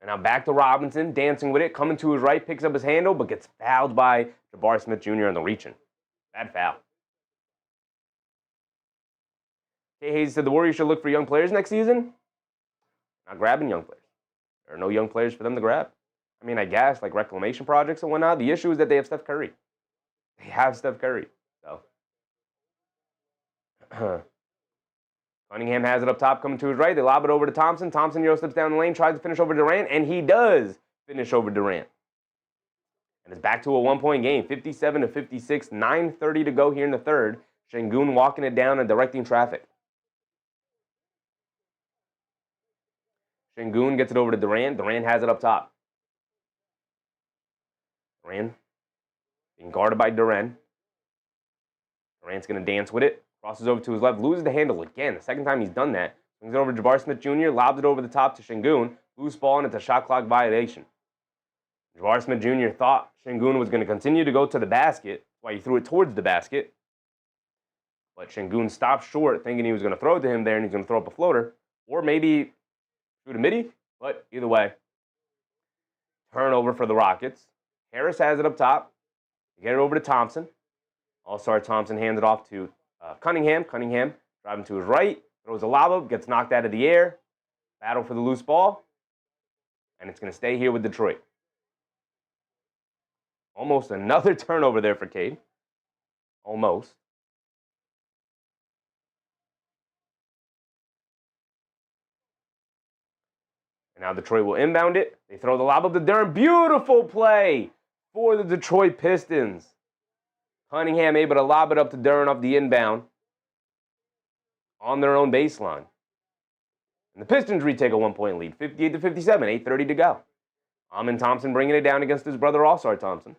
And now back to Robinson, dancing with it. Coming to his right, picks up his handle, but gets fouled by Jabari Smith Jr. on the reaching. Bad foul. K. Hayes said the Warriors should look for young players next season. Not grabbing young players. There are no young players for them to grab. I mean, I guess, like reclamation projects and whatnot. The issue is that they have Steph Curry. They have Steph Curry. So, Cunningham has it up top, coming to his right. They lob it over to Thompson. Thompson Euro steps down the lane, tries to finish over Durant, and he does finish over Durant. And it's back to a one-point game, 57-56, 9:30 to go here in the third. Şengün walking it down and directing traffic. Şengün gets it over to Durant. Durant has it up top. Durant being guarded by Durant. Durant's going to dance with it. Crosses over to his left. Loses the handle again. The second time he's done that. Swings it over to Jabari Smith Jr. Lobs it over the top to Şengün. Loose ball, and it's a shot clock violation. Jabari Smith Jr. thought Şengün was going to continue to go to the basket. That's why he threw it towards the basket. But Şengün stopped short, thinking he was going to throw it to him there, and he's going to throw up a floater. Or maybe shoot a midi. But either way, turnover for the Rockets. Harris has it up top. Get it over to Thompson. All-Star Thompson hands it off to Cunningham. Cunningham driving to his right. Throws a lob up. Gets knocked out of the air. Battle for the loose ball. And it's going to stay here with Detroit. Almost another turnover there for Cade. Almost. And now Detroit will inbound it. They throw the lob up to Durant. Beautiful play for the Detroit Pistons. Cunningham able to lob it up to Durant off the inbound on their own baseline. And the Pistons retake a 1-point lead, 58-57, 8:30 to go. Amen Thompson bringing it down against his brother All-Star Thompson.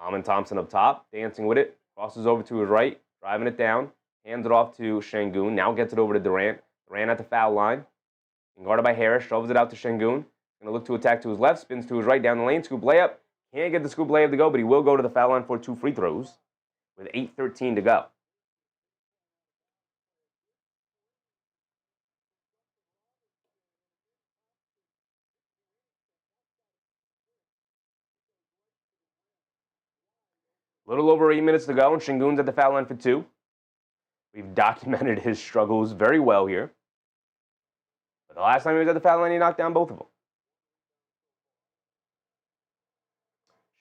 Amen Thompson up top, dancing with it, crosses over to his right, driving it down, hands it off to Şengün, now gets it over to Durant. Durant at the foul line, and guarded by Harris, shoves it out to Şengün. Going to look to attack to his left, spins to his right down the lane, scoop layup. Can't get the scoop layup to go, but he will go to the foul line for 2 free throws with 8:13 to go. Little over 8 minutes to go, and Şengün's at the foul line for 2. We've documented his struggles very well here. But the last time he was at the foul line, he knocked down both of them.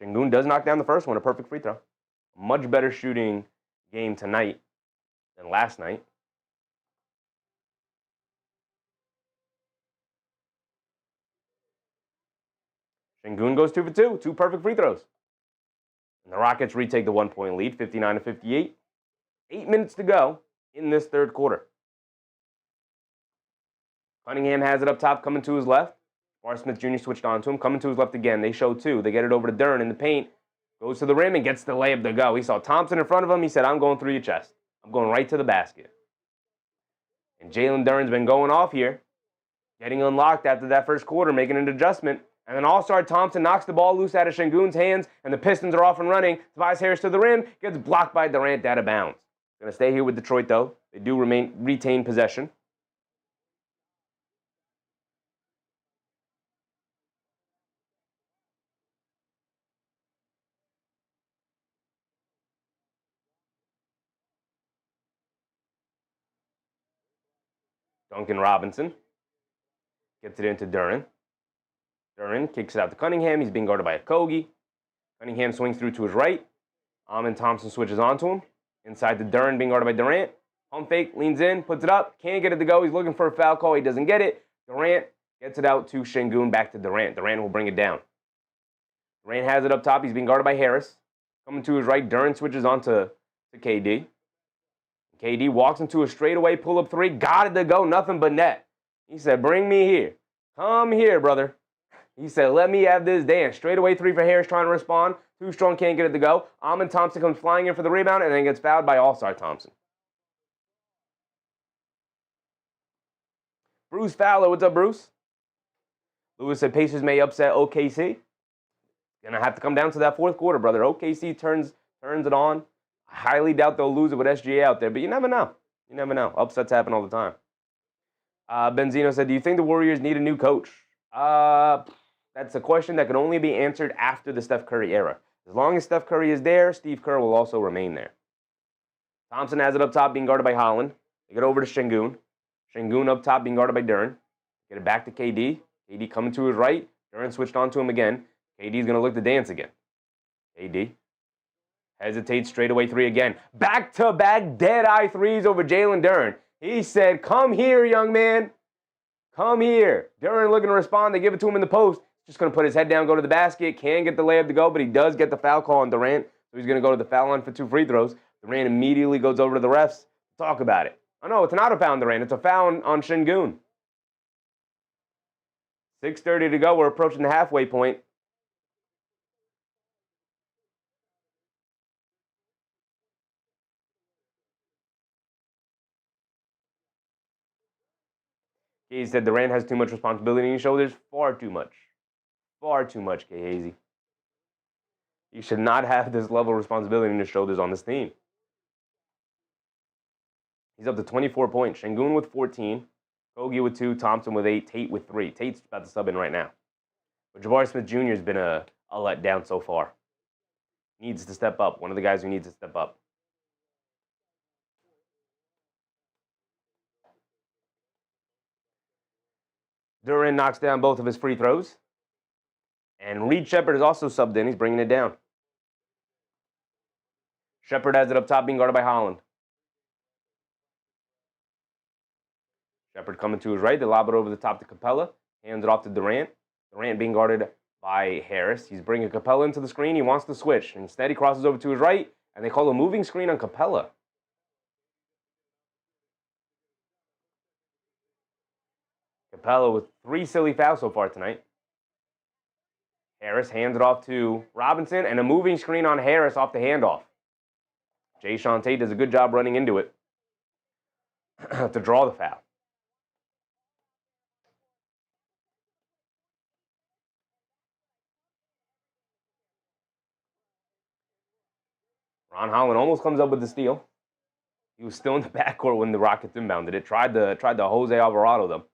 Şengün does knock down the first one, a perfect free throw. A much better shooting game tonight than last night. Şengün goes 2 for 2, 2 perfect free throws. And the Rockets retake the 1-point lead, 59-58. 8 minutes to go in this third quarter. Cunningham has it up top, coming to his left. Bar Smith Jr. switched on to him, coming to his left again. They show 2. They get it over to Durant in the paint. Goes to the rim and gets the layup to go. He saw Thompson in front of him. He said, I'm going through your chest. I'm going right to the basket. And Jalen Duren's been going off here, getting unlocked after that first quarter, making an adjustment. And then All-Star Thompson knocks the ball loose out of Şengün's hands, and the Pistons are off and running. Tobias Harris to the rim, gets blocked by Durant out of bounds. Going to stay here with Detroit, though. They do retain possession. Duncan Robinson gets it into Durant. Durant kicks it out to Cunningham. He's being guarded by Cade. Cunningham swings through to his right. Amen Thompson switches onto him. Inside to Durant, being guarded by Durant. Pump fake, leans in, puts it up. Can't get it to go. He's looking for a foul call. He doesn't get it. Durant gets it out to Şengün, back to Durant. Durant will bring it down. Durant has it up top. He's being guarded by Harris. Coming to his right, Durant switches on to KD. KD walks into a straightaway pull-up 3. Got it to go, nothing but net. He said, bring me here. Come here, brother. He said, let me have this dance. Straightaway 3 for Harris, trying to respond. Too strong, can't get it to go. Amen Thompson comes flying in for the rebound and then gets fouled by All-Star Thompson. Bruce Fowler, what's up, Bruce? Lewis said Pacers may upset OKC. Gonna have to come down to that fourth quarter, brother. OKC turns it on. I highly doubt they'll lose it with SGA out there, but you never know. You never know. Upsets happen all the time. Benzino said, do you think the Warriors need a new coach? That's a question that can only be answered after the Steph Curry era. As long as Steph Curry is there, Steve Kerr will also remain there. Thompson has it up top, being guarded by Holland. They get over to Şengün. Şengün up top, being guarded by Durant. Get it back to KD. KD coming to his right. Durant switched on to him again. KD's going to look to dance again. KD hesitates, straightaway 3 again. Back-to-back dead-eye 3s over Jalen Durant. He said, come here, young man. Come here. Durant looking to respond. They give it to him in the post. Just going to put his head down, go to the basket. Can't get the layup to go, but he does get the foul call on Durant. So he's going to go to the foul line for 2 free throws. Durant immediately goes over to the refs. Talk about it. Oh, no, it's not a foul on Durant. It's a foul on Şengün. 6:30 to go. We're approaching the halfway point. He said Durant has too much responsibility on his shoulders. Far too much. Far too much, K. Hazy. He should not have this level of responsibility on his shoulders on this team. He's up to 24 points. Şengün with 14. Cade with 2. Thompson with 8. Tate with 3. Tate's about to sub in right now. But Jabari Smith Jr. has been a letdown so far. Needs to step up. One of the guys who needs to step up. Durant knocks down both of his free throws. And Reed Shepard is also subbed in. He's bringing it down. Shepard has it up top, being guarded by Holland. Shepard coming to his right. They lob it over the top to Capella. Hands it off to Durant. Durant being guarded by Harris. He's bringing Capella into the screen. He wants to switch. Instead, he crosses over to his right, and they call a moving screen on Capella. Capella with 3 silly fouls so far tonight. Harris hands it off to Robinson, and a moving screen on Harris off the handoff. Jae'Sean Tate does a good job running into it to draw the foul. Ron Holland almost comes up with the steal. He was still in the backcourt when the Rockets inbounded it. Tried to Jose Alvarado them,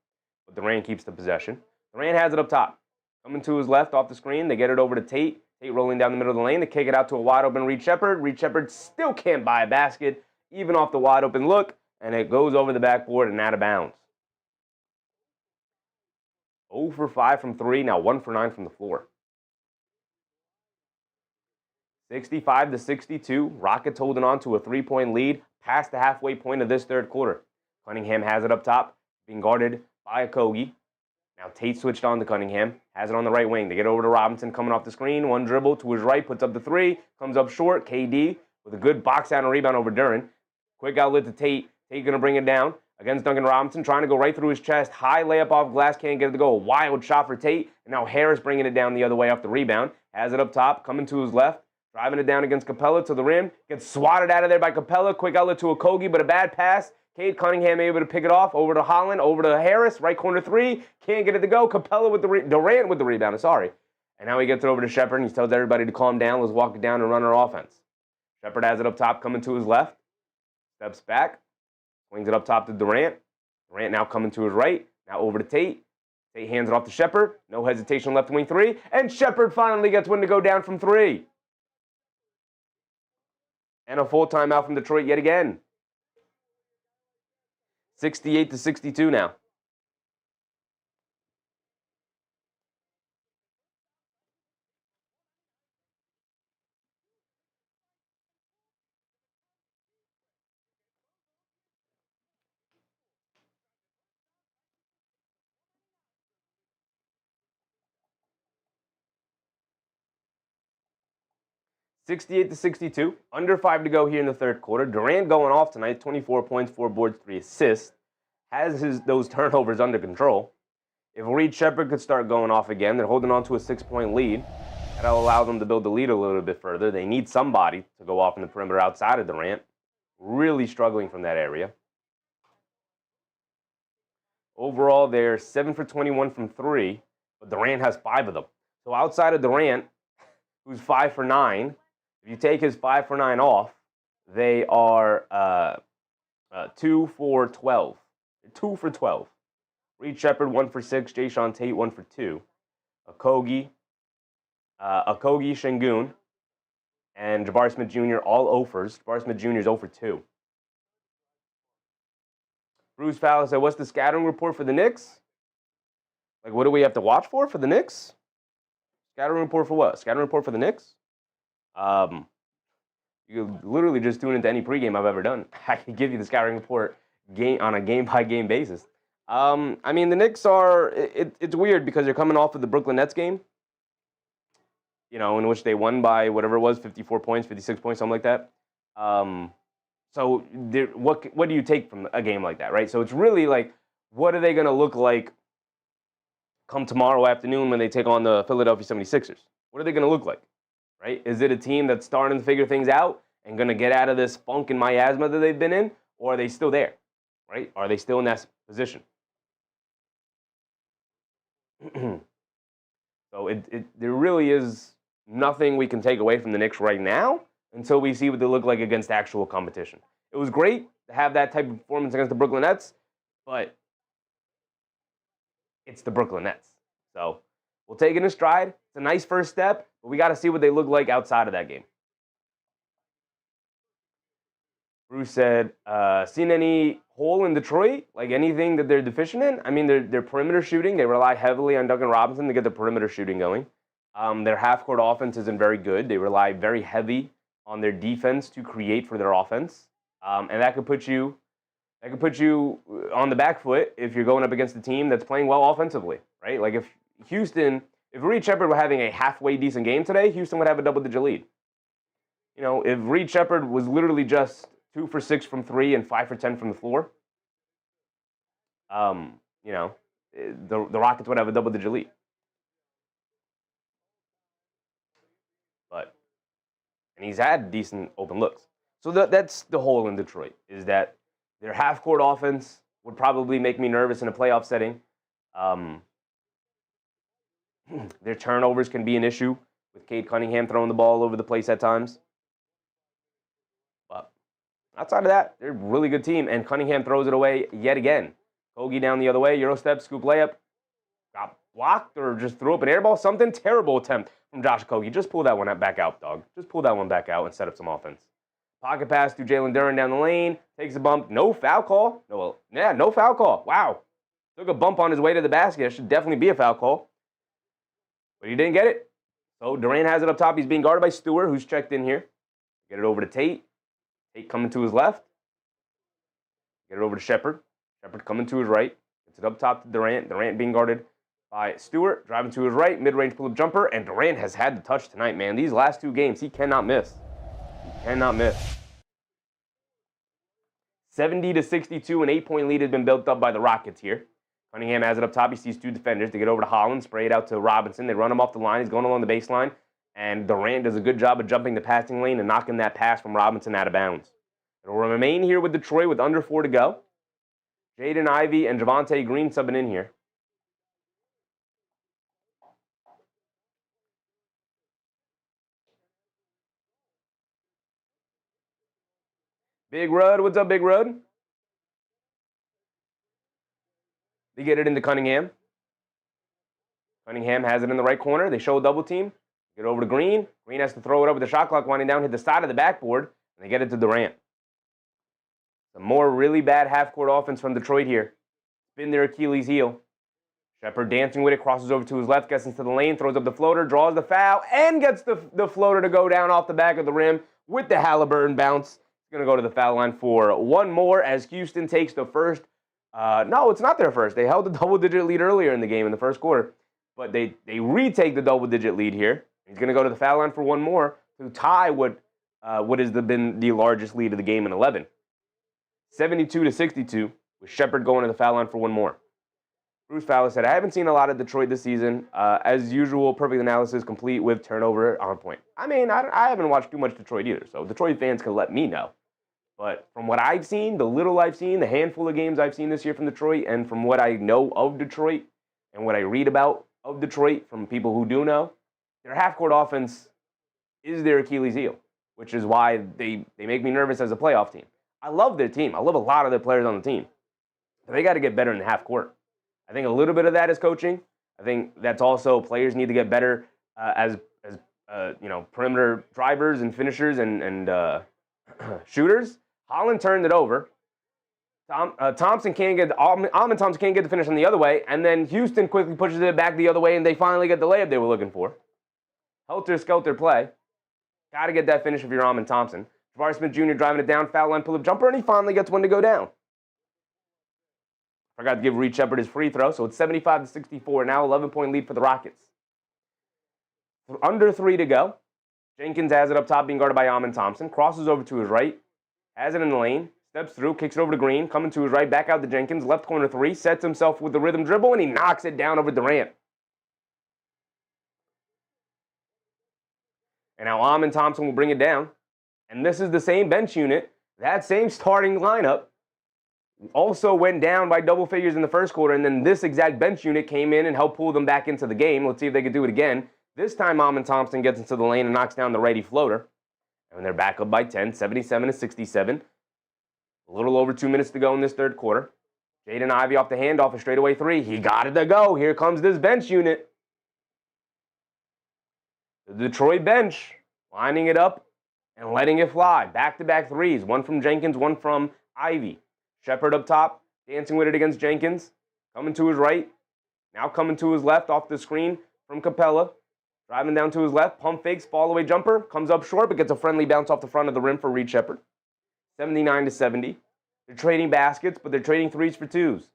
but Durant keeps the possession. Durant has it up top. Coming to his left off the screen. They get it over to Tate. Tate rolling down the middle of the lane. They kick it out to a wide open Reed Shepard. Reed Shepard still can't buy a basket, even off the wide open look, and it goes over the backboard and out of bounds. 0 for 5 from 3, now 1 for 9 from the floor. 65-62. Rockets holding on to a 3-point lead past the halfway point of this third quarter. Cunningham has it up top, being guarded by Okogie. Now Tate switched on to Cunningham, has it on the right wing. They get over to Robinson coming off the screen. One dribble to his right, puts up the 3, comes up short. Cade with a good box out and rebound over Durant. Quick outlet to Tate. Tate going to bring it down against Duncan Robinson, trying to go right through his chest. High layup off glass, can't get it to go. A wild shot for Tate. And now Harris bringing it down the other way off the rebound. Has it up top, coming to his left. Driving it down against Capella to the rim. Gets swatted out of there by Capella. Quick outlet to Okogie, but a bad pass. Cade Cunningham able to pick it off. Over to Holland. Over to Harris. Right corner 3. Can't get it to go. Capella with the Durant with the rebound. Sorry. And now he gets it over to Shepard, and he tells everybody to calm down. Let's walk it down and run our offense. Shepard has it up top, coming to his left. Steps back. Swings it up top to Durant. Durant now coming to his right. Now over to Tate. Tate hands it off to Shepard. No hesitation, left wing 3. And Shepard finally gets one to go down from 3. And a full timeout from Detroit yet again. 68-62 now. (68-62). Under 5 to go here in the third quarter. Durant going off tonight. 24 points, 4 boards, 3 assists. Has those turnovers under control. If Reed Shepard could start going off again, they're holding on to a 6-point lead. That'll allow them to build the lead a little bit further. They need somebody to go off in the perimeter outside of Durant. Really struggling from that area. Overall, they're 7 for 21 from 3, but Durant has 5 of them. So outside of Durant, who's 5 for 9, if you take his 5 for 9 off, they are 2 for 12. 2 for 12. Reed Shepard, 1 for 6. Jae'Sean Tate, 1 for 2. Okogie, Şengün, and Jabari Smith Jr. all 0-fers. Jabari Smith Jr. is 0 for 2. Bruce Fowler said, what's the scattering report for the Knicks? Like, what do we have to watch for the Knicks? Scattering report for what? Scattering report for the Knicks? You could literally just tune into any pregame I've ever done. I can give you the scouting report on a game-by-game basis. I mean, the Knicks are, it's weird because they're coming off of the Brooklyn Nets game, you know, in which they won by whatever it was, 54 points, 56 points, something like that. So what do you take from a game like that, right? So it's really like, what are they going to look like come tomorrow afternoon when they take on the Philadelphia 76ers? What are they going to look like, right? Is it a team that's starting to figure things out and going to get out of this funk and miasma that they've been in, or are they still there, right? Are they still in that position? So there really is nothing we can take away from the Knicks right now until we see what they look like against actual competition. It was great to have that type of performance against the Brooklyn Nets, but it's the Brooklyn Nets. So we'll take it in stride. It's a nice first step, but we got to see what they look like outside of that game. Bruce said, seen any hole in Detroit? Like anything that they're deficient in? I mean, they're perimeter shooting. They rely heavily on Duncan Robinson to get the perimeter shooting going. Their half-court offense isn't very good. They rely very heavy on their defense to create for their offense. And that could put you on the back foot if you're going up against a team that's playing well offensively, right? Like if Houston If Reed Shepard were having a halfway decent game today, Houston would have a double-digit lead. You know, if Reed Shepard was literally just 2 for 6 from 3 and 5 for 10 from the floor, you know, the Rockets would have a double-digit lead. And he's had decent open looks. So that's the hole in Detroit, is that their half-court offense would probably make me nervous in a playoff setting. Their turnovers can be an issue, with Cade Cunningham throwing the ball all over the place at times. But outside of that, they're a really good team, and Cunningham throws it away yet again. Kogi down the other way, Euro step, scoop layup. Got blocked or just threw up an air ball. Something terrible attempt from Josh Kogi. Just pull that one back out, dog. Just pull that one back out and set up some offense. Pocket pass to Jalen Durant down the lane. Takes a bump. No foul call. No foul call. Wow. Took a bump on his way to the basket. It should definitely be a foul call. But he didn't get it. So Durant has it up top. He's being guarded by Stewart, who's checked in here. Get it over to Tate. Tate coming to his left. Get it over to Shepard. Shepard coming to his right. Gets it up top to Durant. Durant being guarded by Stewart. Driving to his right. Mid-range pull-up jumper. And Durant has had the touch tonight, man. These last two games, he cannot miss. He cannot miss. 70-62, an 8-point lead has been built up by the Rockets here. Cunningham has it up top. He sees two defenders. They get over to Holland, spray it out to Robinson. They run him off the line. He's going along the baseline. And Durant does a good job of jumping the passing lane and knocking that pass from Robinson out of bounds. It'll remain here with Detroit with under 4 to go. Jaden Ivey and Javonte Green subbing in here. Big Rud, what's up, Big Rud? They get it into Cunningham. Cunningham has it in the right corner. They show a double team. Get over to Green. Green has to throw it up with the shot clock winding down, hit the side of the backboard, and they get it to Durant. Some more really bad half-court offense from Detroit here. Been their Achilles heel. Shepard dancing with it, crosses over to his left, gets into the lane, throws up the floater, draws the foul, and gets the floater to go down off the back of the rim with the Halliburton bounce. He's going to go to the foul line for one more as Houston takes the first. No, it's not their first. They held a double-digit lead earlier in the game in the first quarter. But they retake the double-digit lead here. He's going to go to the foul line for one more to tie what has been the largest lead of the game in 11. 72-62, with Shepard going to the foul line for one more. Bruce Fowler said, I haven't seen a lot of Detroit this season. As usual, perfect analysis, complete with turnover on point. I mean, I haven't watched too much Detroit either, so Detroit fans can let me know. But from what I've seen, the little I've seen, the handful of games I've seen this year from Detroit, and from what I know of Detroit, and what I read about of Detroit from people who do know, their half-court offense is their Achilles heel, which is why they make me nervous as a playoff team. I love their team. I love a lot of their players on the team. But they got to get better in the half-court. I think a little bit of that is coaching. I think that's also players need to get better as perimeter drivers and finishers and shooters. Holland turned it over. Thompson can't get Almond Thompson can't get the finish on the other way, and then Houston quickly pushes it back the other way, and they finally get the layup they were looking for. Helter-skelter play. Got to get that finish if you're Almond Thompson. Jabari Smith Jr. driving it down, foul line, pull-up jumper, and he finally gets one to go down. Forgot to give Reed Shepard his free throw, so it's 75-64, now 11-point lead for the Rockets. Under 3 to go. Jenkins has it up top, being guarded by Almond Thompson. Crosses over to his right, has it in the lane, steps through, kicks it over to Green, coming to his right, back out to Jenkins, left corner 3, sets himself with the rhythm dribble, and he knocks it down over Durant. And now Almond Thompson will bring it down. And this is the same bench unit, that same starting lineup, also went down by double figures in the first quarter, and then this exact bench unit came in and helped pull them back into the game. Let's see if they can do it again. This time, Almond Thompson gets into the lane and knocks down the righty floater. And they're back up by 10, 77-67. A little over 2 minutes to go in this third quarter. Jaden Ivey off the handoff, a straightaway 3. He got it to go. Here comes this bench unit. The Detroit bench lining it up and letting it fly. Back-to-back threes. One from Jenkins, one from Ivey. Shepard up top, dancing with it against Jenkins. Coming to his right. Now coming to his left off the screen from Capella. Driving down to his left. Pump fakes, fall-away jumper. Comes up short, but gets a friendly bounce off the front of the rim for Reed Shepard. 79-70. They're trading baskets, but they're trading threes for twos.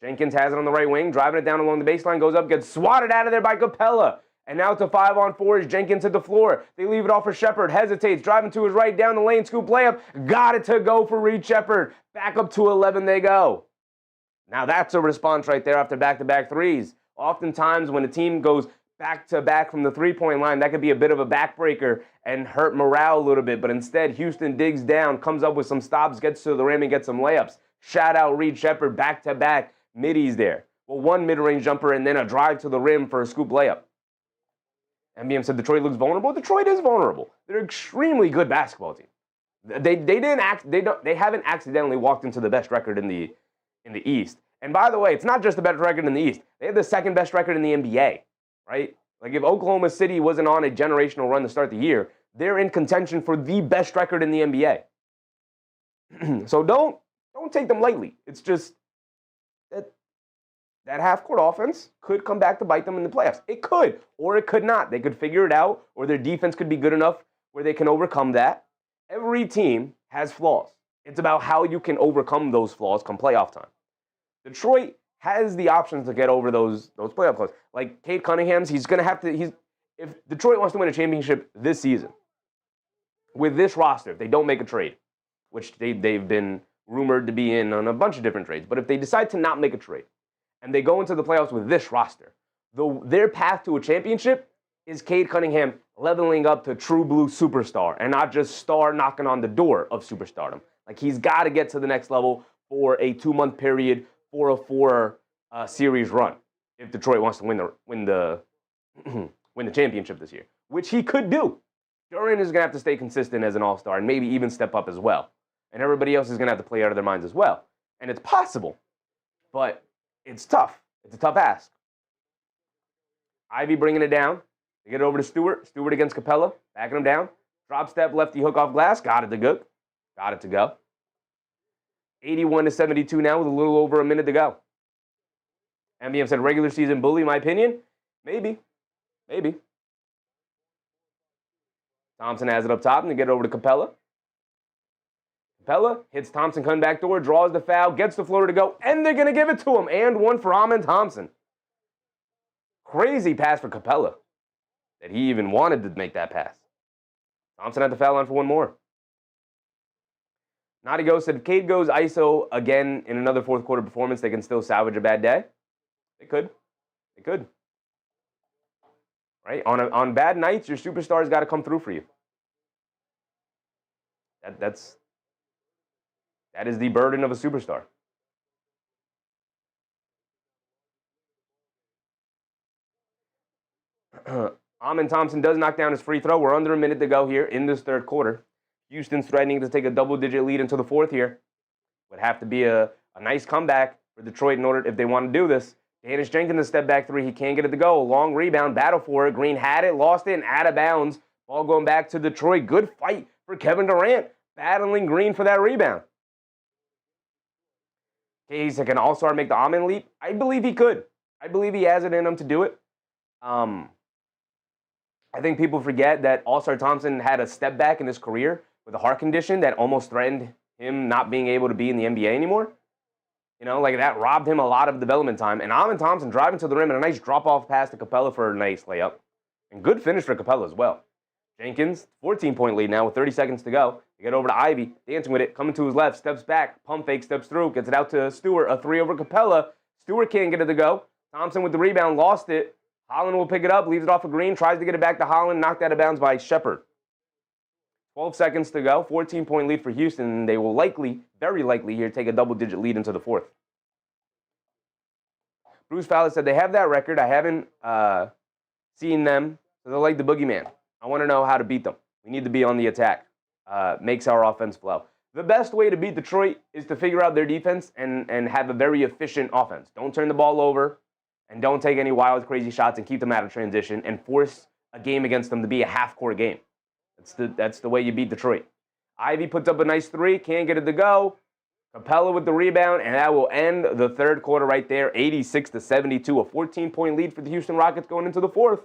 Jenkins has it on the right wing, driving it down along the baseline, goes up, gets swatted out of there by Capella. And now it's a 5-on-4 as Jenkins hit the floor. They leave it off for Shepard, hesitates, driving to his right, down the lane, scoop layup. Got it to go for Reed Shepard. Back up to 11 they go. Now that's a response right there after back-to-back threes. Oftentimes when a team goes back-to-back from the three-point line, that could be a bit of a backbreaker and hurt morale a little bit. But instead, Houston digs down, comes up with some stops, gets to the rim and gets some layups. Shout out Reed Shepard, back-to-back middies there. Well, one mid-range jumper and then a drive to the rim for a scoop layup. MBM said Detroit looks vulnerable. Detroit is vulnerable. They're an extremely good basketball team. They haven't accidentally walked into the best record in the East. And by the way, it's not just the best record in the East. They have the second best record in the NBA, right? Like if Oklahoma City wasn't on a generational run to start the year, they're in contention for the best record in the NBA. So don't take them lightly. It's just that half-court offense could come back to bite them in the playoffs. It could, or it could not. They could figure it out, or their defense could be good enough where they can overcome that. Every team has flaws. It's about how you can overcome those flaws come playoff time. Detroit has the options to get over those playoff flaws. Like Cade Cunningham's, he's going to have to. If Detroit wants to win a championship this season, with this roster, if they don't make a trade, which they've been rumored to be in on a bunch of different trades, but if they decide to not make a trade, and they go into the playoffs with this roster, their path to a championship is Cade Cunningham leveling up to true blue superstar and not just star knocking on the door of superstardom. Like he's got to get to the next level for a 2-month period for a 4-series run if Detroit wants to win the championship this year, which he could do. Durant is going to have to stay consistent as an all-star and maybe even step up as well. And everybody else is going to have to play out of their minds as well. And it's possible, but it's tough. It's a tough ask. Ivy bringing it down. They get it over to Stewart. Stewart against Capella, backing him down. Drop step, lefty hook off glass. Got it to go. 81-72 now with a little over a minute to go. MBM said regular season bully, in my opinion. Maybe. Thompson has it up top and they get it over to Capella. Capella hits Thompson, coming back door, draws the foul, gets the floater to go, and they're going to give it to him. And one for Amen Thompson. Crazy pass for Capella that he even wanted to make that pass. Thompson had the foul on for one more. Naughty Ghost said, if Cade goes ISO again in another fourth quarter performance, they can still salvage a bad day. They could. Right? On bad nights, your superstar's got to come through for you. That is the burden of a superstar. Amen Thompson does knock down his free throw. We're under a minute to go here in this third quarter. Houston's threatening to take a double-digit lead into the fourth here. Would have to be a nice comeback for Detroit in order if they want to do this. Danish Jenkins, a step back three. He can't get it to go. Long rebound, battle for it. Green had it, lost it, and out of bounds. Ball going back to Detroit. Good fight for Kevin Durant, battling Green for that rebound. He's like, can All-Star make the Amen leap? I believe he could. I believe he has it in him to do it. I think people forget that All-Star Thompson had a step back in his career with a heart condition that almost threatened him not being able to be in the NBA anymore. You know, like that robbed him a lot of development time. And Amen Thompson driving to the rim and a nice drop-off pass to Capella for a nice layup. And good finish for Capella as well. Jenkins, 14-point lead now with 30 seconds to go. They get over to Ivy, dancing with it, coming to his left, steps back, pump fake, steps through, gets it out to Stewart, a three over Capella. Stewart can't get it to go. Thompson with the rebound, lost it. Holland will pick it up, leaves it off of Green, tries to get it back to Holland, knocked out of bounds by Shepard. 12 seconds to go, 14-point lead for Houston, and they will likely, very likely here, take a double-digit lead into the fourth. Bruce Fowler said, they have that record. I haven't seen them, so they're like the boogeyman. I want to know how to beat them. We need to be on the attack. Makes our offense flow. The best way to beat Detroit is to figure out their defense and have a very efficient offense. Don't turn the ball over and don't take any wild, crazy shots and keep them out of transition and force a game against them to be a half-court game. That's the way you beat Detroit. Ivy puts up a nice three, can't get it to go. Capella with the rebound, and that will end the third quarter right there, 86-72, a 14-point lead for the Houston Rockets going into the fourth.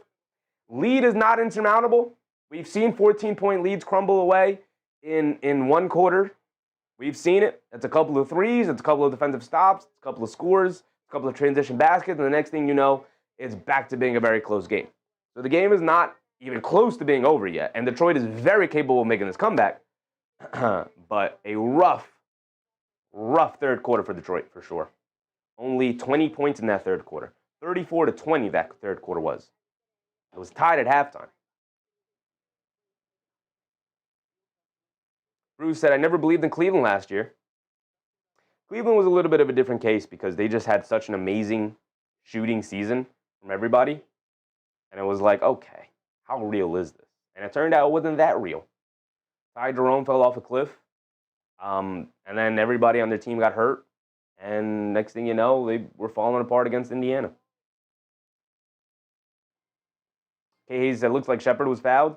Lead is not insurmountable. We've seen 14-point leads crumble away in one quarter. We've seen it. It's a couple of threes. It's a couple of defensive stops. It's a couple of scores. a couple of transition baskets, and the next thing you know, it's back to being a very close game. So the game is not even close to being over yet, and Detroit is very capable of making this comeback. But a rough third quarter for Detroit for sure. Only 20 points in that third quarter. 34-20 that third quarter was. It was tied at halftime. Bruce said, I never believed in Cleveland last year. Cleveland was a little bit of a different case because they just had such an amazing shooting season from everybody. And it was like, okay, how real is this? And it turned out it wasn't that real. Ty Jerome fell off a cliff. And then everybody on their team got hurt. And next thing you know, they were falling apart against Indiana. Cade said, looks like Shepard was fouled.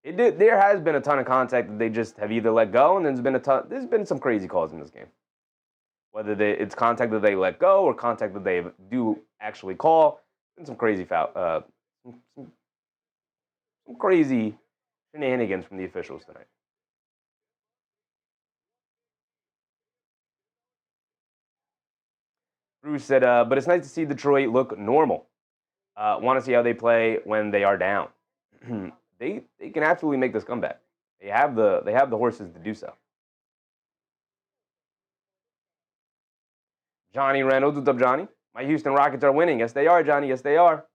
It did. There has been a ton of contact that they just have either let go, and there's been some crazy calls in this game. Whether it's contact that they let go or contact that they do actually call, and some crazy foul, some crazy shenanigans from the officials tonight. Bruce said, but it's nice to see Detroit look normal. Want to see how they play when they are down. They can absolutely make this comeback. They have the horses to do so. Johnny Reynolds, what's up, Johnny? My Houston Rockets are winning. Yes, they are, Johnny. Yes, they are.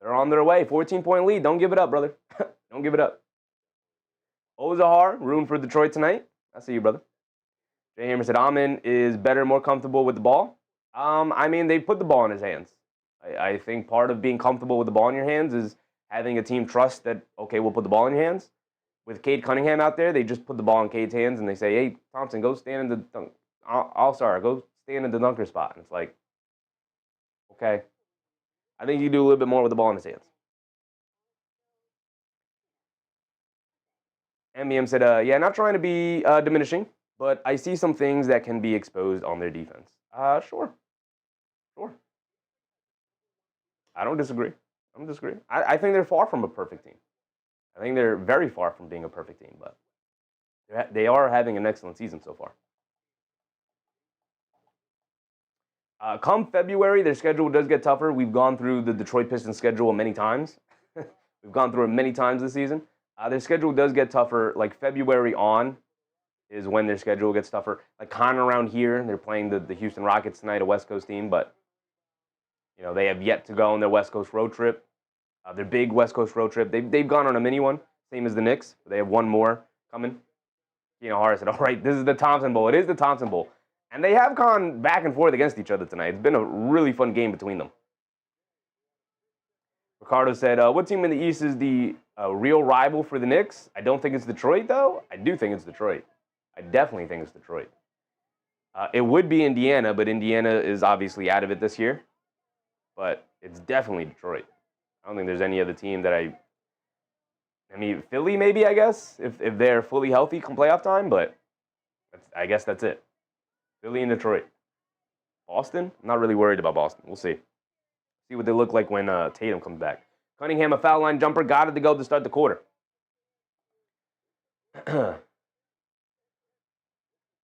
They're on their way. 14-point lead. Don't give it up, brother. Don't give it up. Ozahar, rooting for Detroit tonight. I see you, brother. Jay Hammer said, Amin is better, more comfortable with the ball. I mean, they put the ball in his hands. I think part of being comfortable with the ball in your hands is having a team trust that, okay, we'll put the ball in your hands. With Cade Cunningham out there, they just put the ball in Cade's hands and they say, hey, Thompson, go stand in the dunk. Go stand in the dunker spot. And it's like, okay. I think you do a little bit more with the ball in his hands. MBM said, yeah, not trying to be diminishing, but I see some things that can be exposed on their defense. Sure. I don't disagree. I think they're far from a perfect team. I think they're very far from being a perfect team, but they are having an excellent season so far. Come February, their schedule does get tougher. We've gone through the Detroit Pistons schedule many times. We've gone through it many times this season. Their schedule does get tougher. Like February on is when their schedule gets tougher. Like kind of around here, they're playing the Houston Rockets tonight, a West Coast team, but you know, they have yet to go on their West Coast road trip. Their big West Coast road trip. They've gone on a mini one, same as the Knicks. But they have one more coming. You know, Hara said, all right, this is the Thompson Bowl. It is the Thompson Bowl. And they have gone back and forth against each other tonight. It's been a really fun game between them. Ricardo said, what team in the East is the real rival for the Knicks? I don't think it's Detroit, though. I do think it's Detroit. I definitely think it's Detroit. It would be Indiana, but Indiana is obviously out of it this year. But it's definitely Detroit. I don't think there's any other team that I mean, Philly maybe, I guess, if they're fully healthy come playoff time, but I guess that's it. Philly and Detroit. Boston? I'm not really worried about Boston. We'll see. See what they look like when Tatum comes back. Cunningham, a foul line jumper, got it to go to start the quarter.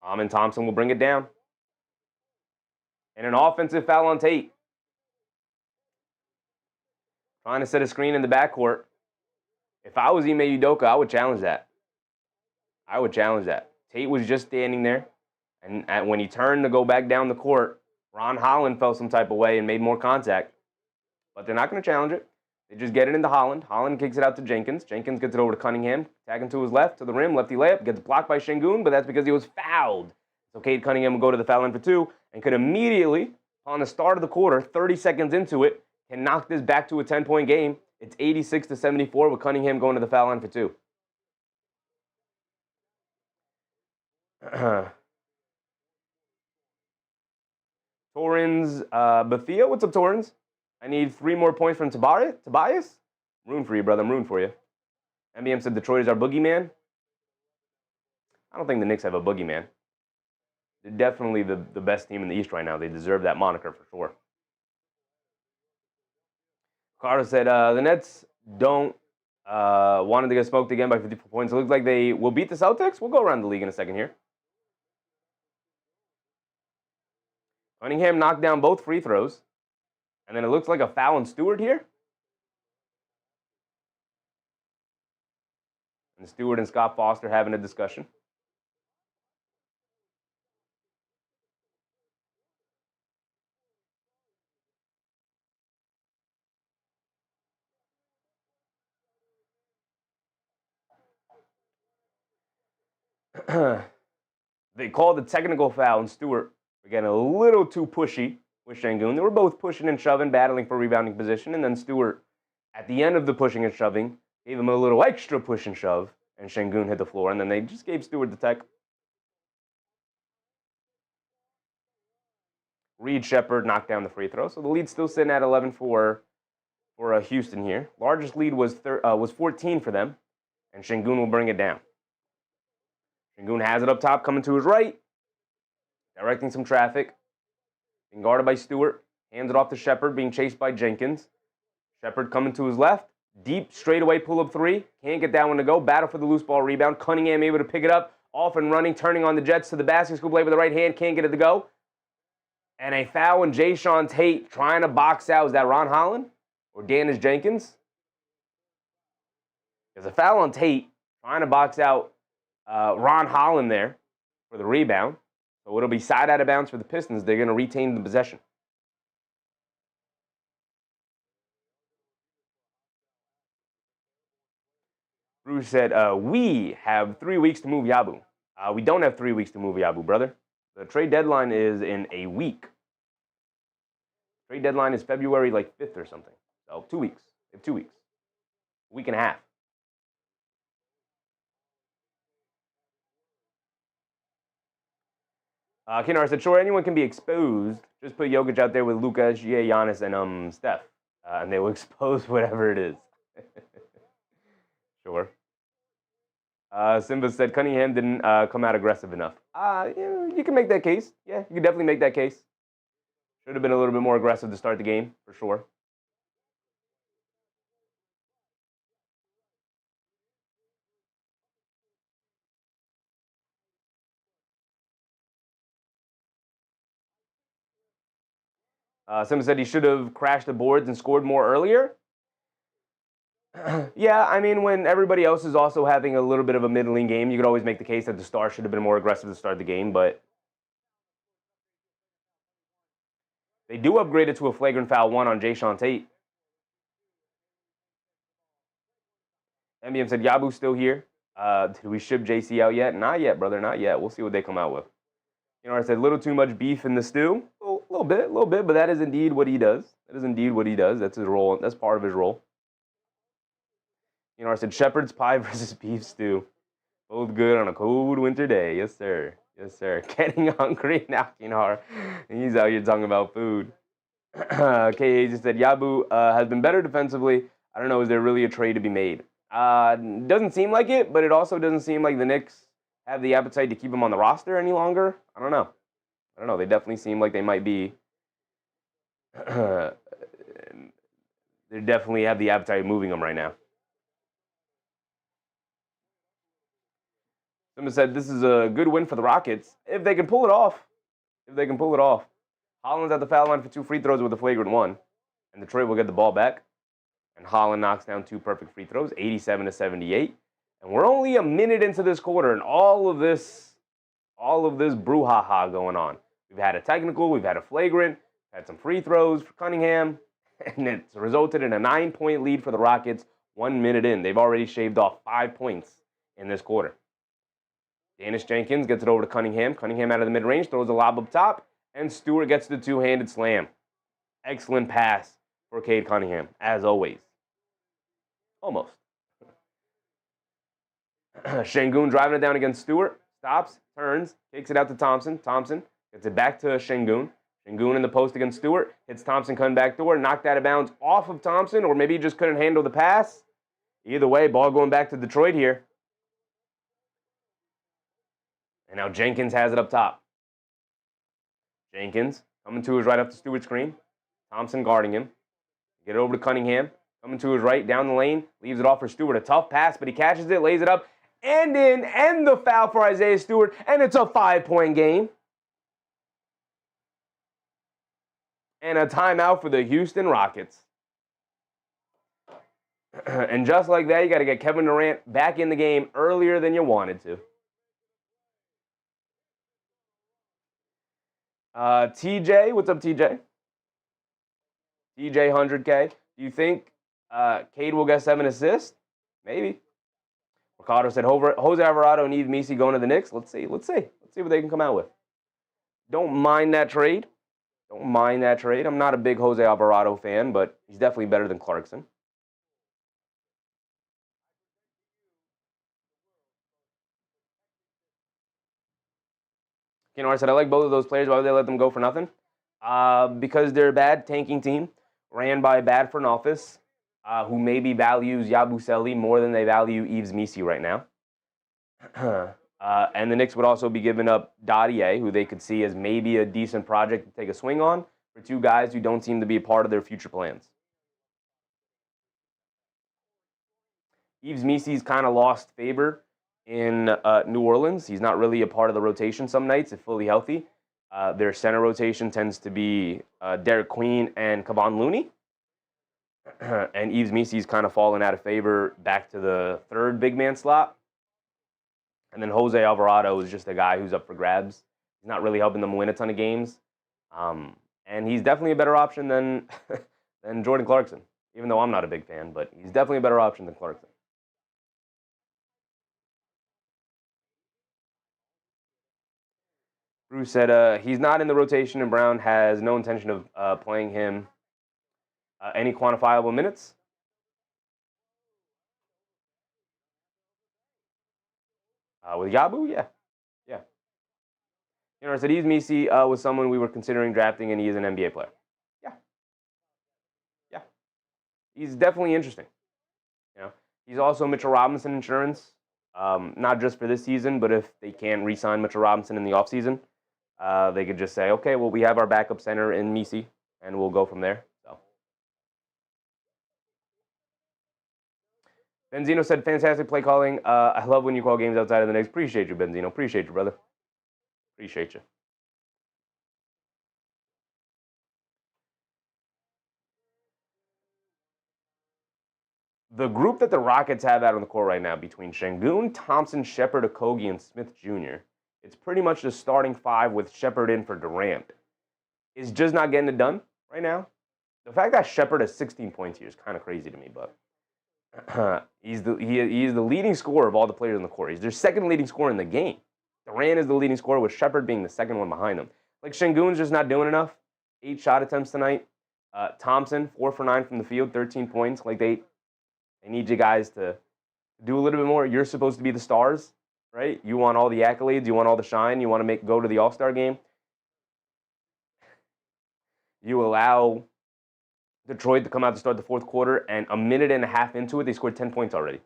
Amin Thompson will bring it down. And an offensive foul on Tate. Trying to set a screen in the backcourt. If I was Ime Udoka, I would challenge that. Tate was just standing there. And when he turned to go back down the court, Ron Holland felt some type of way and made more contact. But they're not going to challenge it. They just get it into Holland. Holland kicks it out to Jenkins. Jenkins gets it over to Cunningham. Tagging to his left, to the rim, lefty layup. Gets blocked by Şengün, but that's because he was fouled. So Cade Cunningham will go to the foul line for two and could immediately, on the start of the quarter, 30 seconds into it, can knock this back to a 10-point game. It's 86-74 with Cunningham going to the foul line for two. Torrens, Bethia, what's up, Torrens? I need 3 more points from Tobias? I'm rooting for you, brother. I'm rooting for you. MBM said Detroit is our boogeyman. I don't think the Knicks have a boogeyman. They're definitely the best team in the East right now. They deserve that moniker for sure. Carter said the Nets don't wanted to get smoked again by 54 points. It looks like they will beat the Celtics. We'll go around the league in a second here. Cunningham knocked down both free throws. And then it looks like a foul on Stewart here. And Stewart and Scott Foster having a discussion. They called the technical foul on Stewart. Again, a little too pushy with Şengün. They were both pushing and shoving, battling for rebounding position. And then Stewart, at the end of the pushing and shoving, gave him a little extra push and shove. And Şengün hit the floor. And then they just gave Stewart the tech. Reed Shepard knocked down the free throw. So the lead's still sitting at 11 for Houston here. Largest lead was 14 for them. And Şengün will bring it down. Şengün has it up top, coming to his right. Directing some traffic. Being guarded by Stewart. Hands it off to Shepard, being chased by Jenkins. Shepard coming to his left. Deep straightaway pull-up three. Can't get that one to go. Battle for the loose ball rebound. Cunningham able to pick it up. Off and running, turning on the Jets to the basket. Scoop play with the right hand. Can't get it to go. And a foul on Jae'Sean Tate trying to box out. Is that Ron Holland or Dennis Jenkins? There's a foul on Tate trying to box out Ron Holland there for the rebound. So it'll be side out of bounds for the Pistons. They're going to retain the possession. Bruce said, we have 3 weeks to move Yabu. We don't have 3 weeks to move Yabu, brother. The trade deadline is in a week. Trade deadline is February 5th or something. So 2 weeks. We have 2 weeks. A week and a half. Kinar said, sure, anyone can be exposed. Just put Jokic out there with Luka, Shea, Giannis, and Steph. And they will expose whatever it is. Sure. Simba said Cunningham didn't come out aggressive enough. You can make that case. Yeah, you can definitely make that case. Should have been a little bit more aggressive to start the game, for sure. Simba said he should have crashed the boards and scored more earlier. Yeah, I mean, when everybody else is also having a little bit of a middling game, you could always make the case that the Stars should have been more aggressive to start the game, but they do upgrade it to a flagrant foul 1 on Jae'Sean Tate. MBM said, Yabu's still here. Did we ship JC out yet? Not yet, brother, not yet. We'll see what they come out with. You know, I said, a little too much beef in the stew. A little bit, but that is indeed what he does. That is indeed what he does. That's his role. That's part of his role. You know, I said, Shepherd's pie versus beef stew. Both good on a cold winter day. Yes, sir. Yes, sir. Getting hungry now, Kinar. He's out here talking about food. KA just said, Yabu has been better defensively. I don't know, is there really a trade to be made? Doesn't seem like it, but it also doesn't seem like the Knicks have the appetite to keep him on the roster any longer. I don't know. They definitely seem like they might be. They definitely have the appetite of moving him right now. Someone said this is a good win for the Rockets. If they can pull it off. Holland's at the foul line for 2 free throws with a flagrant 1. And Detroit will get the ball back. And Holland knocks down 2 perfect free throws, 87-78. And we're only a minute into this quarter, and all of this brouhaha going on. We've had a technical, we've had a flagrant, had some free throws for Cunningham, and it's resulted in a 9-point lead for the Rockets 1 minute in. They've already shaved off 5 points in this quarter. Dennis Jenkins gets it over to Cunningham. Cunningham out of the mid-range, throws a lob up top, and Stewart gets the 2-handed slam. Excellent pass for Cade Cunningham, as always. Almost. Şengün driving it down against Stewart. Stops, turns, kicks it out to Thompson. Thompson gets it back to Şengün. Şengün in the post against Stewart. Hits Thompson coming back door. Knocked out of bounds off of Thompson, or maybe he just couldn't handle the pass. Either way, ball going back to Detroit here. And now Jenkins has it up top. Jenkins coming to his right up the Stewart screen. Thompson guarding him. Get it over to Cunningham. Coming to his right, down the lane. Leaves it off for Stewart. A tough pass, but he catches it, lays it up, and in. And the foul for Isaiah Stewart. And it's a 5-point game. and a timeout for the Houston Rockets. And just like that, you got to get Kevin Durant back in the game earlier than you wanted to. TJ, what's up, TJ? TJ 100K. Do you think Cade will get 7 assists? Maybe. Ricardo said Jose Alvarado and Yves Missi going to the Knicks. Let's see what they can come out with. Don't mind that trade. I'm not a big Jose Alvarado fan, but he's definitely better than Clarkson. Kenar said, I like both of those players. Why would they let them go for nothing? Because they're a bad tanking team, ran by a bad front office, who maybe values Yabusele more than they value Yves Missi right now. And the Knicks would also be giving up Dottier, who they could see as maybe a decent project to take a swing on, for 2 guys who don't seem to be a part of their future plans. Yves Missi's kind of lost favor in New Orleans. He's not really a part of the rotation some nights if fully healthy. Their center rotation tends to be Derek Queen and Kevon Looney. And Yves Missi's kind of fallen out of favor back to the 3rd big man slot. And then Jose Alvarado is just a guy who's up for grabs. He's not really helping them win a ton of games. And he's definitely a better option than Jordan Clarkson, even though I'm not a big fan, but he's definitely a better option than Clarkson. Bruce said he's not in the rotation, and Brown has no intention of playing him any quantifiable minutes. With Yabu, yeah. You know, I said Yves Missi was someone we were considering drafting, and he is an NBA player. Yeah. He's definitely interesting. You know, he's also Mitchell Robinson insurance, not just for this season, but if they can't re-sign Mitchell Robinson in the offseason, they could just say, okay, well, we have our backup center in Missi, and we'll go from there. So, Benzino said, fantastic play calling. I love when you call games outside of the Knicks. Appreciate you, Benzino. Appreciate you, brother. Appreciate you. The group that the Rockets have out on the court right now between Şengün, Thompson, Shepard, Okogie, and Smith Jr., it's pretty much the starting 5 with Shepard in for Durant. Is just not getting it done right now. The fact that Shepard has 16 points here is kind of crazy to me, but he is the leading scorer of all the players on the court. He's their 2nd leading scorer in the game. Durant is the leading scorer, with Shepard being the 2nd one behind him. Like, Şengün's just not doing enough. 8 shot attempts tonight. Thompson, 4 for 9 from the field, 13 points. Like, they need you guys to do a little bit more. You're supposed to be the stars, right? You want all the accolades. You want all the shine. You want to go to the All-Star game. You allow Detroit to come out to start the 4th quarter, and a minute and a half into it, they scored 10 points already.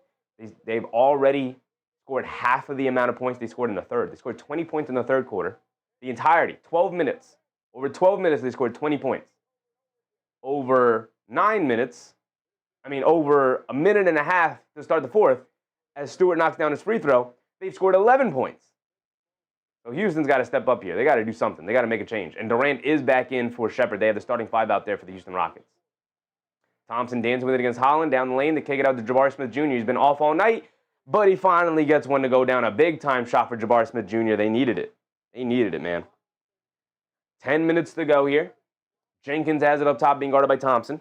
They've already scored half of the amount of points they scored in the 3rd. They scored 20 points in the 3rd quarter. The entirety, 12 minutes. Over 12 minutes, they scored 20 points. Over a minute and a half to start the 4th, as Stewart knocks down his free throw, they've scored 11 points. So Houston's got to step up here. They got to do something. They got to make a change. And Durant is back in for Shepard. They have the starting 5 out there for the Houston Rockets. Thompson dancing with it against Holland down the lane. They kick it out to Jabari Smith Jr. He's been off all night, but he finally gets one to go down. A big-time shot for Jabari Smith Jr. They needed it. They needed it, man. 10 minutes to go here. Jenkins has it up top, being guarded by Thompson.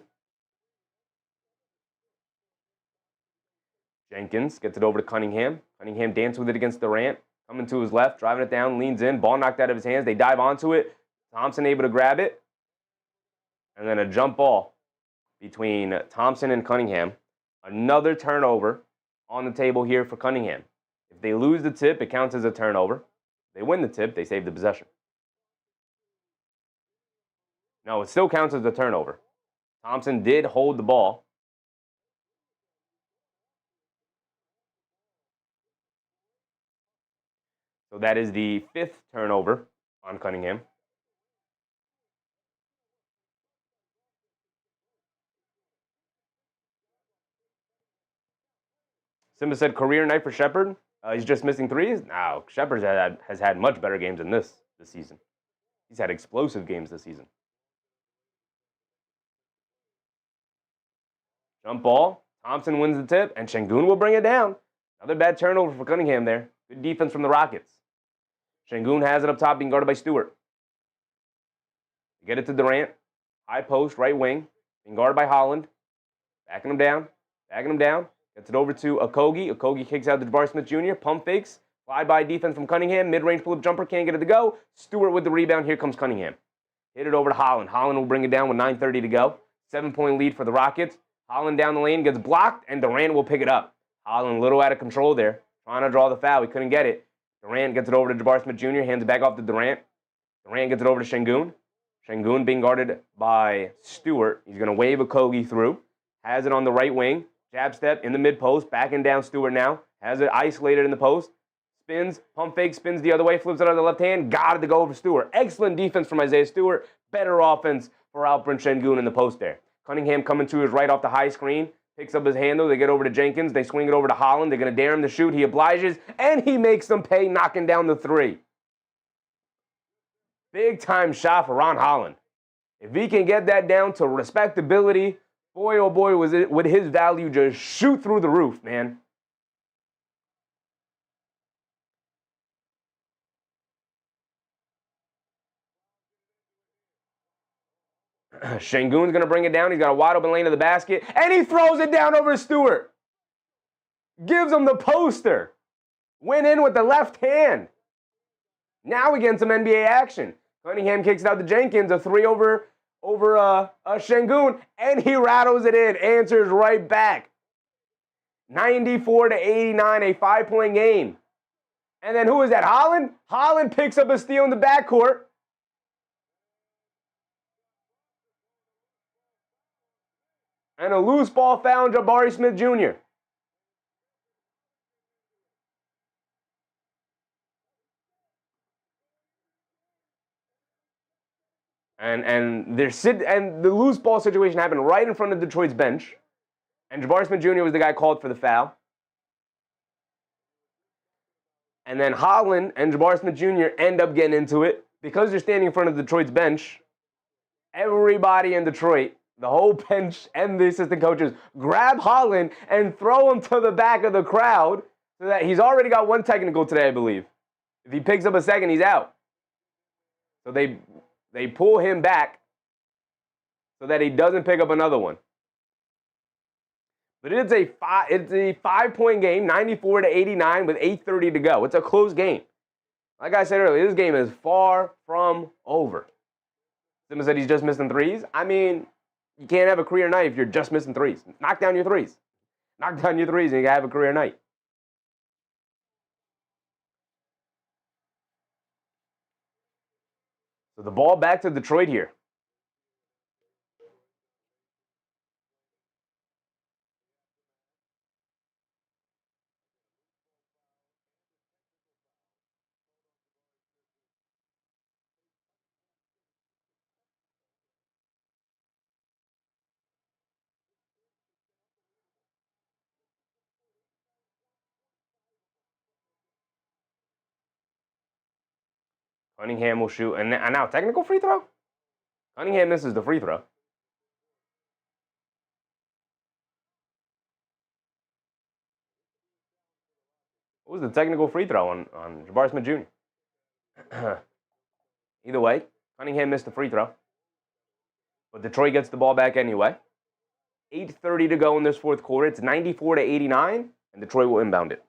Jenkins gets it over to Cunningham. Cunningham dances with it against Durant. Coming to his left, driving it down, leans in. Ball knocked out of his hands. They dive onto it. Thompson able to grab it. And then a jump ball between Thompson and Cunningham. Another turnover on the table here for Cunningham. If they lose the tip, it counts as a turnover. If they win the tip, they save the possession. No, it still counts as a turnover. Thompson did hold the ball. So that is the 5th turnover on Cunningham. Simba said career night for Shepard. He's just missing threes. No, Shepard has had much better games than this season. He's had explosive games this season. Jump ball. Thompson wins the tip, and Şengün will bring it down. Another bad turnover for Cunningham there. Good defense from the Rockets. Şengün has it up top, being guarded by Stewart. Get it to Durant. High post, right wing. Being guarded by Holland. Backing him down. Gets it over to Okogie. Okogie kicks out to Jabari Smith Jr. Pump fakes. Fly-by defense from Cunningham. Mid-range pull-up jumper. Can't get it to go. Stewart with the rebound. Here comes Cunningham. Hit it over to Holland. Holland will bring it down with 9:30 to go. 7-point lead for the Rockets. Holland down the lane, gets blocked, and Durant will pick it up. Holland a little out of control there. Trying to draw the foul. He couldn't get it. Durant gets it over to Jabari Smith Jr. Hands it back off to Durant. Durant gets it over to Şengün. Şengün being guarded by Stewart. He's going to wave Okogie through. Has it on the right wing. Jab step in the mid-post. Backing down Stewart now. Has it isolated in the post. Spins. Pump fake. Spins the other way. Flips it on the left hand. Got it to go over Stewart. Excellent defense from Isaiah Stewart. Better offense for Alperen Şengün in the post there. Cunningham coming to his right off the high screen. Picks up his handle. They get over to Jenkins. They swing it over to Holland. They're going to dare him to shoot. He obliges. And he makes them pay, knocking down the three. Big-time shot for Ron Holland. If he can get that down to respectability, boy, oh boy, would his value just shoot through the roof, man. Şengün's going to bring it down. He's got a wide open lane to the basket. And he throws it down over Stewart. Gives him the poster. Went in with the left hand. Now we get some NBA action. Cunningham kicks it out to Jenkins. A three over Şengün. And he rattles it in. Answers right back. 94-89, a 5-point game. And then who is that? Holland? Holland picks up a steal in the backcourt. And a loose ball foul on Jabari Smith Jr. And the loose ball situation happened right in front of Detroit's bench. And Jabari Smith Jr. was the guy called for the foul. And then Holland and Jabari Smith Jr. end up getting into it. Because they're standing in front of Detroit's bench, everybody in Detroit, the whole bench and the assistant coaches, grab Holland and throw him to the back of the crowd so that he's already got one technical today, I believe. If he picks up a second, he's out. So they pull him back so that he doesn't pick up another one. But it's a 5-point game, 94-89 with 8:30 to go. It's a close game. Like I said earlier, this game is far from over. Simmons said he's just missing threes. I mean, you can't have a career night if you're just missing threes. Knock down your threes. Knock down your threes and you can have a career night. So the ball back to Detroit here. Cunningham will shoot. And now technical free throw? Cunningham misses the free throw. What was the technical free throw on Jabari Smith Jr.? Either way, Cunningham missed the free throw. But Detroit gets the ball back anyway. 8:30 to go in this fourth quarter. It's 94-89, and Detroit will inbound it.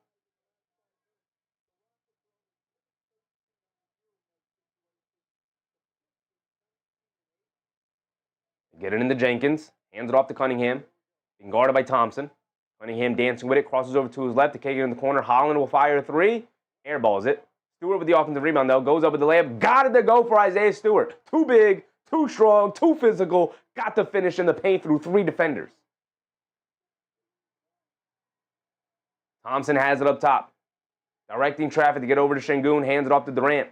Get it into Jenkins. Hands it off to Cunningham. Being guarded by Thompson. Cunningham dancing with it. Crosses over to his left to kick it in the corner. Holland will fire a three. Airballs it. Stewart with the offensive rebound, though. Goes up with the layup. Got it to go for Isaiah Stewart. Too big, too strong, too physical. Got to finish in the paint through three defenders. Thompson has it up top. Directing traffic to get over to Şengün. Hands it off to Durant.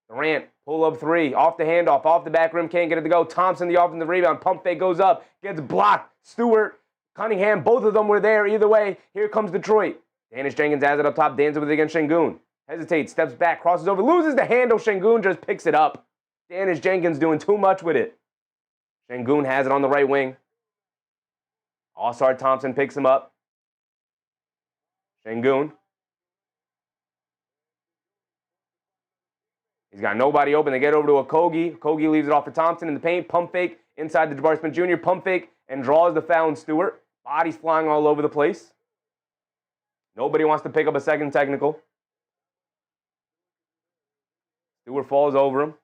Durant, pull up three, off the handoff, off the back rim, can't get it to go. Thompson, the offensive rebound, pump fake goes up, gets blocked. Stewart, Cunningham, both of them were there. Either way, here comes Detroit. Dennis Jenkins has it up top, dances with it against Şengün. Hesitates, steps back, crosses over, loses the handle. Şengün just picks it up. Dennis Jenkins doing too much with it. Şengün has it on the right wing. All-Star Thompson picks him up. Şengün. He's got nobody open. They get over to Okogie. Okogie leaves it off for Thompson in the paint. Pump fake inside the Jabari Smith Jr. Pump fake and draws the foul on Stewart. Bodies flying all over the place. Nobody wants to pick up a second technical. Stewart falls over him.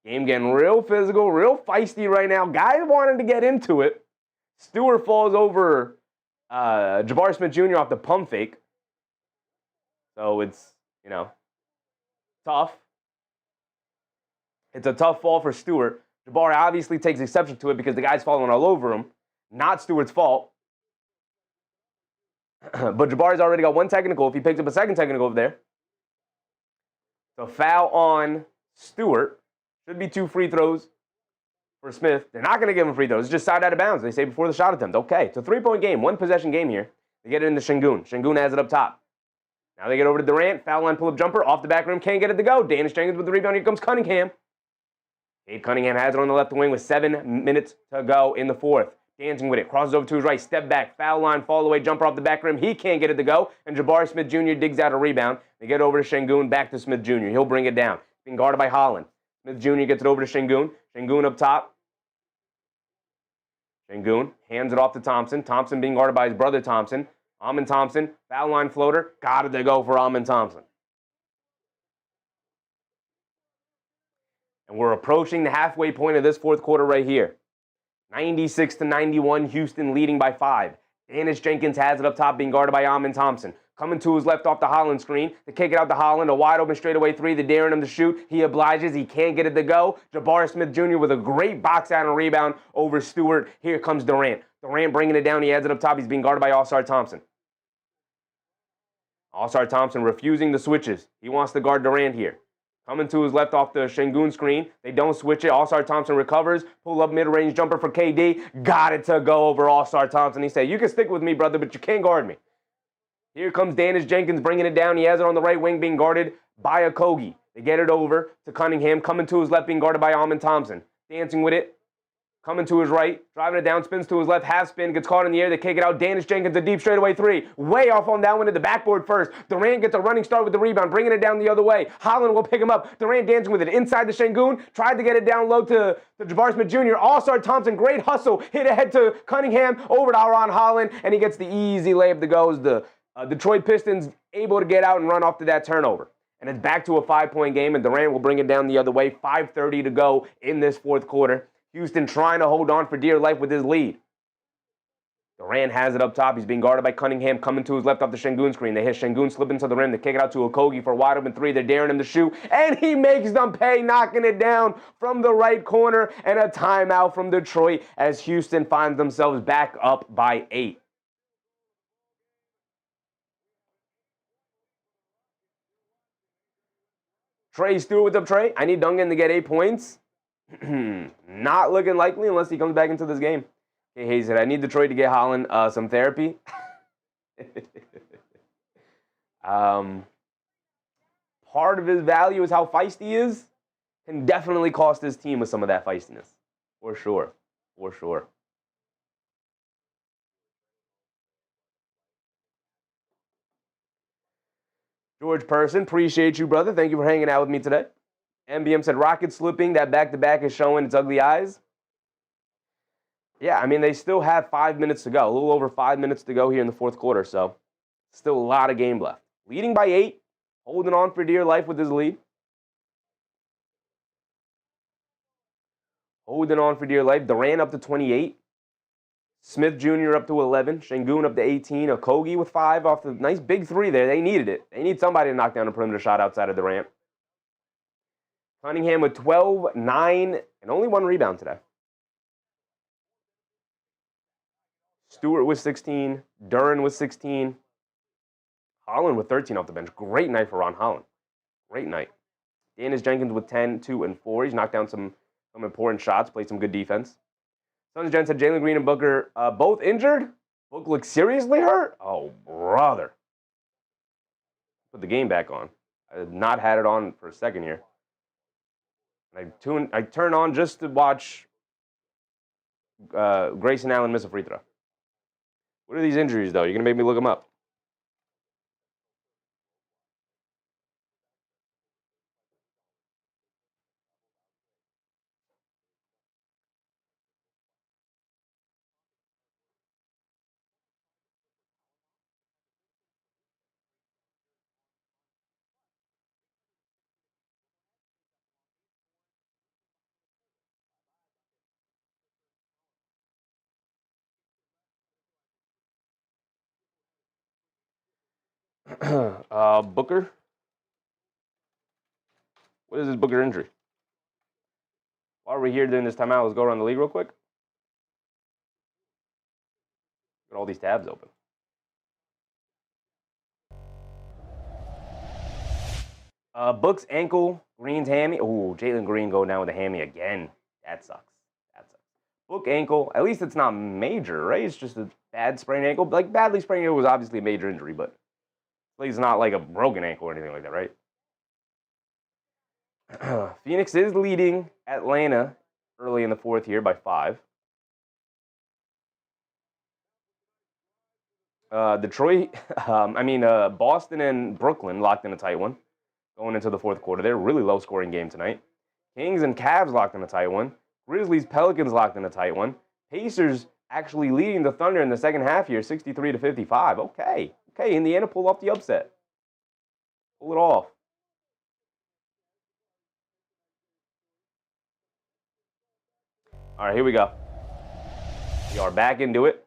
Game getting real physical, real feisty right now. Guys wanted to get into it. Stewart falls over Jabari Smith Jr. off the pump fake. So it's, tough. It's a tough fall for Stewart. Jabari obviously takes exception to it because the guy's falling all over him. Not Stewart's fault. But Jabari's already got one technical. If he picks up a second technical over there. So foul on Stewart. Should be 2 free throws for Smith. They're not going to give him free throws. It's just side out of bounds. They say before the shot attempt. Okay, it's a 3-point game. 1-possession game here. They get it into Şengün. Şengün has it up top. Now they get over to Durant. Foul line pull-up jumper. Off the back rim. Can't get it to go. Danish Jenkins with the rebound. Here comes Cunningham. Cade Cunningham has it on the left wing with 7 minutes to go in the fourth. Dancing with it. Crosses over to his right. Step back. Foul line. Fall away. Jumper off the back rim. He can't get it to go. And Jabari Smith Jr. digs out a rebound. They get over to Şengün. Back to Smith Jr. He'll bring it down. Being guarded by Holland. Smith Jr. gets it over to Şengün. Şengün up top. Şengün hands it off to Thompson. Thompson being guarded by his brother Thompson. Amen Thompson. Foul line floater. Got it to go for Amen Thompson. And we're approaching the halfway point of this fourth quarter right here. 96-91, Houston leading by 5. Danish Jenkins has it up top, being guarded by Amen Thompson. Coming to his left off the Holland screen. They kick it out to Holland. A wide open straightaway 3. They're daring him to shoot. He obliges. He can't get it to go. Jabari Smith Jr. with a great box out and rebound over Stewart. Here comes Durant. Durant bringing it down. He has it up top. He's being guarded by All-Star Thompson. All-Star Thompson refusing the switches. He wants to guard Durant here. Coming to his left off the Şengün screen. They don't switch it. All-Star Thompson recovers. Pull up mid-range jumper for KD. Got it to go over All-Star Thompson. He said, you can stick with me, brother, but you can't guard me. Here comes Danish Jenkins bringing it down. He has it on the right wing being guarded by Okogie. They get it over to Cunningham. Coming to his left being guarded by Amen Thompson. Dancing with it. Coming to his right. Driving it down. Spins to his left. Half spin. Gets caught in the air. They kick it out. Danish Jenkins a deep straightaway 3. Way off on that one to the backboard first. Durant gets a running start with the rebound. Bringing it down the other way. Holland will pick him up. Durant dancing with it. Inside the Şengün. Tried to get it down low to Jabari Smith Jr. All-Star Thompson. Great hustle. Hit ahead to Cunningham. Over to Aaron Holland. And he gets the easy layup that goes. The Detroit Pistons able to get out and run off to that turnover. And it's back to a 5-point game, and Durant will bring it down the other way. 5:30 to go in this fourth quarter. Houston trying to hold on for dear life with his lead. Durant has it up top. He's being guarded by Cunningham. Coming to his left off the Şengün screen. They hit Şengün, slip into the rim. They kick it out to Okogie for a wide open 3. They're daring him to shoot. And he makes them pay, knocking it down from the right corner. And a timeout from Detroit as Houston finds themselves back up by 8. Trey Stewart, what's up, Trey? I need Duncan to get 8 points. Not looking likely unless he comes back into this game. Hey, Hayes said, I need Detroit to get Holland some therapy. Part of his value is how feisty he is. Can definitely cost his team with some of that feistiness. For sure. For sure. George Person, appreciate you, brother. Thank you for hanging out with me today. MBM said, Rockets slipping. That back-to-back is showing its ugly eyes. Yeah, I mean, they still have 5 minutes to go. A little over 5 minutes to go here in the fourth quarter, so still a lot of game left. Leading by 8, holding on for dear life with his lead. Holding on for dear life. Durant up to 28. Smith Jr. up to 11. Şengün up to 18. Okogie with 5 off the nice big 3 there. They needed it. They need somebody to knock down a perimeter shot outside of Durant. Cunningham with 12, 9, and only 1 rebound today. Stewart with 16. Durant with 16. Holland with 13 off the bench. Great night for Ron Holland. Great night. Danish Jenkins with 10, 2, and 4. He's knocked down some important shots, played some good defense. Sons Jen said Jalen Green and Booker both injured. Book looks seriously hurt. Oh, brother. Put the game back on. I have not had it on for a second here. I turned on just to watch Grayson Allen miss a free throw. What are these injuries, though? You're going to make me look them up. Booker. What is this Booker injury? While we're here during this timeout, let's go around the league real quick. Got all these tabs open. Book's ankle, Green's hammy. Oh, Jalen Green going down with a hammy again. That sucks. Book ankle. At least it's not major, right? It's just a bad sprained ankle. Like, badly sprained ankle was obviously a major injury, but at least it's not like a broken ankle or anything like that, right? Phoenix is leading Atlanta early in the fourth here by 5. Detroit, Boston and Brooklyn locked in a tight one going into the fourth quarter. They're a really low-scoring game tonight. Kings and Cavs locked in a tight one. Grizzlies, Pelicans locked in a tight one. Pacers actually leading the Thunder in the second half here, 63-55. Okay, Indiana pull off the upset. Pull it off. All right, here we go. We are back into it.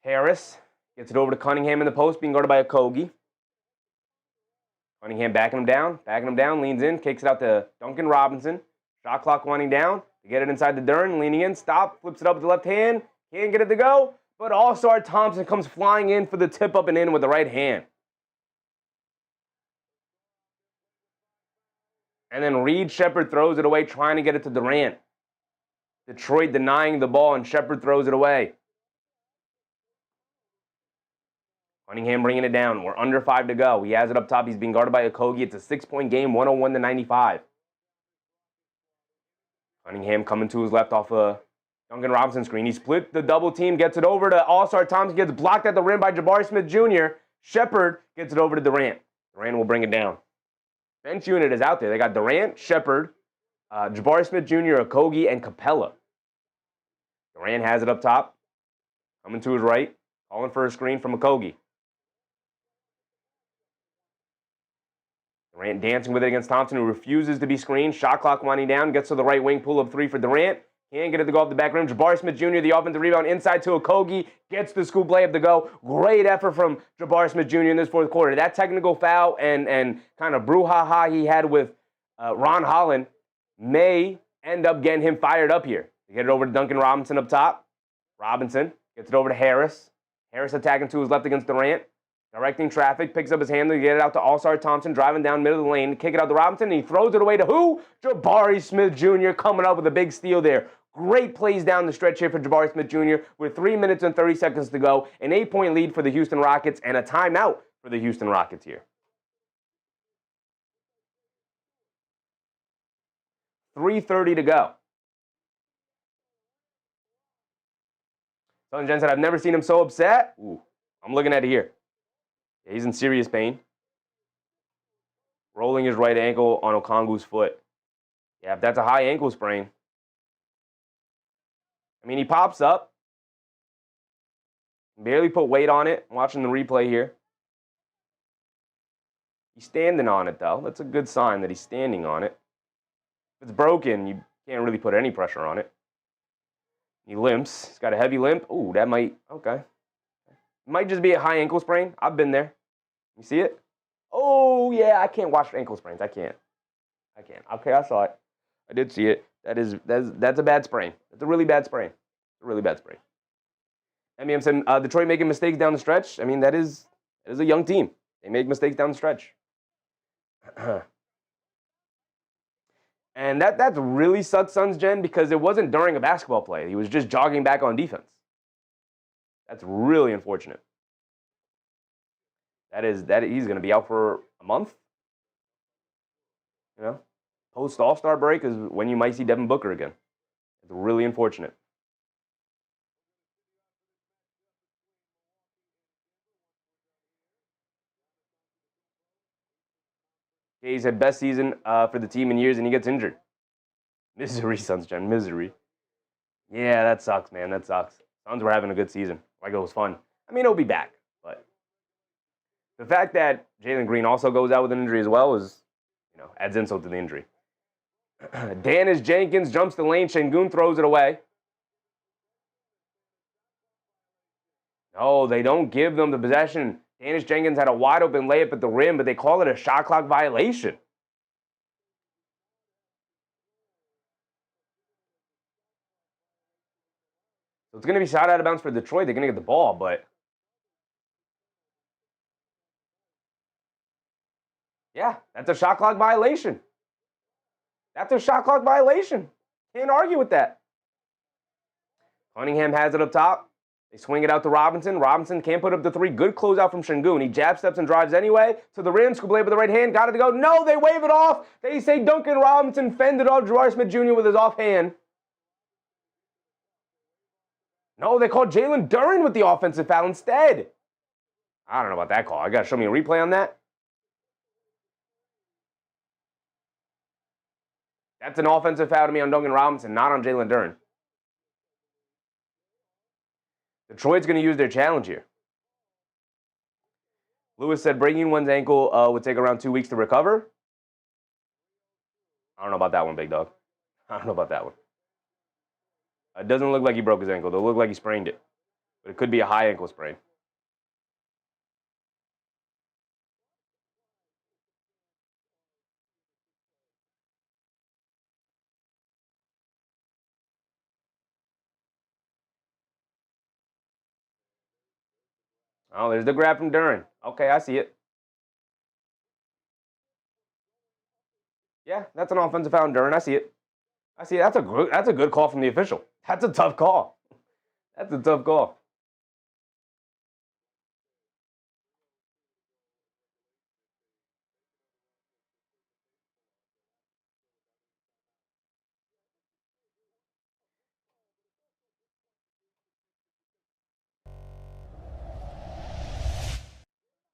Harris gets it over to Cunningham in the post, being guarded by Okogie. Cunningham backing him down, leans in, kicks it out to Duncan Robinson. Shot clock winding down. To get it inside the Durant, leaning in, stop, flips it up with the left hand. Can't get it to go, but All-Star Thompson comes flying in for the tip up and in with the right hand. And then Reed Shepard throws it away, trying to get it to Durant. Detroit denying the ball, and Shepard throws it away. Cunningham bringing it down. We're under 5 to go. He has it up top. He's being guarded by Okogie. It's a 6-point game, 101-95. Cunningham coming to his left off a Duncan Robinson screen. He split the double team, gets it over to All-Star Thompson, gets blocked at the rim by Jabari Smith Jr. Shepard gets it over to Durant. Durant will bring it down. Bench unit is out there. They got Durant, Shepard, Jabari Smith Jr., Okogie, and Capella. Durant has it up top. Coming to his right. Calling for a screen from Okogie. Durant dancing with it against Thompson, who refuses to be screened. Shot clock winding down. Gets to the right wing. Pull up 3 for Durant. Can't get it to go off the back rim. Jabari Smith Jr., the offensive rebound inside to Okogie. Gets the scoop layup to go. Great effort from Jabari Smith Jr. in this fourth quarter. That technical foul and kind of brouhaha he had with Ron Holland may end up getting him fired up here. They get it over to Duncan Robinson up top. Robinson gets it over to Harris. Harris attacking to his left against Durant. Directing traffic, picks up his handle to get it out to All-Star Thompson, driving down middle of the lane, kick it out to Robinson, and he throws it away to who? Jabari Smith Jr. coming up with a big steal there. Great plays down the stretch here for Jabari Smith Jr. with 3 minutes and 30 seconds to go. An 8-point lead for the Houston Rockets and a timeout for the Houston Rockets here. 3:30 to go. Son Jen said, I've never seen him so upset. Ooh, I'm looking at it here. Yeah, he's in serious pain. Rolling his right ankle on Okongu's foot. Yeah, if that's a high ankle sprain. I mean, he pops up. Barely put weight on it. I'm watching the replay here. He's standing on it, though. That's a good sign that he's standing on it. If it's broken, you can't really put any pressure on it. He limps. He's got a heavy limp. Ooh, that might, okay. It might just be a high ankle sprain. I've been there. You see it? Oh, yeah, I can't watch ankle sprains. I can't. Okay, I saw it. I did see it. That's a bad sprain. That's a really bad sprain. MEM said, Detroit making mistakes down the stretch. I mean, that is a young team. They make mistakes down the stretch. And that really sucks, Suns Gen, because it wasn't during a basketball play. He was just jogging back on defense. That's really unfortunate. That he's going to be out for a month. You know, post All-Star break is when you might see Devin Booker again. It's really unfortunate. Cade said best season for the team in years, and he gets injured. Misery, Suns gen. Misery. Yeah, that sucks, man. That sucks. Suns were having a good season. Like, it was fun. I mean, he'll be back. But the fact that Jalen Green also goes out with an injury as well is, adds insult to the injury. Danis Jenkins jumps the lane. Şengün throws it away. No, they don't give them the possession. Danis Jenkins had a wide open layup at the rim, but they call it a shot clock violation. So it's going to be shot out of bounds for Detroit. They're going to get the ball, but yeah, that's a shot clock violation. That's a shot clock violation. Can't argue with that. Cunningham has it up top. They swing it out to Robinson. Robinson can't put up the three. Good closeout from Şengün. He jab steps and drives anyway. To the rim. Scoop with the right hand. Got it to go. No, they wave it off. They say Duncan Robinson fended off Jabari Smith Jr. with his offhand. No, they called Jalen Durant with the offensive foul instead. I don't know about that call. I got to show me a replay on that. That's an offensive foul to me on Duncan Robinson, not on Jalen Durant. Detroit's going to use their challenge here. Lewis said breaking one's ankle would take around 2 weeks to recover. I don't know about that one, big dog. I don't know about that one. It doesn't look like he broke his ankle. It look like he sprained it. But it could be a high ankle sprain. Oh, there's the grab from Durant. Okay, I see it. Yeah, that's an offensive foul on Durant. I see it. I see it. That's a good call from the official. That's a tough call. That's a tough call.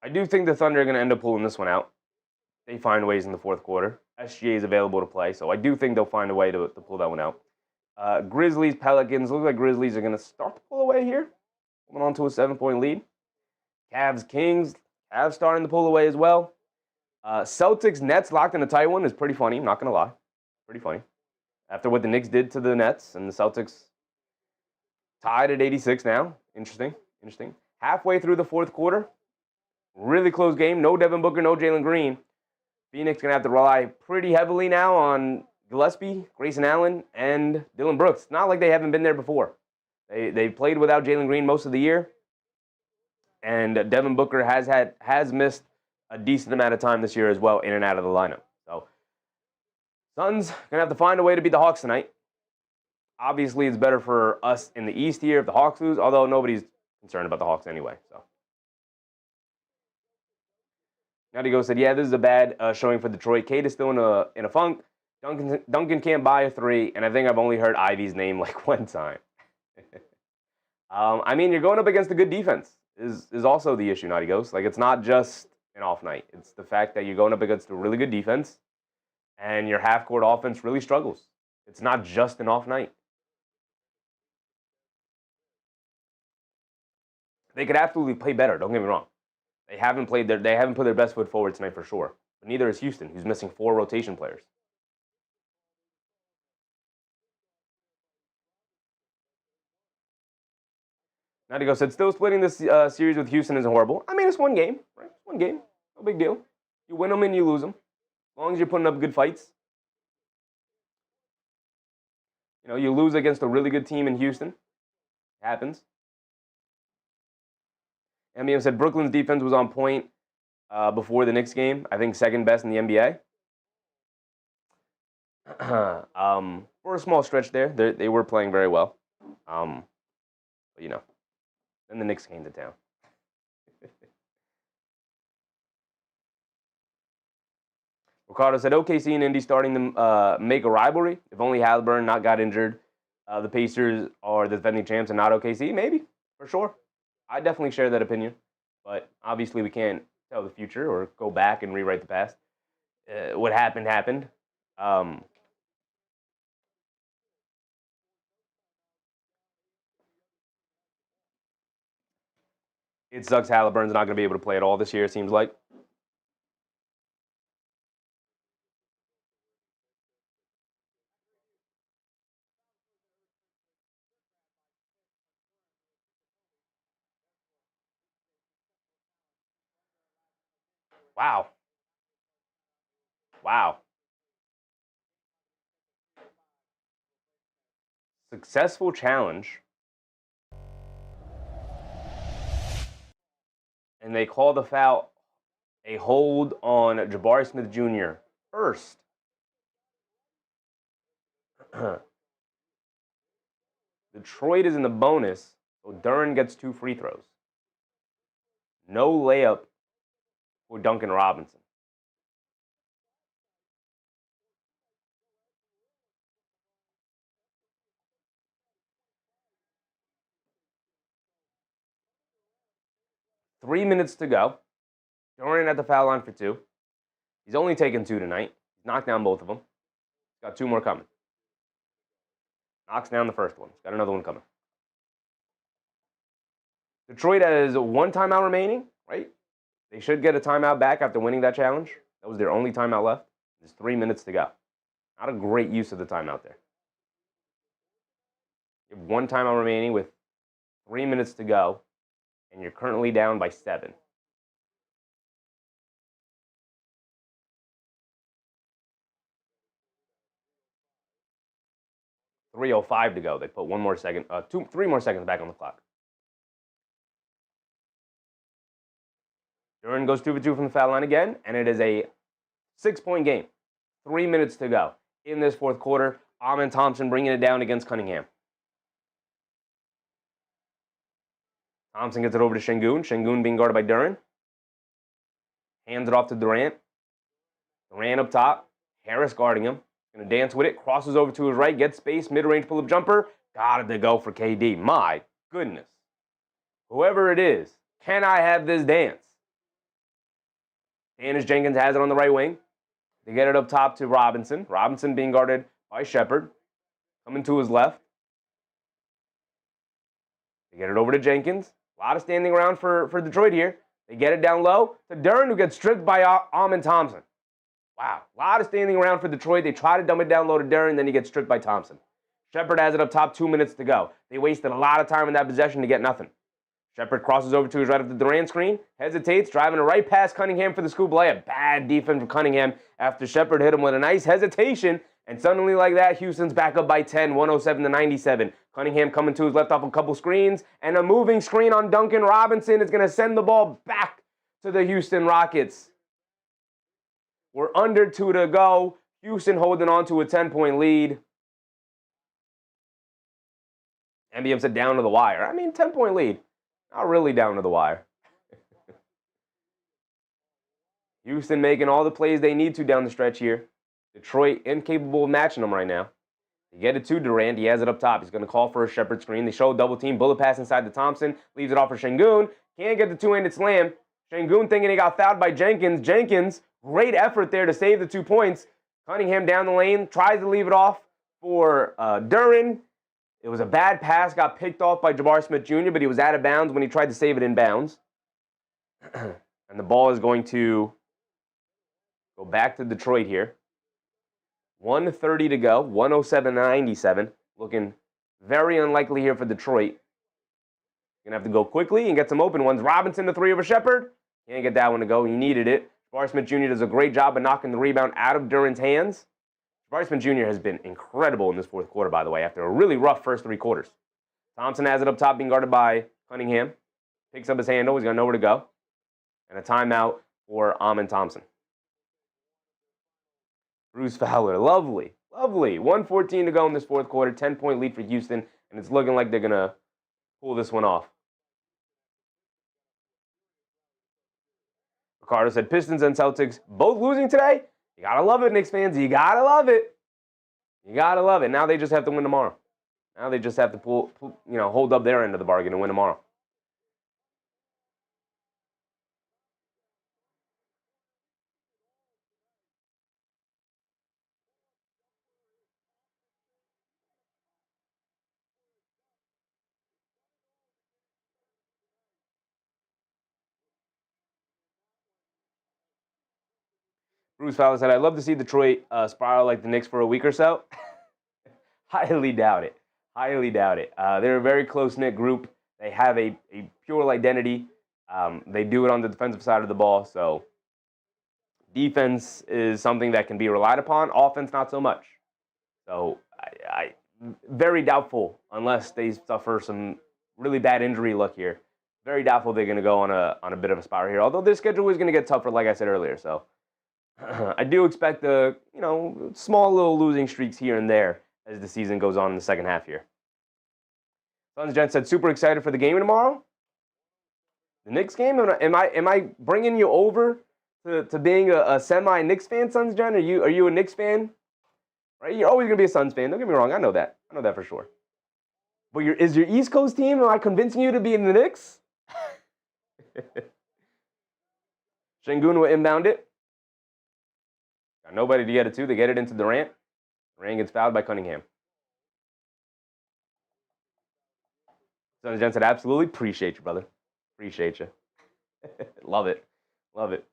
I do think the Thunder are going to end up pulling this one out. They find ways in the fourth quarter. SGA is available to play, so I do think they'll find a way to pull that one out. Grizzlies, Pelicans. Looks like Grizzlies are going to start to pull away here. Holding on to a 7-point lead. Cavs, Kings. Cavs starting to pull away as well. Celtics, Nets locked in a tight one is pretty funny. I'm not going to lie. Pretty funny. After what the Knicks did to the Nets, and the Celtics tied at 86 now. Interesting. Halfway through the fourth quarter. Really close game. No Devin Booker, no Jalen Green. Phoenix going to have to rely pretty heavily now on Gillespie, Grayson Allen, and Dillon Brooks. It's not like they haven't been there before. They played without Jalen Green most of the year. And Devin Booker has missed a decent amount of time this year as well, in and out of the lineup. So, Suns going to have to find a way to beat the Hawks tonight. Obviously, it's better for us in the East here if the Hawks lose, although nobody's concerned about the Hawks anyway. So, Nutty said, yeah, this is a bad showing for Detroit. Cade is still in a funk. Duncan can't buy a three, and I think I've only heard Ivy's name like one time. I mean, you're going up against a good defense is also the issue, Naughty Ghost. Like, it's not just an off night. It's the fact that you're going up against a really good defense, and your half-court offense really struggles. It's not just an off night. They could absolutely play better, don't get me wrong. They haven't put their best foot forward tonight for sure. But neither is Houston, who's missing 4 rotation players. Nadigo said, still splitting this series with Houston isn't horrible. I mean, it's one game, right? It's one game. No big deal. You win them and you lose them. As long as you're putting up good fights. You lose against a really good team in Houston. It happens. MBM said Brooklyn's defense was on point before the Knicks game. I think second best in the NBA. For a small stretch there, they were playing very well. But then the Knicks came to town. Ricardo said OKC and Indy starting to make a rivalry. If only Halliburton not got injured, the Pacers are the defending champs and not OKC. Maybe, for sure. I definitely share that opinion, but obviously we can't tell the future or go back and rewrite the past. what happened happened. It sucks Halliburton's not going to be able to play at all this year, it seems like. Wow. Wow. Successful challenge. And they call the foul a hold on Jabari Smith Jr. first. Detroit is in the bonus, so Durant gets 2 free throws. No layup for Duncan Robinson. Three minutes to go. Durant at the foul line for 2. He's only taken 2 tonight. He's knocked down both of them. He's got 2 more coming. Knocks down the first one. He's got another one coming. Detroit has 1 timeout remaining, right? They should get a timeout back after winning that challenge. That was their only timeout left. There's 3 minutes to go. Not a great use of the timeout there. You have 1 timeout remaining with 3 minutes to go, and you're currently down by 7. .305 to go. They put 3 more seconds back on the clock. Durant goes 2 for 2 from the foul line again, and it is a 6-point game. 3 minutes to go in this fourth quarter. Amen Thompson bringing it down against Cunningham. Thompson gets it over to Şengün. Şengün being guarded by Durant. Hands it off to Durant. Durant up top. Harris guarding him. Going to dance with it. Crosses over to his right. Gets space. Mid-range pull-up jumper. Got it to go for KD. My goodness. Whoever it is, can I have this dance? Dennis Jenkins has it on the right wing. They get it up top to Robinson. Robinson being guarded by Shepard. Coming to his left. They get it over to Jenkins. A lot of standing around for Detroit here. They get it down low to Durant, who gets stripped by Amen Thompson. Wow. A lot of standing around for Detroit. They try to dump it down low to Durant, then he gets stripped by Thompson. Shepard has it up top, 2 minutes to go. They wasted a lot of time in that possession to get nothing. Shepard crosses over to his right of the Durant screen, hesitates, driving a right past Cunningham for the scoop layup. Bad defense from Cunningham after Shepard hit him with a nice hesitation, and suddenly like that, Houston's back up by 10, 107-97. Cunningham coming to his left off a couple screens, and a moving screen on Duncan Robinson is going to send the ball back to the Houston Rockets. We're under 2 to go. Houston holding on to a 10-point lead. NBM said down to the wire. I mean, 10-point lead. Not really down to the wire. Houston making all the plays they need to down the stretch here. Detroit incapable of matching them right now. They get it to Durant. He has it up top. He's going to call for a Shepard screen. They show a double team. Bullet pass inside to Thompson. Leaves it off for Şengün. Can't get the two-handed slam. Şengün thinking he got fouled by Jenkins. Jenkins, great effort there to save the 2 points. Cunningham down the lane. Tries to leave it off for Durant. It was a bad pass, got picked off by Jabari Smith Jr., but he was out of bounds when he tried to save it in bounds. And the ball is going to go back to Detroit here. 1:30 to go, 107-97. Looking very unlikely here for Detroit. Going to have to go quickly and get some open ones. Robinson, the 3 over Shepard. Can't get that one to go. He needed it. Jabari Smith Jr. does a great job of knocking the rebound out of Durant's hands. Jabari Smith Jr. has been incredible in this fourth quarter, by the way, after a really rough first 3 quarters. Thompson has it up top, being guarded by Cunningham. Picks up his handle. He's got nowhere to go. And a timeout for Amen Thompson. Bruce Fowler, lovely, lovely. 1:14 to go in this fourth quarter, 10-point lead for Houston, and it's looking like they're going to pull this one off. Ricardo said Pistons and Celtics both losing today. You got to love it, Knicks fans. You got to love it. You got to love it. Now they just have to win tomorrow. Now they just have to hold up their end of the bargain and win tomorrow. Bruce Fowler said, I'd love to see Detroit spiral like the Knicks for a week or so. Highly doubt it. Highly doubt it. They're a very close-knit group. They have a pure identity. They do it on the defensive side of the ball. So defense is something that can be relied upon. Offense, not so much. So I very doubtful, unless they suffer some really bad injury luck here. Very doubtful they're going to go on a bit of a spiral here. Although their schedule is going to get tougher, like I said earlier. So I do expect small little losing streaks here and there as the season goes on in the second half here. Sons Gent said, super excited for the game tomorrow. The Knicks game? Am I bringing you over to being a semi-Knicks fan, Sons Gent? Are you a Knicks fan? Right? You're always gonna be a Suns fan. Don't get me wrong. I know that. I know that for sure. But is your East Coast team? Am I convincing you to be in the Knicks? Şengün will inbound it. Got nobody to get it to. They get it into Durant. Durant gets fouled by Cunningham. Sons Gent said, absolutely. Appreciate you, brother. Appreciate you. Love it. Love it.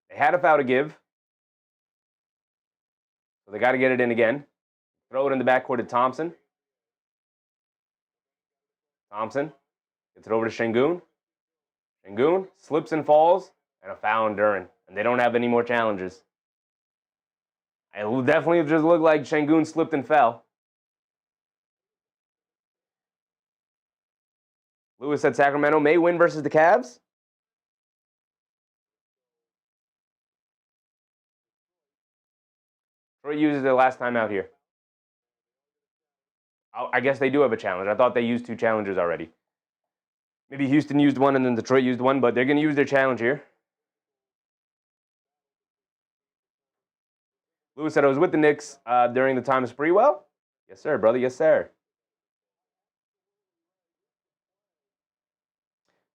They had a foul to give. So they got to get it in again. Throw it in the backcourt to Thompson. Thompson gets it over to Şengün. Şengün slips and falls, and a foul on Durant. And they don't have any more challenges. It will definitely just look like Şengün slipped and fell. Lewis said Sacramento may win versus the Cavs. Detroit uses their last time out here. I guess they do have a challenge. I thought they used 2 challenges already. Maybe Houston used one and then Detroit used one, but they're going to use their challenge here. Lewis said, I was with the Knicks during the time of Spreewell. Yes, sir, brother. Yes, sir.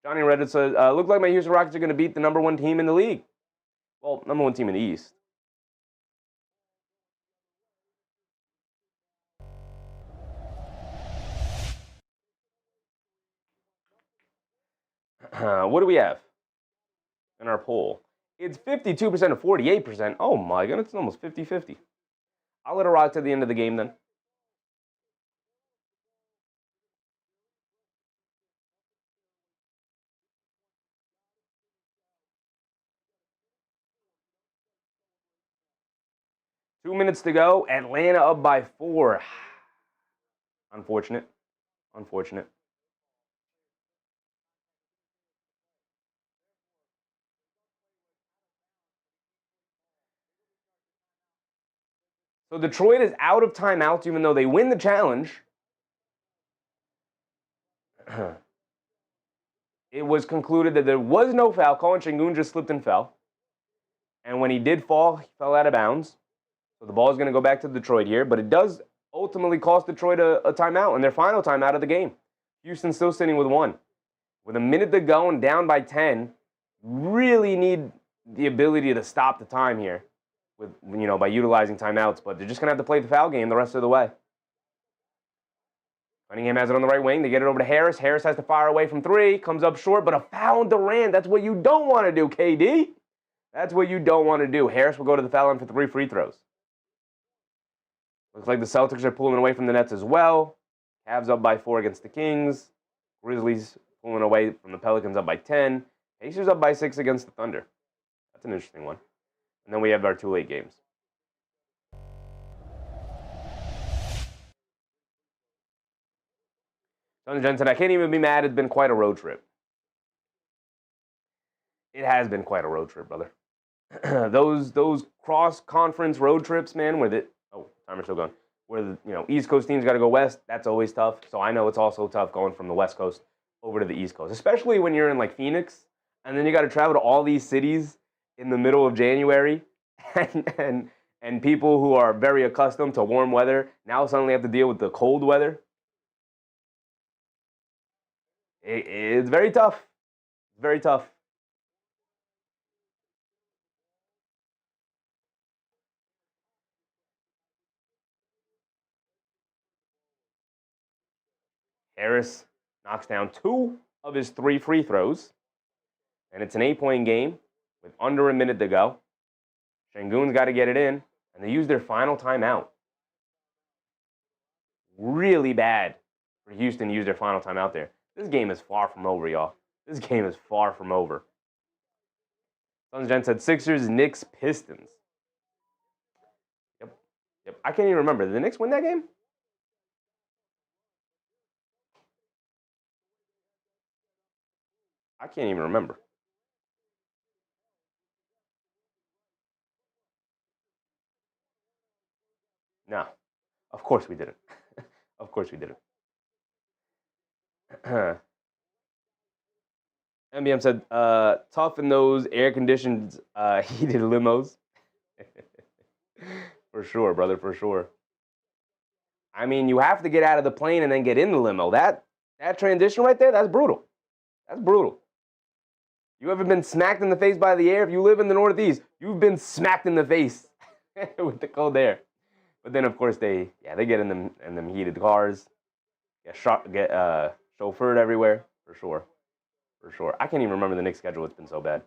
Johnny Reddit says, look like my Houston Rockets are going to beat the number 1 team in the league. Well, number 1 team in the East. What do we have in our poll? It's 52% to 48%. Oh, my goodness. It's almost 50-50. I'll let it rock to the end of the game then. Two minutes to go. Atlanta up by 4. Unfortunate. Unfortunate. So Detroit is out of timeouts even though they win the challenge. It was concluded that there was no foul call and Şengün just slipped and fell. And when he did fall, he fell out of bounds. So the ball is going to go back to Detroit here. But it does ultimately cost Detroit a timeout and their final timeout of the game. Houston still sitting with 1. With a minute to go and down by 10, really need the ability to stop the time here with by utilizing timeouts. But they're just going to have to play the foul game the rest of the way. Cunningham has it on the right wing. They get it over to Harris. Harris has to fire away from 3. Comes up short, but a foul on Durant. That's what you don't want to do, KD. That's what you don't want to do. Harris will go to the foul line for 3 free throws. Looks like the Celtics are pulling away from the Nets as well. Cavs up by 4 against the Kings. Grizzlies pulling away from the Pelicans up by 10. Pacers up by 6 against the Thunder. That's an interesting one. And then we have our 2 late games. John Jensen, I can't even be mad. It's been quite a road trip. It has been quite a road trip, brother. those cross-conference road trips, man, where timer's still going. Where the East Coast teams got to go west. That's always tough. So I know it's also tough going from the West Coast over to the East Coast, especially when you're in like Phoenix, and then you got to travel to all these cities in the middle of January, and people who are very accustomed to warm weather now suddenly have to deal with the cold weather. It's very tough. Very tough. Harris knocks down 2 of his 3 free throws. And it's an 8-point game with under a minute to go. Şengün's got to get it in. And they use their final timeout. Really bad for Houston to use their final timeout there. This game is far from over, y'all. This game is far from over. Suns Gen said Sixers, Knicks, Pistons. Yep. I can't even remember. Did the Knicks win that game? I can't even remember. No. Of course we didn't. Of course we didn't. MBM said, tough in those air-conditioned heated limos. For sure, brother, for sure. I mean, you have to get out of the plane and then get in the limo. That transition right there, that's brutal. That's brutal. You ever been smacked in the face by the air? If you live in the Northeast, you've been smacked in the face with the cold air. But then, of course, they get in them heated cars, get chauffeured everywhere, for sure. For sure. I can't even remember the Knicks' schedule. It's been so bad.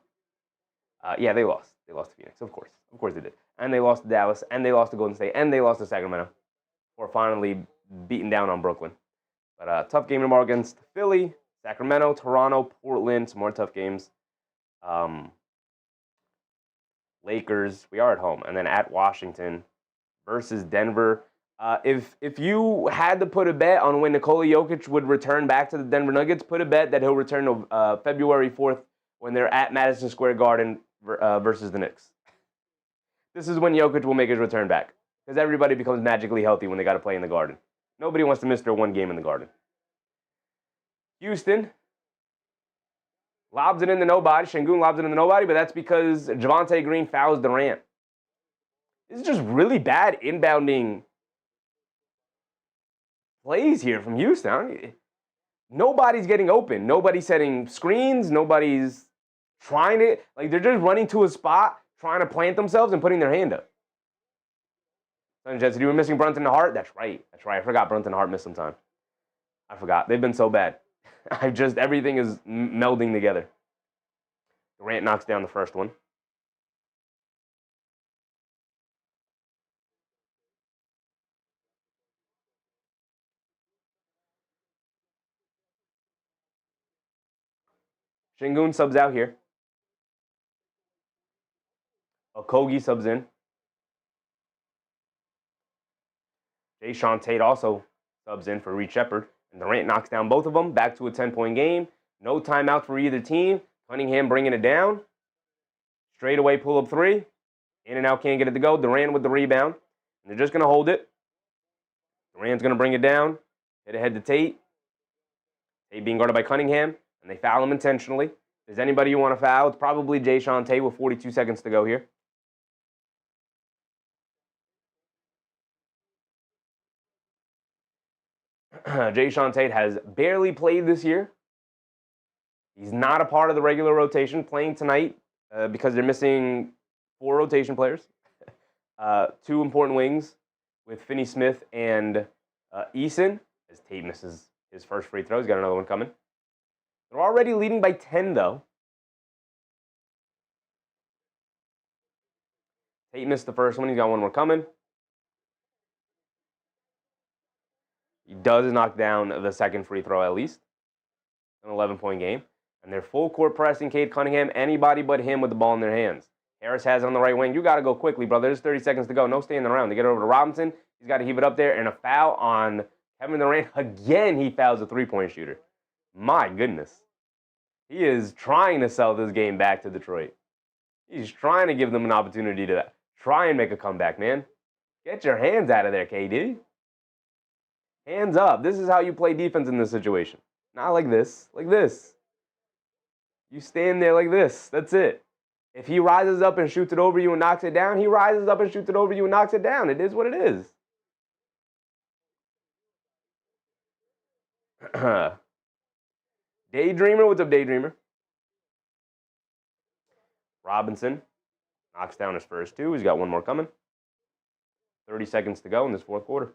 Yeah, they lost. They lost to Phoenix, of course. Of course they did. And they lost to Dallas, and they lost to Golden State, and they lost to Sacramento before finally beating down on Brooklyn. But tough game tomorrow against Philly, Sacramento, Toronto, Portland. Some more tough games. Lakers. We are at home. And then at Washington versus Denver. If you had to put a bet on when Nikola Jokic would return back to the Denver Nuggets, put a bet that he'll return February 4th when they're at Madison Square Garden versus the Knicks. This is when Jokic will make his return back because everybody becomes magically healthy when they got to play in the Garden. Nobody wants to miss their one game in the Garden. Houston lobs it into nobody. Şengün lobs it into nobody, but that's because Javonte Green fouls Durant. This is just really bad inbounding plays here from Houston. Nobody's getting open. Nobody's setting screens. Nobody's trying to, they're just running to a spot, trying to plant themselves and putting their hand up. You were missing Brunson and Hart? That's right. I forgot Brunson and Hart missed some time. I forgot. They've been so bad. Everything is melding together. Durant knocks down the first one. Şengün subs out here. Okogie subs in. Cade also subs in for Shepard. And Durant knocks down both of them. Back to a 10-point game. No timeout for either team. Cunningham bringing it down. Straightaway pull-up 3. In and out, can't get it to go. Durant with the rebound. And they're just going to hold it. Durant's going to bring it down. Hit ahead to Tate. Tate being guarded by Cunningham. And they foul him intentionally. If there's anybody you want to foul, it's probably Tate with 42 seconds to go here. Tate has barely played this year. He's not a part of the regular rotation playing tonight because they're missing 4 rotation players. 2 important wings with Finney-Smith and Eason, as Tate misses his first free throw. He's got another one coming. They're already leading by 10, though. Tate missed the first one. He's got one more coming. He does knock down the second free throw at least. An 11-point game. And they're full court pressing Cade Cunningham. Anybody but him with the ball in their hands. Harris has it on the right wing. You got to go quickly, brother. There's 30 seconds to go. No standing around. They get over to Robinson. He's got to heave it up there. And a foul on Kevin Durant. Again, he fouls a three-point shooter. My goodness. He is trying to sell this game back to Detroit. He's trying to give them an opportunity to try and make a comeback, man. Get your hands out of there, KD. Hands up. This is how you play defense in this situation. Not like this. Like this. You stand there like this. That's it. If he rises up and shoots it over you and knocks it down, he rises up and shoots it over you and knocks it down. It is what it is. Daydreamer, what's up, Daydreamer? Robinson knocks down his first 2. He's got one more coming. 30 seconds to go in this fourth quarter.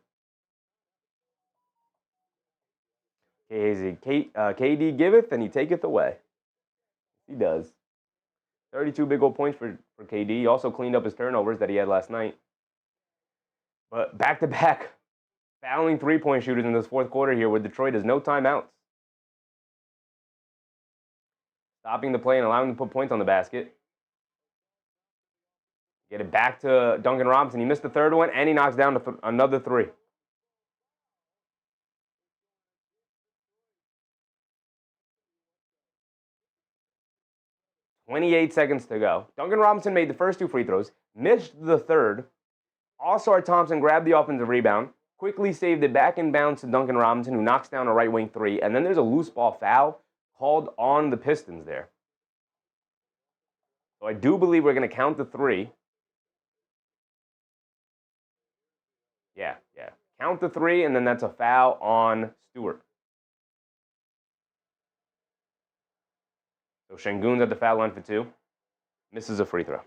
KD giveth and he taketh away. He does. 32 big old points for KD. He also cleaned up his turnovers that he had last night. But back-to-back fouling three-point shooters in this fourth quarter here, where Detroit has no timeouts. Stopping the play and allowing them to put points on the basket. Get it back to Duncan Robinson. He missed the third one, and he knocks down another three. .28 seconds to go. Duncan Robinson made the first two free throws, missed the third. All-Star Thompson grabbed the offensive rebound, quickly saved it back in bounds to Duncan Robinson, who knocks down a right wing three, and then there's a loose ball foul called on the Pistons there. So I do believe we're going to count the three. Yeah. Count the three, and then that's a foul on Stewart. So Şengün's at the foul line for two. Misses a free throw.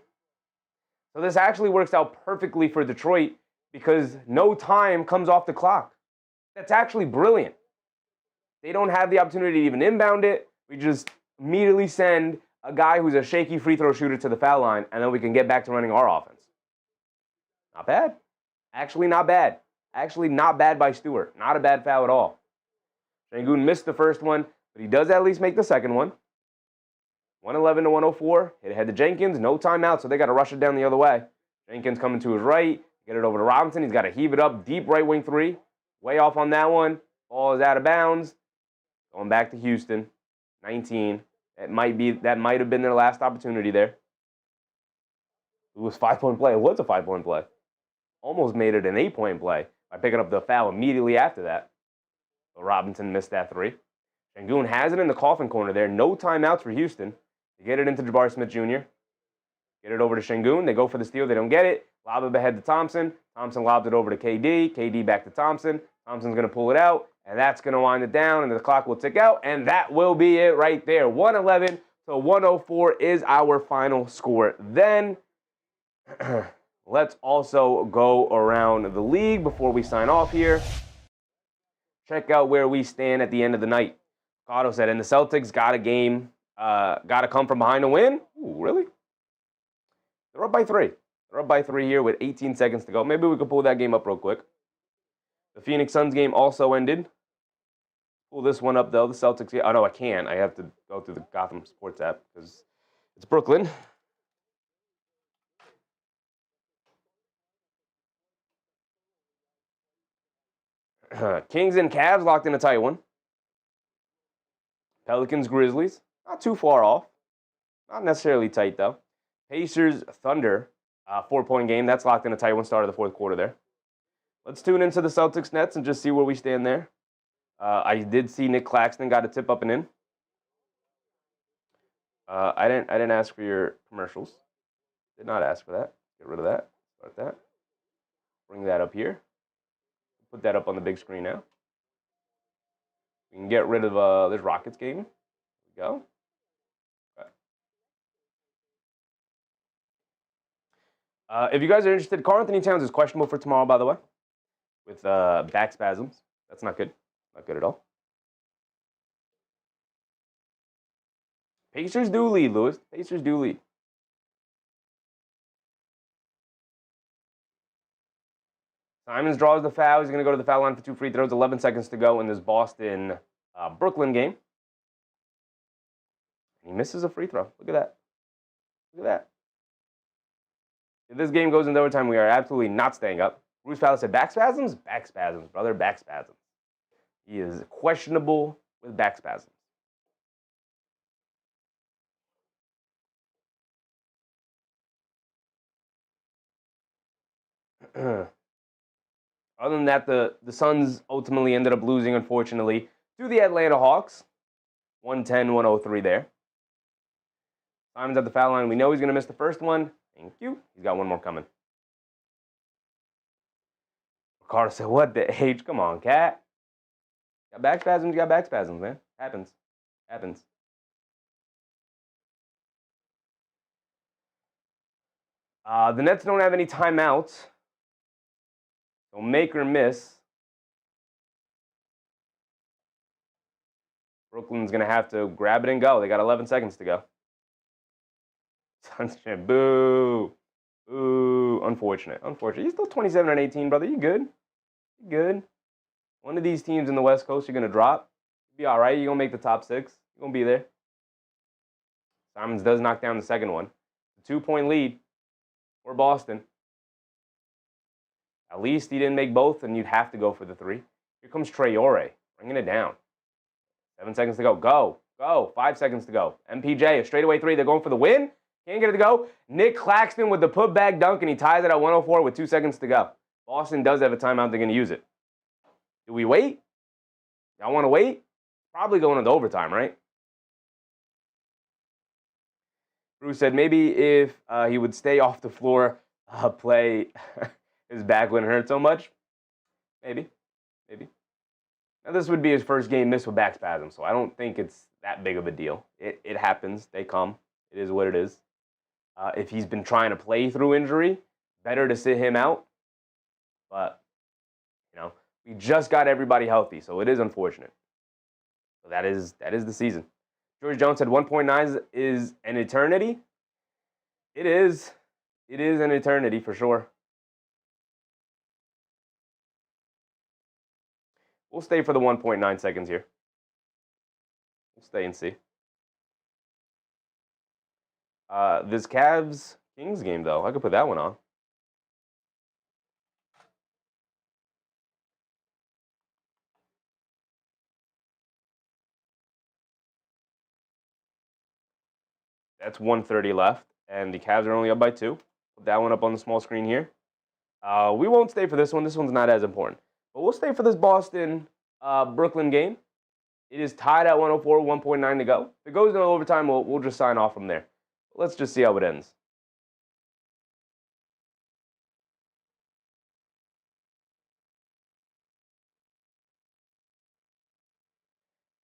So this actually works out perfectly for Detroit because no time comes off the clock. That's actually brilliant. They don't have the opportunity to even inbound it. We just immediately send a guy who's a shaky free throw shooter to the foul line, and then we can get back to running our offense. Not bad. Actually not bad. Actually not bad by Stewart. Not a bad foul at all. Şengün missed the first one, but he does at least make the second one. 111 to 104. Hit ahead to Jenkins. No timeout, so they got to rush it down the other way. Jenkins coming to his right. Get it over to Robinson. He's got to heave it up. Deep right wing three. Way off on that one. Ball is out of bounds. Going back to Houston. 19. That might have been their last opportunity there. It was a 5-point play. It was a 5-point play. Almost made it an 8-point play by picking up the foul immediately after that. So Robinson missed that three. Şengün has it in the coffin corner there. No timeouts for Houston. They get it into Jabari Smith Jr. Get it over to Şengün. They go for the steal. They don't get it. Lob it ahead to Thompson. Thompson lobs it over to KD. KD back to Thompson. Thompson's going to pull it out, and that's going to wind it down, and the clock will tick out, and that will be it right there. 111 to 104 is our final score. Then let's also go around the league before we sign off here. Check out where we stand at the end of the night. Otto said, and the Celtics got to come from behind to win. Ooh, really? They're up by three. They're up by three here with 18 seconds to go. Maybe we could pull that game up real quick. The Phoenix Suns game also ended. Pull this one up, though. The Celtics. Oh, no, I can't. I have to go through the Gotham Sports app because it's Brooklyn. Kings and Cavs locked in a tight one. Pelicans, Grizzlies. Not too far off. Not necessarily tight, though. Pacers, Thunder. 4-point game. That's locked in a tight one. Start of the fourth quarter there. Let's tune into the Celtics Nets and just see where we stand there. I did see Nick Claxton got a tip up and in. I didn't ask for your commercials. Did not ask for that. Get rid of that. Start that. Bring that up here. Put that up on the big screen now. We can get rid of this Rockets game. There we go. Okay. If you guys are interested, Karl Anthony Towns is questionable for tomorrow, by the way, with back spasms. That's not good. Not good at all. Pacers do lead, Lewis. Pacers do lead. Simons draws the foul. He's going to go to the foul line for 2 free throws. 11 seconds to go in this Boston-Brooklyn game. And he misses a free throw. Look at that. Look at that. If this game goes into overtime, we are absolutely not staying up. Bruce Palace said back spasms? Back spasms, brother. Back spasms. He is questionable with back spasms. Other than that, the Suns ultimately ended up losing, unfortunately, to the Atlanta Hawks. 110-103 there. Simon's at the foul line. We know he's going to miss the first one. Thank you. He's got one more coming. Ricardo said, what the H? Come on, cat. Got back spasms, you got back spasms, man. Happens. Happens. The Nets don't have any timeouts. So make or miss. Brooklyn's going to have to grab it and go. They got 11 seconds to go. Sunshine, boo. Boo. Unfortunate. You're still 27 and 18, brother. You good? You good? One of these teams in the West Coast you're going to drop. You'll be all right. You're going to make the top 6. You're going to be there. Simons does knock down the second one. A 2-point lead for Boston. At least he didn't make both, and you'd have to go for the 3. Here comes Traore, bringing it down. 7 seconds to go. Go. 5 seconds to go. MPJ, a straightaway 3. They're going for the win. Can't get it to go. Nick Claxton with the putback dunk, and he ties it at 104 with 2 seconds to go. Boston does have a timeout. They're going to use it. Do we wait? Y'all want to wait? Probably going into overtime, right? Bruce said maybe if he would stay off the floor, play his back wouldn't hurt so much. Maybe. Now, this would be his first game missed with back spasm, so I don't think it's that big of a deal. It happens. They come. It is what it is. If he's been trying to play through injury, better to sit him out. But, we just got everybody healthy, so it is unfortunate. So that is the season. George Jones said 1.9 is an eternity. It is. It is an eternity for sure. We'll stay for the 1.9 seconds here. We'll stay and see. This Cavs-Kings game, though, I could put that one on. That's 1:30 left, and the Cavs are only up by 2. Put that one up on the small screen here. We won't stay for this one. This one's not as important. But we'll stay for this Boston-Brooklyn game. It is tied at 104, 1.9 to go. If it goes into overtime, we'll just sign off from there. Let's just see how it ends.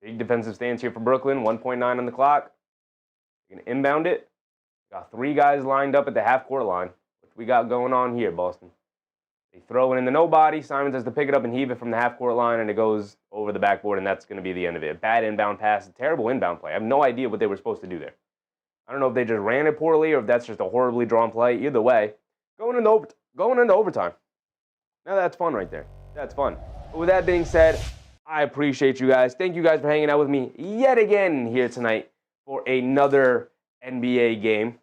Big defensive stance here for Brooklyn. 1.9 on the clock. You're going to inbound it. Got 3 guys lined up at the half-court line. What we got going on here, Boston? They throw it into nobody. Simons has to pick it up and heave it from the half-court line, and it goes over the backboard, and that's going to be the end of it. Bad inbound pass, a terrible inbound play. I have no idea what they were supposed to do there. I don't know if they just ran it poorly or if that's just a horribly drawn play. Either way, going into overtime. Now that's fun right there. That's fun. But with that being said, I appreciate you guys. Thank you guys for hanging out with me yet again here tonight for another NBA game.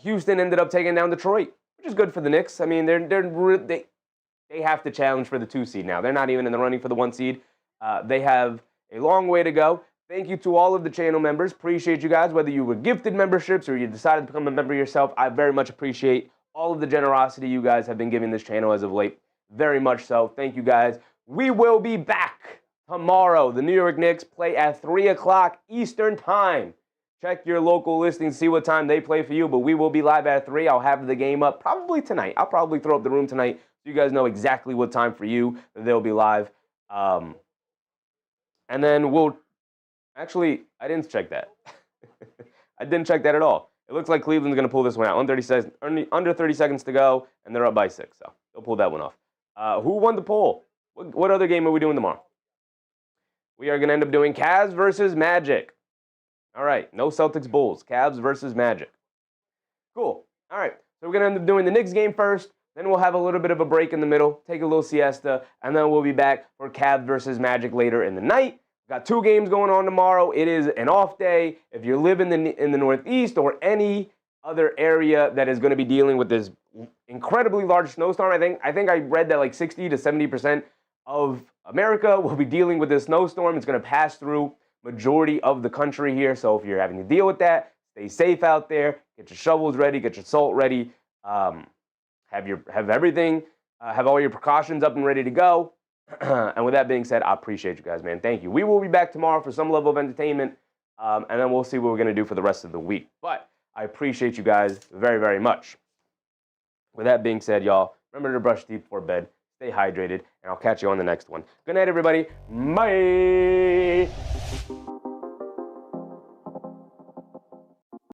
Houston ended up taking down Detroit, which is good for the Knicks. I mean, they have to challenge for the 2 seed now. They're not even in the running for the 1 seed. They have a long way to go. Thank you to all of the channel members. Appreciate you guys, whether you were gifted memberships or you decided to become a member yourself. I very much appreciate all of the generosity you guys have been giving this channel as of late. Very much so. Thank you guys. We will be back tomorrow. The New York Knicks play at 3 o'clock Eastern Time. Check your local listings, see what time they play for you, but we will be live at 3. I'll have the game up probably tonight. I'll probably throw up the room tonight so you guys know exactly what time for you they'll be live. And then we'll... Actually, I didn't check that. I didn't check that at all. It looks like Cleveland's going to pull this one out. Under 30 seconds to go, and they're up by 6, so they'll pull that one off. Who won the poll? What other game are we doing tomorrow? We are going to end up doing Cavs versus Magic. All right, no Celtics Bulls. Cavs versus Magic. Cool. All right, so we're going to end up doing the Knicks game first. Then we'll have a little bit of a break in the middle, take a little siesta, and then we'll be back for Cavs versus Magic later in the night. Got 2 games going on tomorrow. It is an off day. If you live in the Northeast or any other area that is going to be dealing with this incredibly large snowstorm, I think I read that like 60 to 70% of America will be dealing with this snowstorm. It's going to pass through majority of the country here. So if you're having to deal with that, stay safe out there. Get your shovels ready. Get your salt ready. Have everything. Have all your precautions up and ready to go. And with that being said, I appreciate you guys, man. Thank you. We will be back tomorrow for some level of entertainment, and then we'll see what we're going to do for the rest of the week. But I appreciate you guys very, very much. With that being said, y'all, remember to brush teeth before bed, stay hydrated, and I'll catch you on the next one. Good night, everybody. Bye.